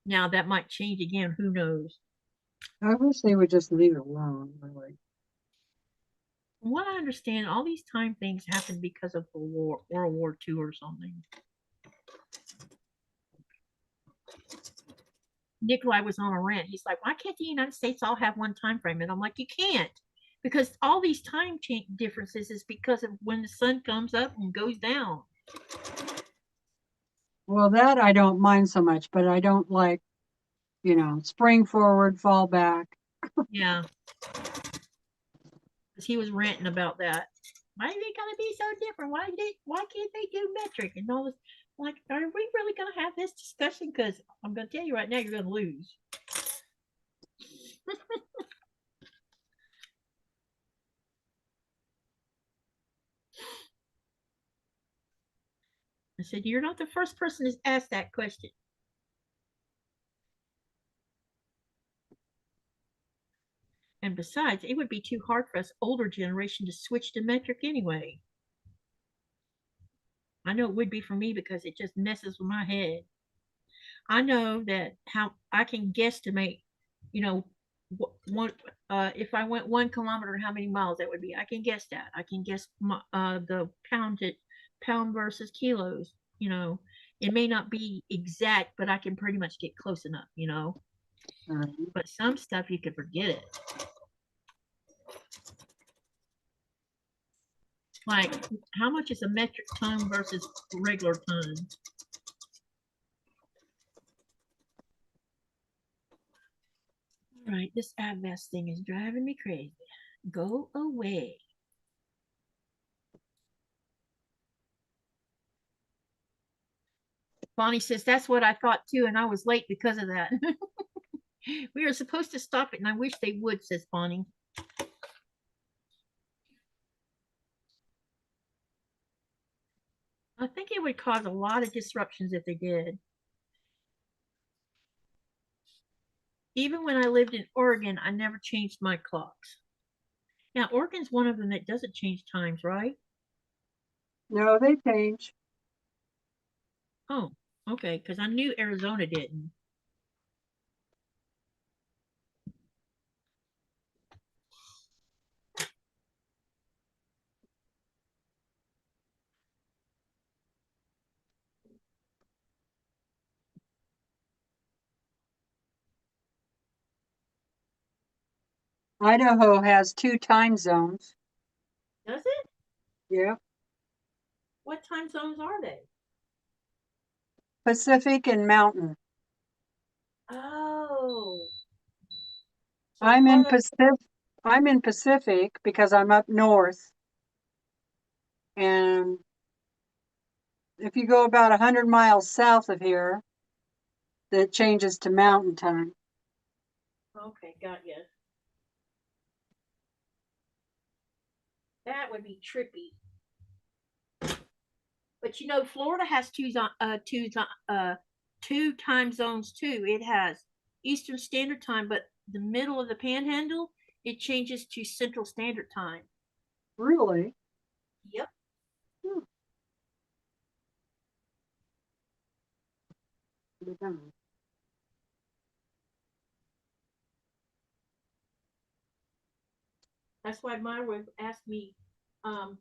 Now that might change again. Who knows? I wish they would just leave it alone, really. From what I understand, all these time things happen because of the war, World War II or something. Nikolai was on a rant. He's like, why can't the United States all have one time frame? And I'm like, you can't. Because all these time change differences is because of when the sun comes up and goes down. Well, that I don't mind so much, but I don't like, spring forward, fall back. Yeah. Because he was ranting about that. Why are they gonna be so different? Why can't they do metric and all this? Like, are we really gonna have this discussion? Because I'm gonna tell you right now, you're gonna lose. I said, you're not the first person to ask that question. And besides, it would be too hard for us older generation to switch to metric anyway. I know it would be for me because it just messes with my head. I know that how I can guesstimate, you know, one if I went 1 kilometer, how many miles that would be. I can guess that. I can guess the pound versus kilos. You know, it may not be exact, but I can pretty much get close enough. You know, but some stuff you could forget it. Like, how much is a metric ton versus regular ton? All right, this Avast thing is driving me crazy. Go away. Bonnie says, that's what I thought too, and I was late because of that. We were supposed to stop it, and I wish they would, says Bonnie. I think it would cause a lot of disruptions if they did. Even when I lived in Oregon, I never changed my clocks. Now, Oregon's one of them that doesn't change times, right? No, they change. Oh, okay, because I knew Arizona didn't. Idaho has 2 time zones. Does it? Yeah. What time zones are they? Pacific and Mountain. Oh, so I'm in part of Pacific. I'm in Pacific because I'm up north. And if you go about 100 miles south of here, that changes to Mountain Time. okay, got you. That would be trippy. But you know, Florida has two time zones too. It has Eastern Standard Time, but the middle of the Panhandle it changes to Central Standard Time. Really? Yep. Hmm. That's why Myra asked me, um,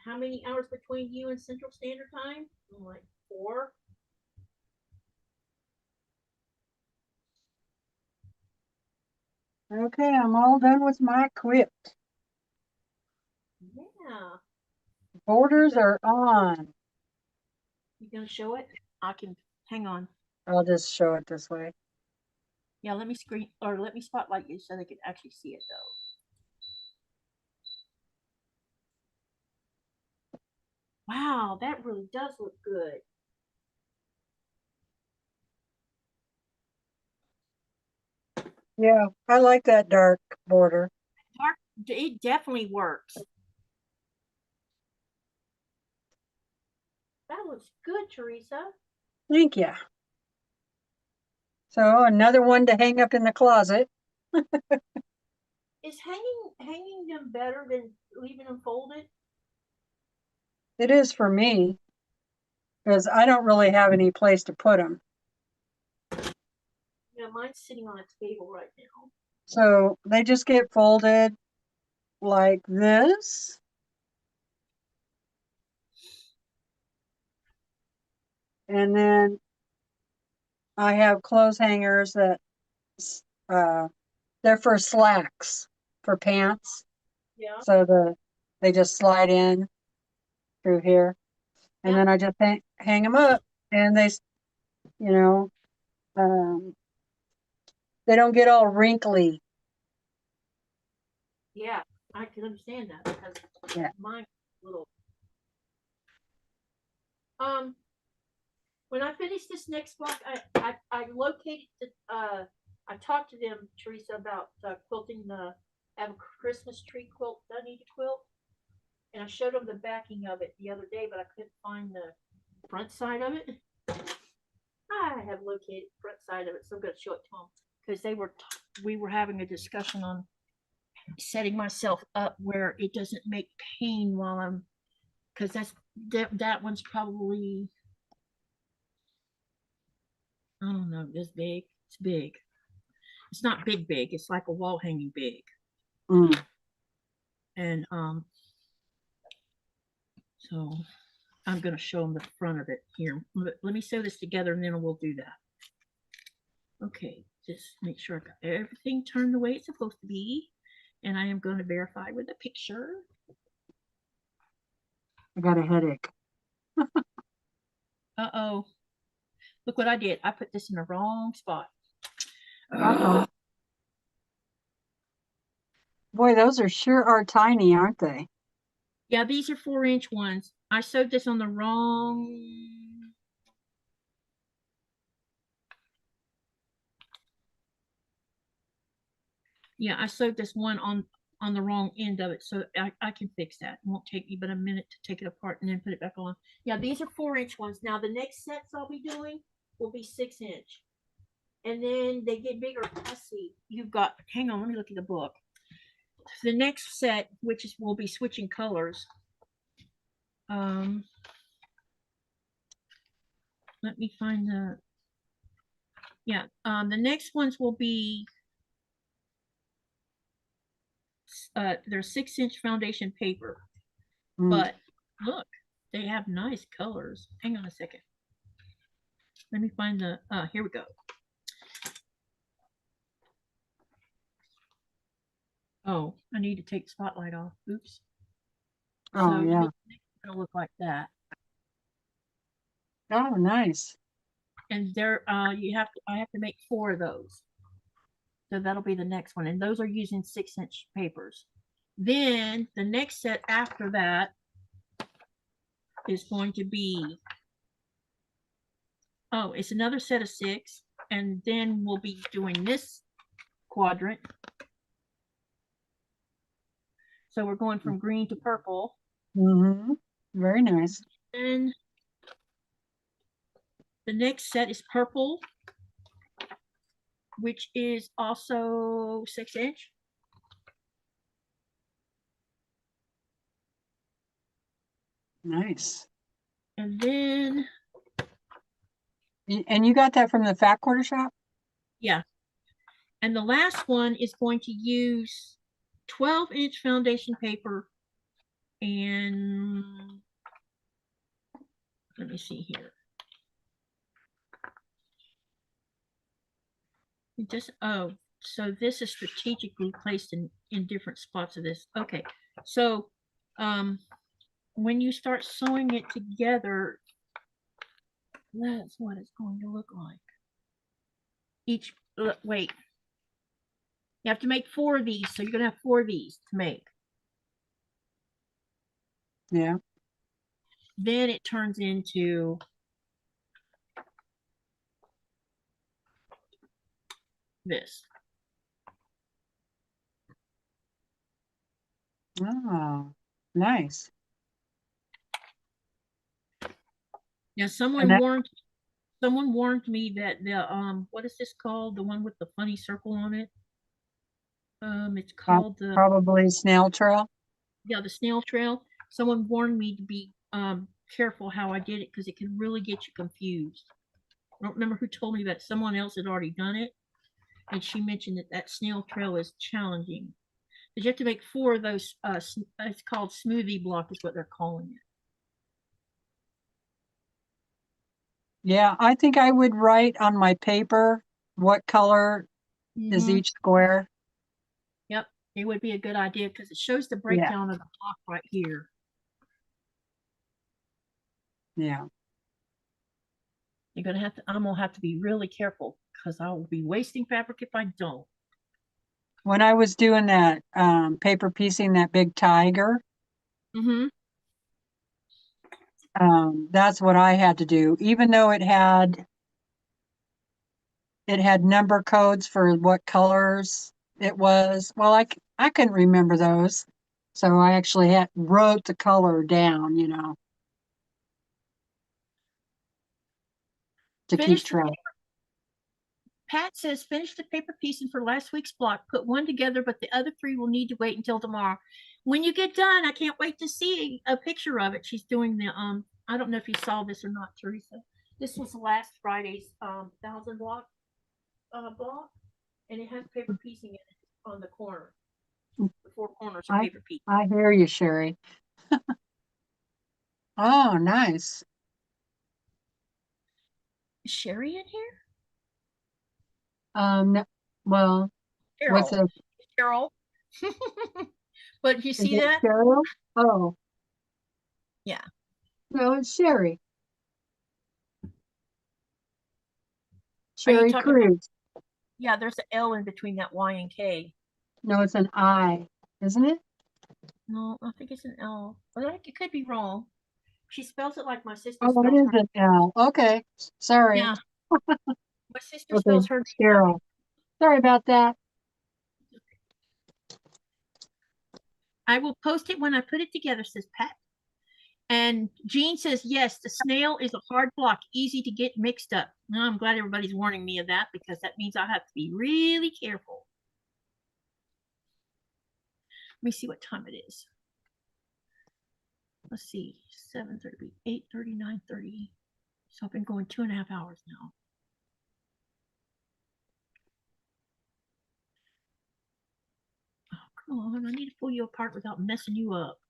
how many hours between you and Central Standard Time? I'm like 4. Okay, I'm all done with my quilt. Yeah. Borders are on. You gonna show it? I can hang on. I'll just show it this way. Yeah, let me screen or let me spotlight you so they can actually see it though. Wow, that really does look good. Yeah, I like that dark border. Dark, it definitely works. That looks good, Teresa. Thank you. So another one to hang up in the closet. Is hanging them better than leaving them folded? It is for me because I don't really have any place to put them. You know, mine's sitting on a table right now. So they just get folded like this. And then I have clothes hangers that uh, they're for slacks for pants. Yeah. So they just slide in through here. And Yep. then I just hang them up and you know, um, they don't get all wrinkly. Yeah, I can understand that because Yeah. Mine little. When I finish this next block, I located the I talked to them, Teresa, about quilting the have a Christmas tree quilt that I need to quilt, and I showed them the backing of it the other day, but I couldn't find the front side of it. I have located the front side of it, so I'm going to show it to them because we were having a discussion on setting myself up where it doesn't make pain while I'm because that one's probably I don't know this big. It's big. It's not big big. It's like a wall hanging big. Mm. And so I'm going to show them the front of it here. Let me sew this together and then we'll do that. Okay, just make sure I got everything turned the way it's supposed to be. And I am going to verify with a picture. I got a headache. Uh-oh. Look what I did. I put this in the wrong spot. Uh-oh. Boy, those sure are tiny, aren't they? Yeah, these are 4-inch ones. I sewed this on the wrong. Yeah, I sewed this one on the wrong end of it, so I can fix that. It won't take me but a minute to take it apart and then put it back on. Yeah, these are 4-inch ones. Now the next sets I'll be doing will be 6-inch, and then they get bigger. Let's see. You've got. Hang on, let me look at the book. The next set, which is we'll be switching colors. Let me find the. Yeah, the next ones will be. They're 6-inch foundation paper, but look, they have nice colors. Hang on a second. Let me find the. Here we go. Oh, I need to take the spotlight off. Oops. Oh, so yeah. It'll look like that. Oh, nice. And there, I have to make 4 of those. So that'll be the next one. And those are using 6-inch papers. Then the next set after that is going to be, oh, it's another set of 6. And then we'll be doing this quadrant. So we're going from green to purple. Mm-hmm. Very nice. And the next set is purple, which is also 6-inch. Nice. And then. And you got that from the Fat Quarter Shop? Yeah. And the last one is going to use 12-inch foundation paper and let me see here. Just so this is strategically placed in different spots of this. Okay, so when you start sewing it together, that's what it's going to look like. Each wait, you have to make 4 of these, so you're gonna have 4 of these to make. Yeah. Then it turns into this. Oh, nice. Now someone warned me that the what is this called? The one with the funny circle on it. It's called the probably snail trail. Yeah, the snail trail. Someone warned me to be careful how I did it because it can really get you confused. I don't remember who told me that. Someone else had already done it, and she mentioned that snail trail is challenging. But you have to make 4 of those. It's called smoothie block, is what they're calling it. Yeah, I think I would write on my paper what color is each square. Yep, it would be a good idea because it shows the Yeah. breakdown of the block right here. Yeah. I'm gonna have to be really careful because I will be wasting fabric if I don't. When I was doing that paper piecing that big tiger, Mm-hmm. That's what I had to do, even though it had number codes for what colors it was. Well, I couldn't remember those. So I actually wrote the color down, to keep Finish the track. Pat says finish the paper piecing for last week's block. Put one together, but the other three will need to wait until tomorrow. When you get done, I can't wait to see a picture of it. She's doing the I don't know if you saw this or not, Teresa. This was last Friday's 1,000 block block, and it has paper piecing in it on the corner. The four corners are I paper piece. I hear you, Sherry. Oh, nice. Is Sherry in here? Well, with Cheryl. a Cheryl. But you is see it that? Cheryl? Oh, Yeah. no, it's Sherry. Are you Sherry talking about? Cruz. Yeah, there's an L in between that Y and K. No, it's an I, isn't it? No, I think it's an L. But it could be wrong. She spells it like my sister Oh, it spells is her. an L. Okay. Sorry. Yeah, my sister Okay, spells her name that way. Cheryl. Sorry about that. I will post it when I put it together, says Pat. And Jean says, yes, the snail is a hard block, easy to get mixed up. Well, I'm glad everybody's warning me of that because that means I have to be really careful. Let me see what time it is. Let's see, 7:30, 8:30, 9:30. So I've been going 2.5 hours now. Oh, come on, I need to pull you apart without messing you up.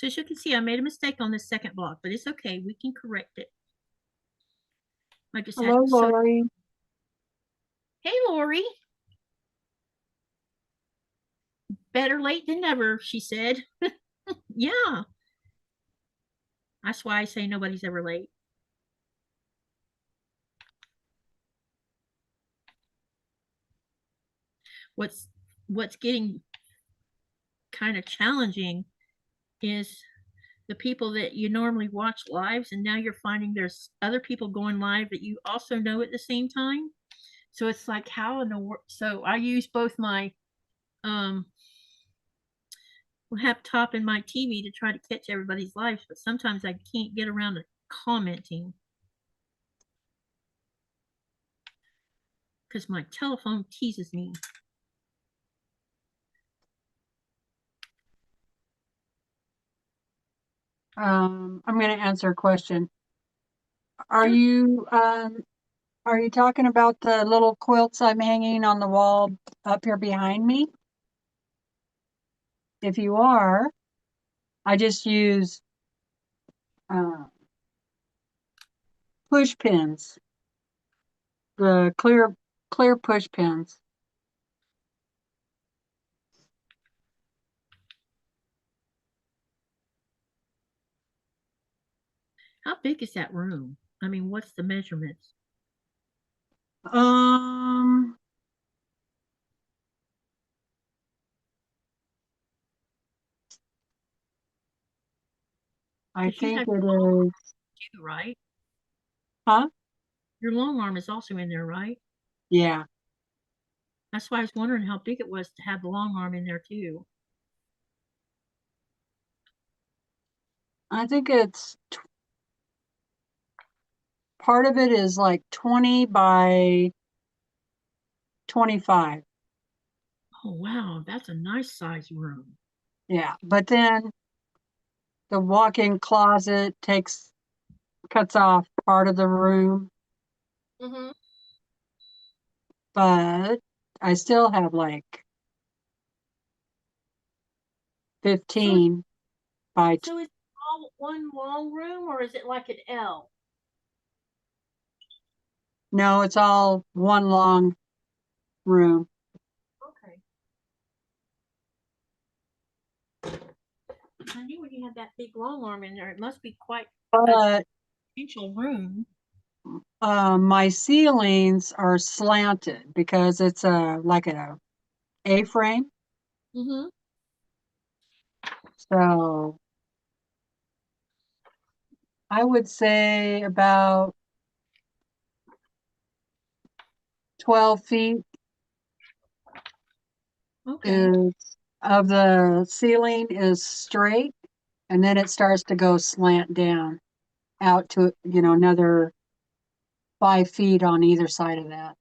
So as you can see, I made a mistake on this second block, but it's okay. We can correct it. I just had Hello, so. Lori. Hey, Lori. Better late than never, she said. Yeah, that's why I say nobody's ever late. What's what's getting kind of challenging is the people that you normally watch lives, and now you're finding there's other people going live that you also know at the same time. So it's like how in the world? So I use both my um laptop and my TV to try to catch everybody's lives, but sometimes I can't get around to commenting because my telephone teases me. I'm going to answer a question. Are Sure. you are you talking about the little quilts I'm hanging on the wall up here behind me? If you are, I just use uh, push pins, the clear push pins. How big is that room? I mean, what's the measurements? Um, I Because you think have it your long arm is, too, right? huh? Your long arm is also in there, right? Yeah, That's why I was wondering how big it was to have the long arm in there too. I think it's part of it is like 20 by 25. Oh wow, that's a nice size room. Yeah, but then the walk-in closet cuts off part of the room, Mm-hmm. but I still have like So, 15 by so it's all one long room, or is it like an L? No, it's all one long room. Okay. I knew when you had that big long arm in there, it must be quite a But substantial room. my ceilings are slanted because it's a like a A-frame. Mm-hmm. So I would say about 12 feet Okay. is of the ceiling is straight, and then it starts to go slant down out to, another 5 feet on either side of that,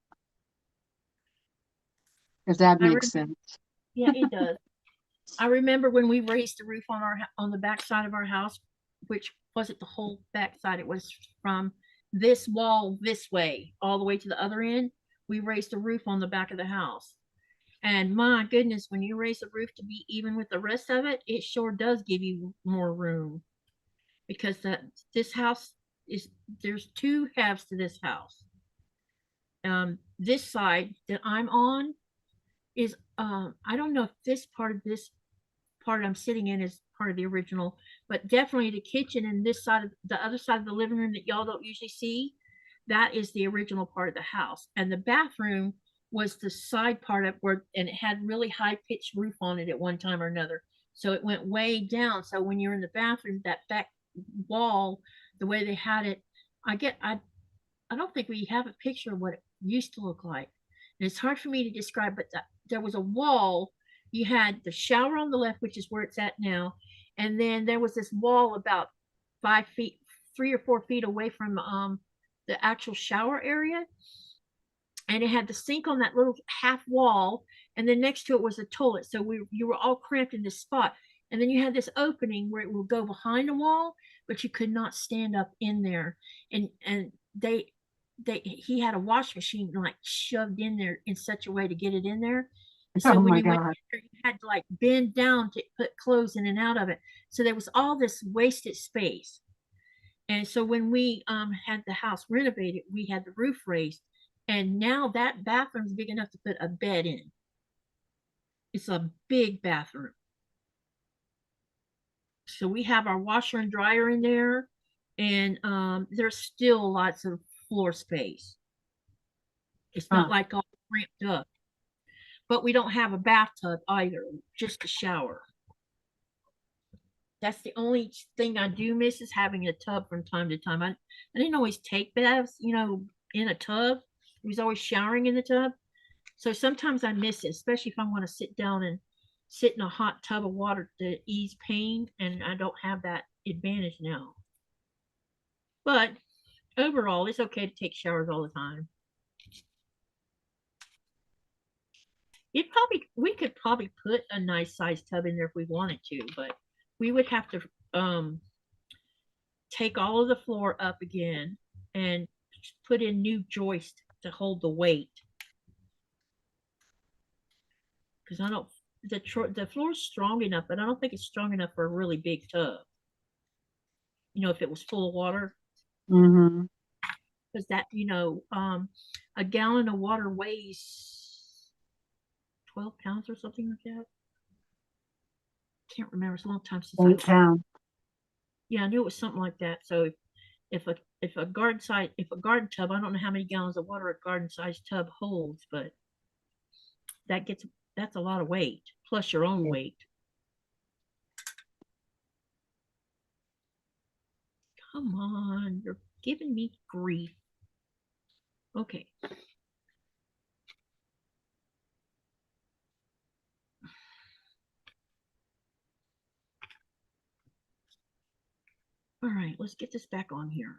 if that I makes re- sense. yeah, it does. I remember when we raised the roof on the back side of our house, which wasn't the whole back side. It was from this wall this way all the way to the other end. We raised the roof on the back of the house. And my goodness, when you raise the roof to be even with the rest of it, it sure does give you more room because this house is there's two halves to this house. This side that I'm on is I don't know if this part I'm sitting in is part of the original, but definitely the kitchen and this side of the other side of the living room that y'all don't usually see, that is the original part of the house. And the bathroom was the side part of where, and it had really high pitched roof on it at one time or another. So it went way down. So when you're in the bathroom, that back wall, the way they had it, I get, I don't think we have a picture of what it used to look like. And it's hard for me to describe, but there was a wall. You had the shower on the left, which is where it's at now. And then there was this wall about 5 feet, 3 or 4 feet away from the actual shower area. And it had the sink on that little half wall. And then next to it was a toilet. So you were all cramped in this spot. And then you had this opening where it would go behind the wall, but you could not stand up in there. And he had a wash machine like shoved in there in such a way to get it in there. And so Oh when my you went God. in there, you had to like bend down to put clothes in and out of it. So there was all this wasted space. And so when we had the house renovated, we had the roof raised. And now that bathroom's big enough to put a bed in. It's a big bathroom. So we have our washer and dryer in there, and there's still lots of floor space. It's not Huh. like all ramped up, but we don't have a bathtub either, just a shower. That's the only thing I do miss is having a tub from time to time. I didn't always take baths, in a tub. I was always showering in the tub. So sometimes I miss it, especially if I want to sit down and sit in a hot tub of water to ease pain, and I don't have that advantage now. But overall, it's okay to take showers all the time. We could probably put a nice sized tub in there if we wanted to, but we would have to take all of the floor up again and put in new joist to hold the weight because I don't the floor is strong enough, but I don't think it's strong enough for a really big tub. If it was full of water, Mm-hmm. because a gallon of water weighs 12 pounds or something like that. Can't remember. It's a long time since I. 8 pounds. Yeah, I knew it was something like that. So if a garden tub, I don't know how many gallons of water a garden sized tub holds, but that gets that's a lot of weight plus your own Yeah. weight. Come on, you're giving me grief. Okay. All right, let's get this back on here.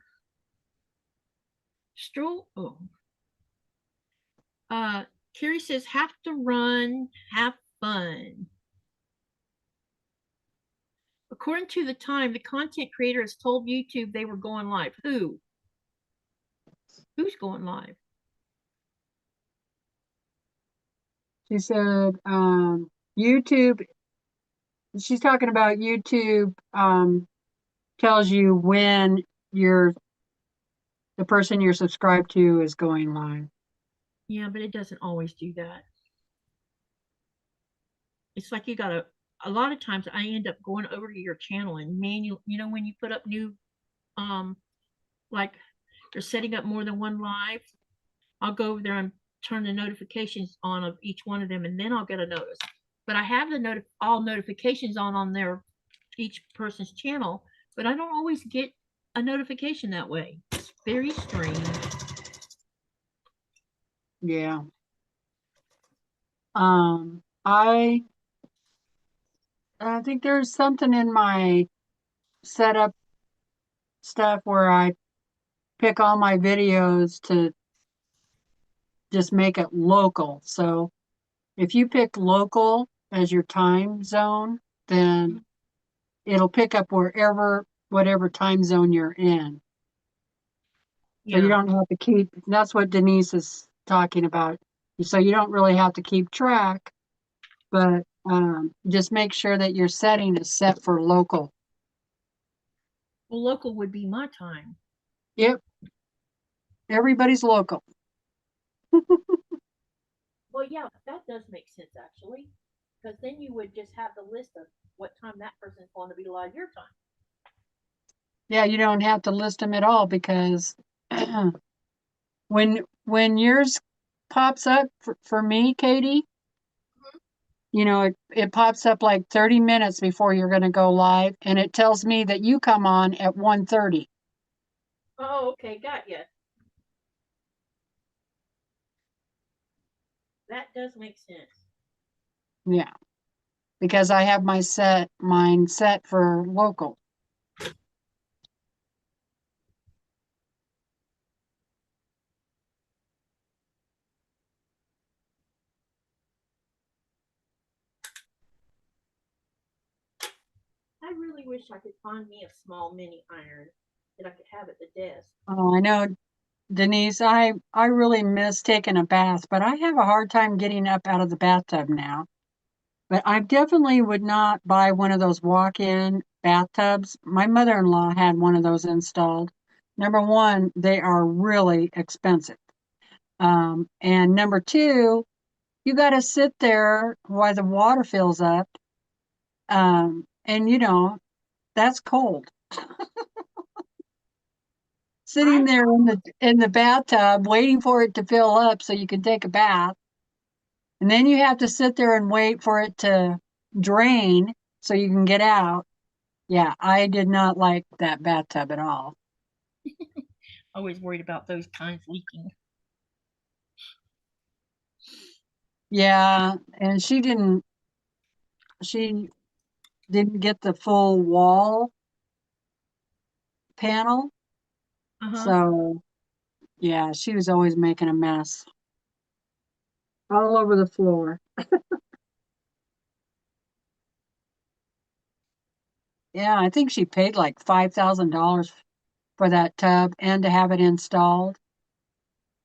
Stroll. Oh. Carrie says, have to run, have fun. According to the time, the content creator has told YouTube they were going live. Who? Who's going live? She said, YouTube, she's talking about YouTube, tells you when the person you're subscribed to is going live. Yeah, but it doesn't always do that. It's like you gotta. A lot of times, I end up going over to your channel and manual. You know, when you put up new, um, like you're setting up more than one live, I'll go over there and turn the notifications on of each one of them, and then I'll get a notice. But I have the all notifications on their each person's channel, but I don't always get a notification that way. It's very strange. Yeah. I think there's something in my setup stuff where I pick all my videos to just make it local. So if you pick local as your time zone, then it'll pick up whatever time zone you're in. So you Yeah. don't have to keep, that's what Denise is talking about. So you don't really have to keep track, but just make sure that your setting is set for local. Well, local would be my time. Yep, everybody's local. Well, yeah, that does make sense actually, because then you would just have the list of what time that person's going to be live your time. Yeah, you don't have to list them at all because when yours pops up for me, Katie, it pops up like 30 minutes before you're going to go live, and it tells me that you come on at 1:30. Oh, okay, got you. That does make sense. Yeah, because I have mine set for local. I really wish I could find me a small mini iron that I could have at the desk. Oh, I know, Denise, I really miss taking a bath, but I have a hard time getting up out of the bathtub now. But I definitely would not buy one of those walk-in bathtubs. My mother-in-law had one of those installed. Number one, they are really expensive. And number two, you got to sit there while the water fills up. And that's cold. Sitting I there in the bathtub waiting for it to fill up so you can take a bath. And then you have to sit there and wait for it to drain so you can get out. Yeah, I did not like that bathtub at all. always worried about those kinds leaking. Yeah, and she didn't get the full wall panel. Uh huh. So, yeah, she was always making a mess all over the floor. Yeah, I think she paid like $5,000 for that tub and to have it installed.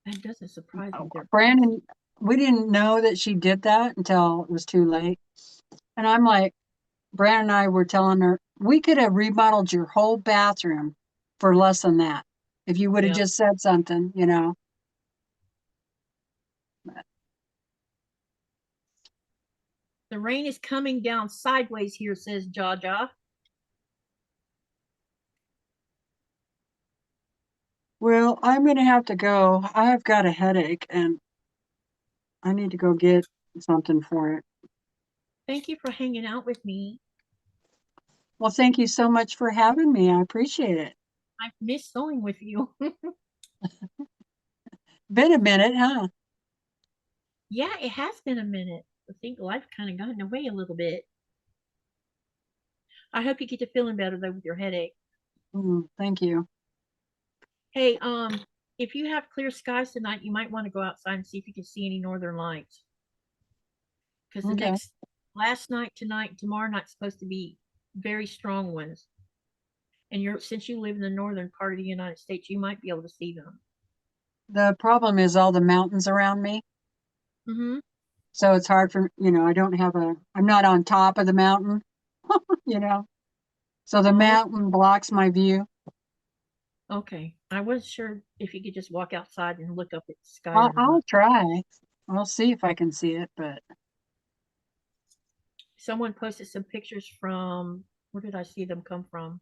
That doesn't surprise me. They're pricey. Brandon, we didn't know that she did that until it was too late. And I'm like, Brandon and I were telling her, we could have remodeled your whole bathroom for less than that if you would have Yep. just said something. The rain is coming down sideways here, says Jaja. Well, I'm going to have to go. I have got a headache and I need to go get something for it. Thank you for hanging out with me. Well, thank you so much for having me. I appreciate it. I've missed sewing with you. Been a minute, huh? Yeah, it has been a minute. I think life kind of got in the way a little bit. I hope you get to feeling better though with your headache. Thank you. Hey, if you have clear skies tonight, you might want to go outside and see if you can see any northern lights. Because the Okay. next last night, tonight, tomorrow night's supposed to be very strong ones. And since you live in the northern part of the United States, you might be able to see them. The problem is all the mountains around me. Mm-hmm. So it's hard I'm not on top of the mountain, you know. So the Oh, mountain blocks my view. okay. I wasn't sure if you could just walk outside and look up at the sky I'll, or I'll not. try. I'll see if I can see it, but Someone posted some pictures from, where did I see them come from?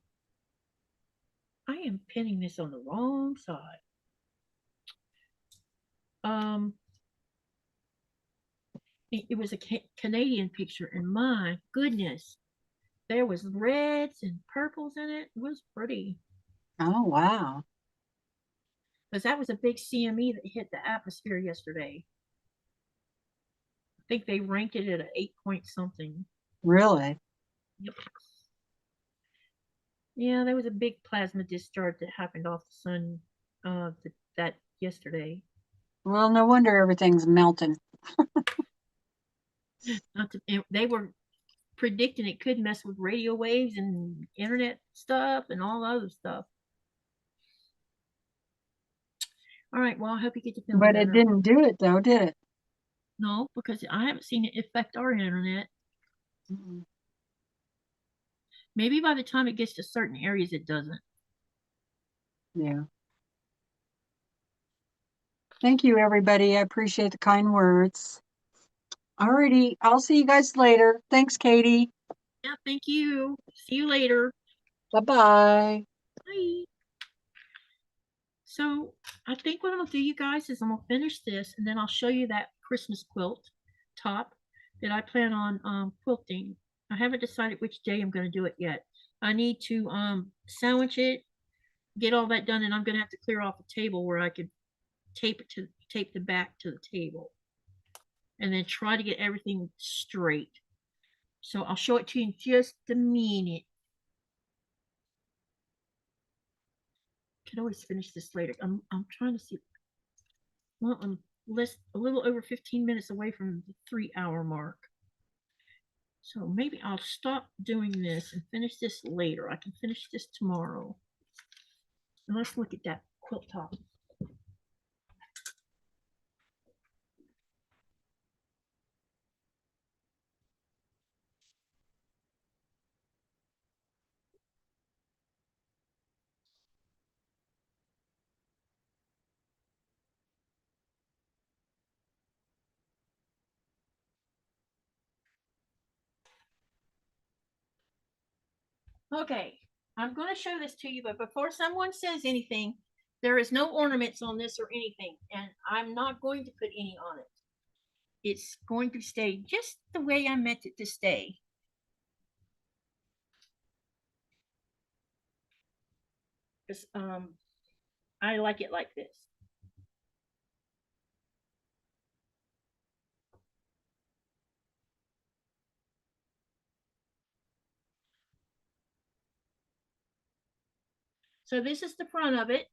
I am pinning this on the wrong side. Um, it was a Canadian picture, and my goodness, there was reds and purples in it. It was pretty. oh wow. Because that was a big CME that hit the atmosphere yesterday. I think they ranked it at an 8 point something. Really? Yep. Yeah, there was a big plasma discharge that happened off the sun that yesterday. Well, no wonder everything's melting. Not to, they were predicting it could mess with radio waves and internet stuff and all other stuff. All right, well, I hope you get to feeling But it better. didn't do it though, did it? No, because I haven't seen it affect our internet. Mm-mm. Maybe by the time it gets to certain areas, it doesn't. Yeah. Thank you, everybody. I appreciate the kind words. Alrighty, I'll see you guys later. Thanks, Katie. Yeah, thank you. See you later. Bye-bye. Bye. So I think what I'm gonna do, you guys, is I'm gonna finish this and then I'll show you that Christmas quilt top that I plan on quilting. I haven't decided which day I'm gonna do it yet. I need to sandwich it, get all that done, and I'm gonna have to clear off a table where I could tape the back to the table, and then try to get everything straight. So I'll show it to you in just a minute. Can always finish this later. I'm trying to see. Well, I'm less a little over 15 minutes away from the 3 hour mark. So maybe I'll stop doing this and finish this later. I can finish this tomorrow. And let's look at that quilt top. Okay, I'm going to show this to you, but before someone says anything, there is no ornaments on this or anything, and I'm not going to put any on it. It's going to stay just the way I meant it to stay. Because I like it like this. So this is the front of it.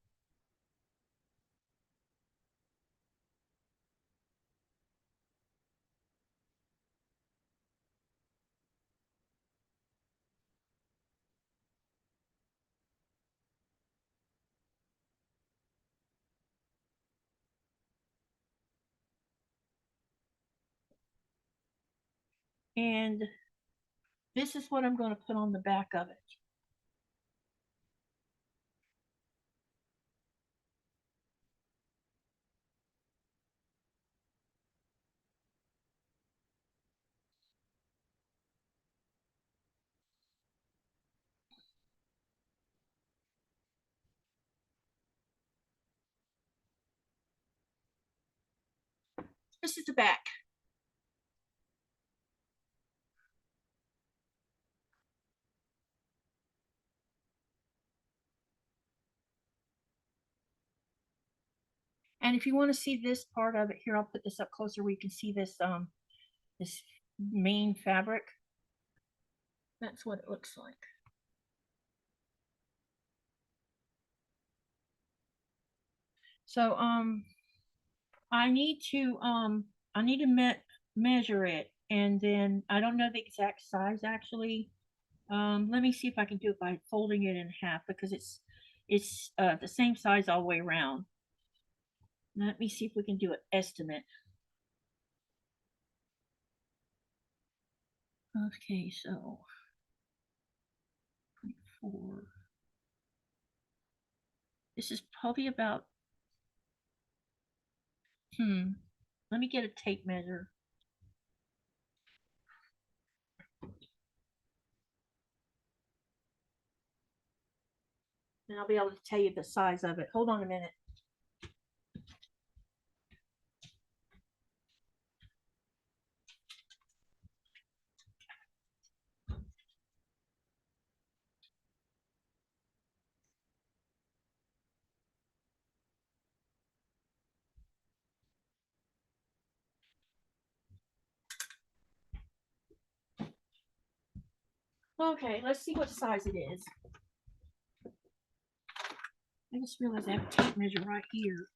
And this is what I'm going to put on the back of it. This is the back. And if you want to see this part of it, here, I'll put this up closer where you can see this main fabric. That's what it looks like. So I need to measure it, and then I don't know the exact size actually. Let me see if I can do it by folding it in half because it's the same size all the way around. Let me see if we can do an estimate. Okay, so 4. This is probably about, let me get a tape measure. And I'll be able to tell you the size of it. Hold on a minute. Okay, let's see what size it is. I just realized I have a tape measure right here.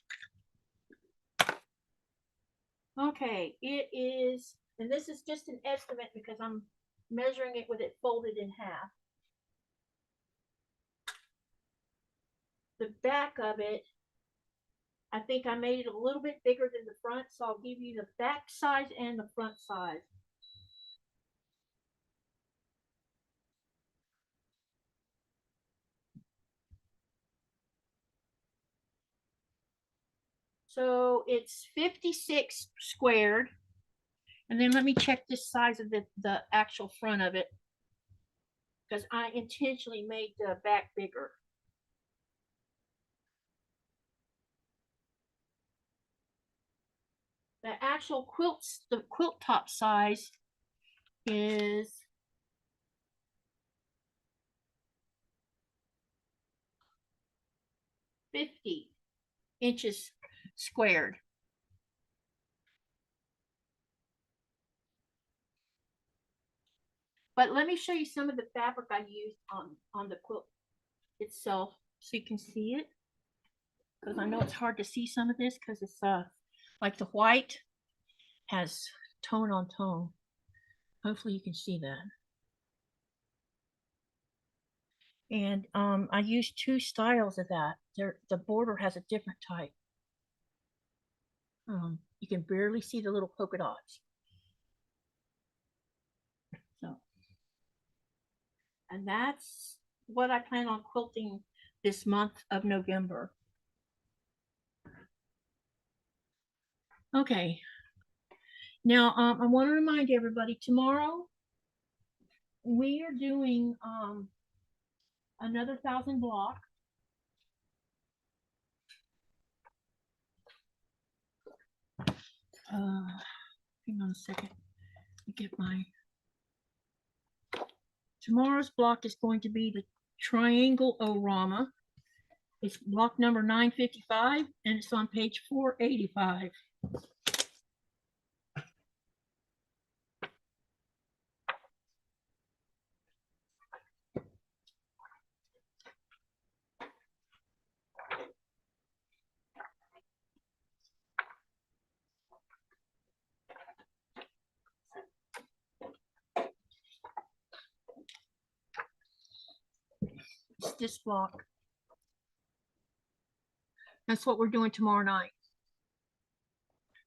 Okay, it is, and this is just an estimate because I'm measuring it with it folded in half. The back of it, I think I made it a little bit bigger than the front, so I'll give you the back size and the front size. So it's 56 squared. And then let me check this size of the actual front of it, because I intentionally made the back bigger. The actual the quilt top size is 50 inches squared. But let me show you some of the fabric I used on the quilt itself so you can see it. Because I know it's hard to see some of this because it's like the white has tone on tone. Hopefully you can see that. And I used 2 styles of that. The border has a different type. You can barely see the little polka dots. So, and that's what I plan on quilting this month of November. Okay. Now, I want to remind everybody, tomorrow we are doing another 1,000 block. Hang on a second. Let me get my. Tomorrow's block is going to be the triangle orama. It's block number 955, and it's on page 485. It's this block. That's what we're doing tomorrow night.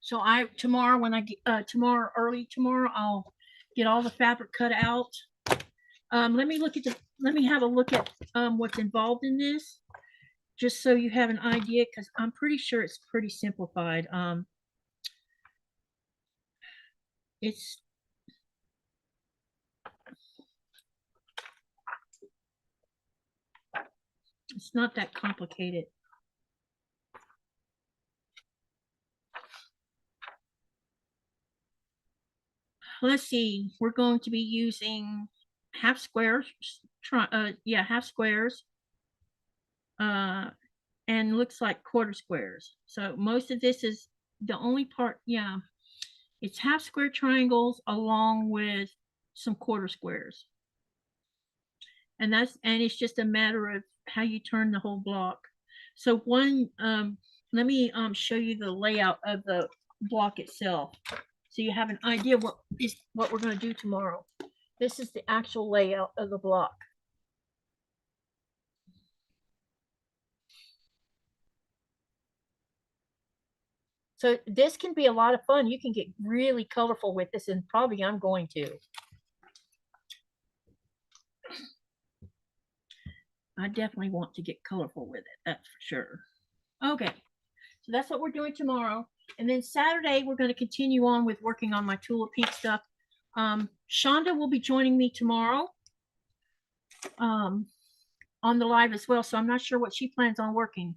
So tomorrow when I get early tomorrow, I'll get all the fabric cut out. Let me have a look at what's involved in this, just so you have an idea, because I'm pretty sure it's pretty simplified. It's not that complicated. Let's see, we're going to be using half squares, half squares, and looks like quarter squares. So most of this is the only part, it's half square triangles along with some quarter squares. And it's just a matter of how you turn the whole block. So let me show you the layout of the block itself, so you have an idea what we're going to do tomorrow. This is the actual layout of the block. So this can be a lot of fun. You can get really colorful with this, and probably I'm going to. I definitely want to get colorful with it. That's for sure. Okay. So that's what we're doing tomorrow. And then Saturday, we're going to continue on with working on my Tula Pink stuff. Shonda will be joining me tomorrow on the live as well. So I'm not sure what she plans on working.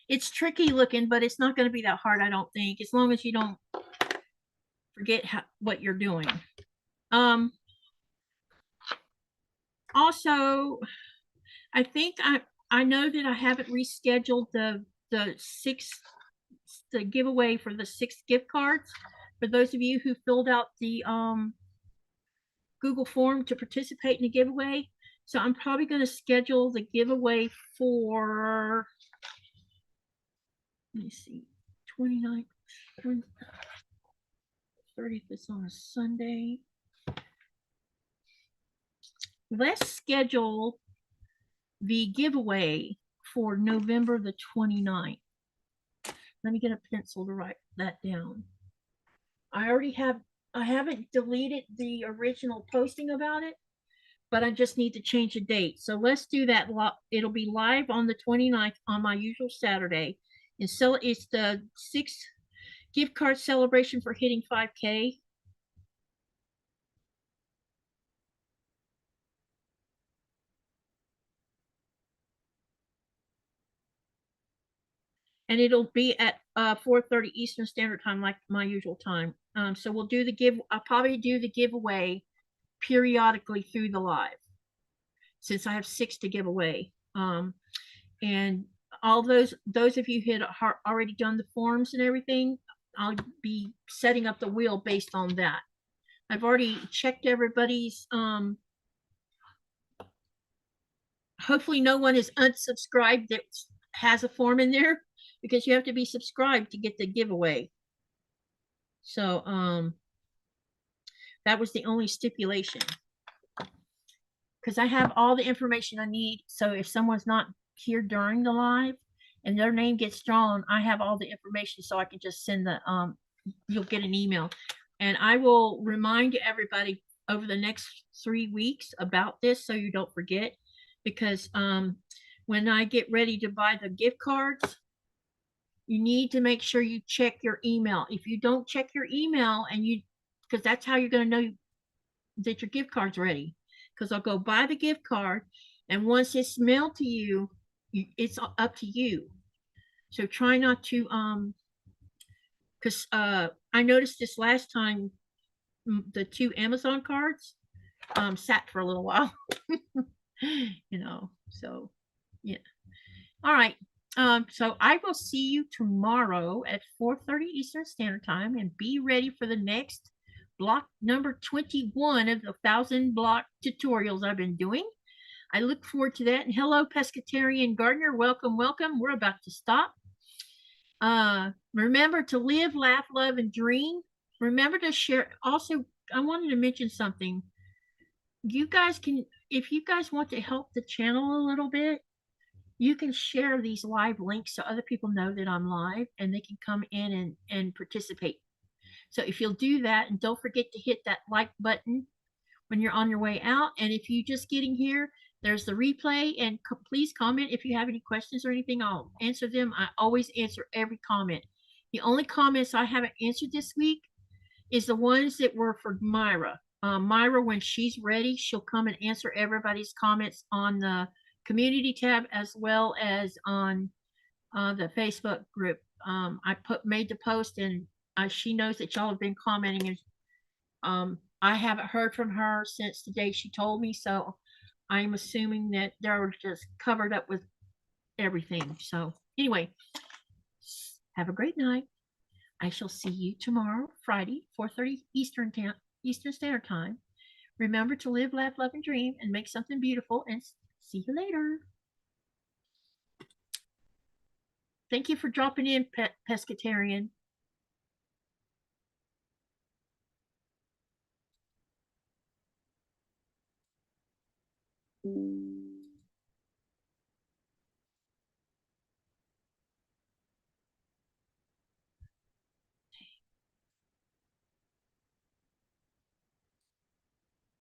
It's tricky looking, but it's not going to be that hard, I don't think, as long as you don't forget what you're doing. Also, I think I know that I haven't rescheduled the giveaway for the 6 gift cards for those of you who filled out the Google form to participate in the giveaway. So I'm probably going to schedule the giveaway for, let me see, 29th, 30th is on a Sunday. Let's schedule the giveaway for November the 29th. Let me get a pencil to write that down. I haven't deleted the original posting about it, but I just need to change the date. So let's do that. It'll be live on the 29th on my usual Saturday. And so it's the 6th gift card celebration for hitting 5K. And it'll be at 4:30 Eastern Standard Time, like my usual time. So we'll do I'll probably do the giveaway periodically through the live, since I have 6 to give away. And all those of you who had already done the forms and everything, I'll be setting up the wheel based on that. I've already checked everybody's. Hopefully no one is unsubscribed that has a form in there, because you have to be subscribed to get the giveaway. So that was the only stipulation, because I have all the information I need. So if someone's not here during the live and their name gets drawn, I have all the information, so I can just send the you'll get an email. And I will remind everybody over the next 3 weeks about this, so you don't forget, because when I get ready to buy the gift cards, you need to make sure you check your email. If you don't check your email, because that's how you're going to know that your gift card's ready. Because I'll go buy the gift card, and once it's mailed to you, it's up to you. So try not to, because I noticed this last time, the 2 Amazon cards sat for a little while. So yeah. All right. So I will see you tomorrow at 4:30 Eastern Standard Time, and be ready for the next block number 21 of the 1,000 block tutorials I've been doing. I look forward to that. And hello, pescatarian gardener. Welcome, welcome. We're about to stop. Remember to live, laugh, love, and dream. Remember to share. Also, I wanted to mention something. You guys can, if you guys want to help the channel a little bit, you can share these live links so other people know that I'm live, and they can come in and participate. So if you'll do that, and don't forget to hit that like button when you're on your way out. And if you're just getting here, there's the replay, and please comment if you have any questions or anything. I'll answer them. I always answer every comment. The only comments I haven't answered this week is the ones that were for Myra. Myra, when she's ready, she'll come and answer everybody's comments on the community tab, as well as on the Facebook group. I made the post, and she knows that y'all have been commenting, and I haven't heard from her since the day she told me, so I'm assuming that they're just covered up with everything. So anyway, have a great night. I shall see you tomorrow, Friday, 4:30 Eastern Standard Time. Remember to live, laugh, love, and dream, and make something beautiful, and see you later. Thank you for dropping in, pescatarian.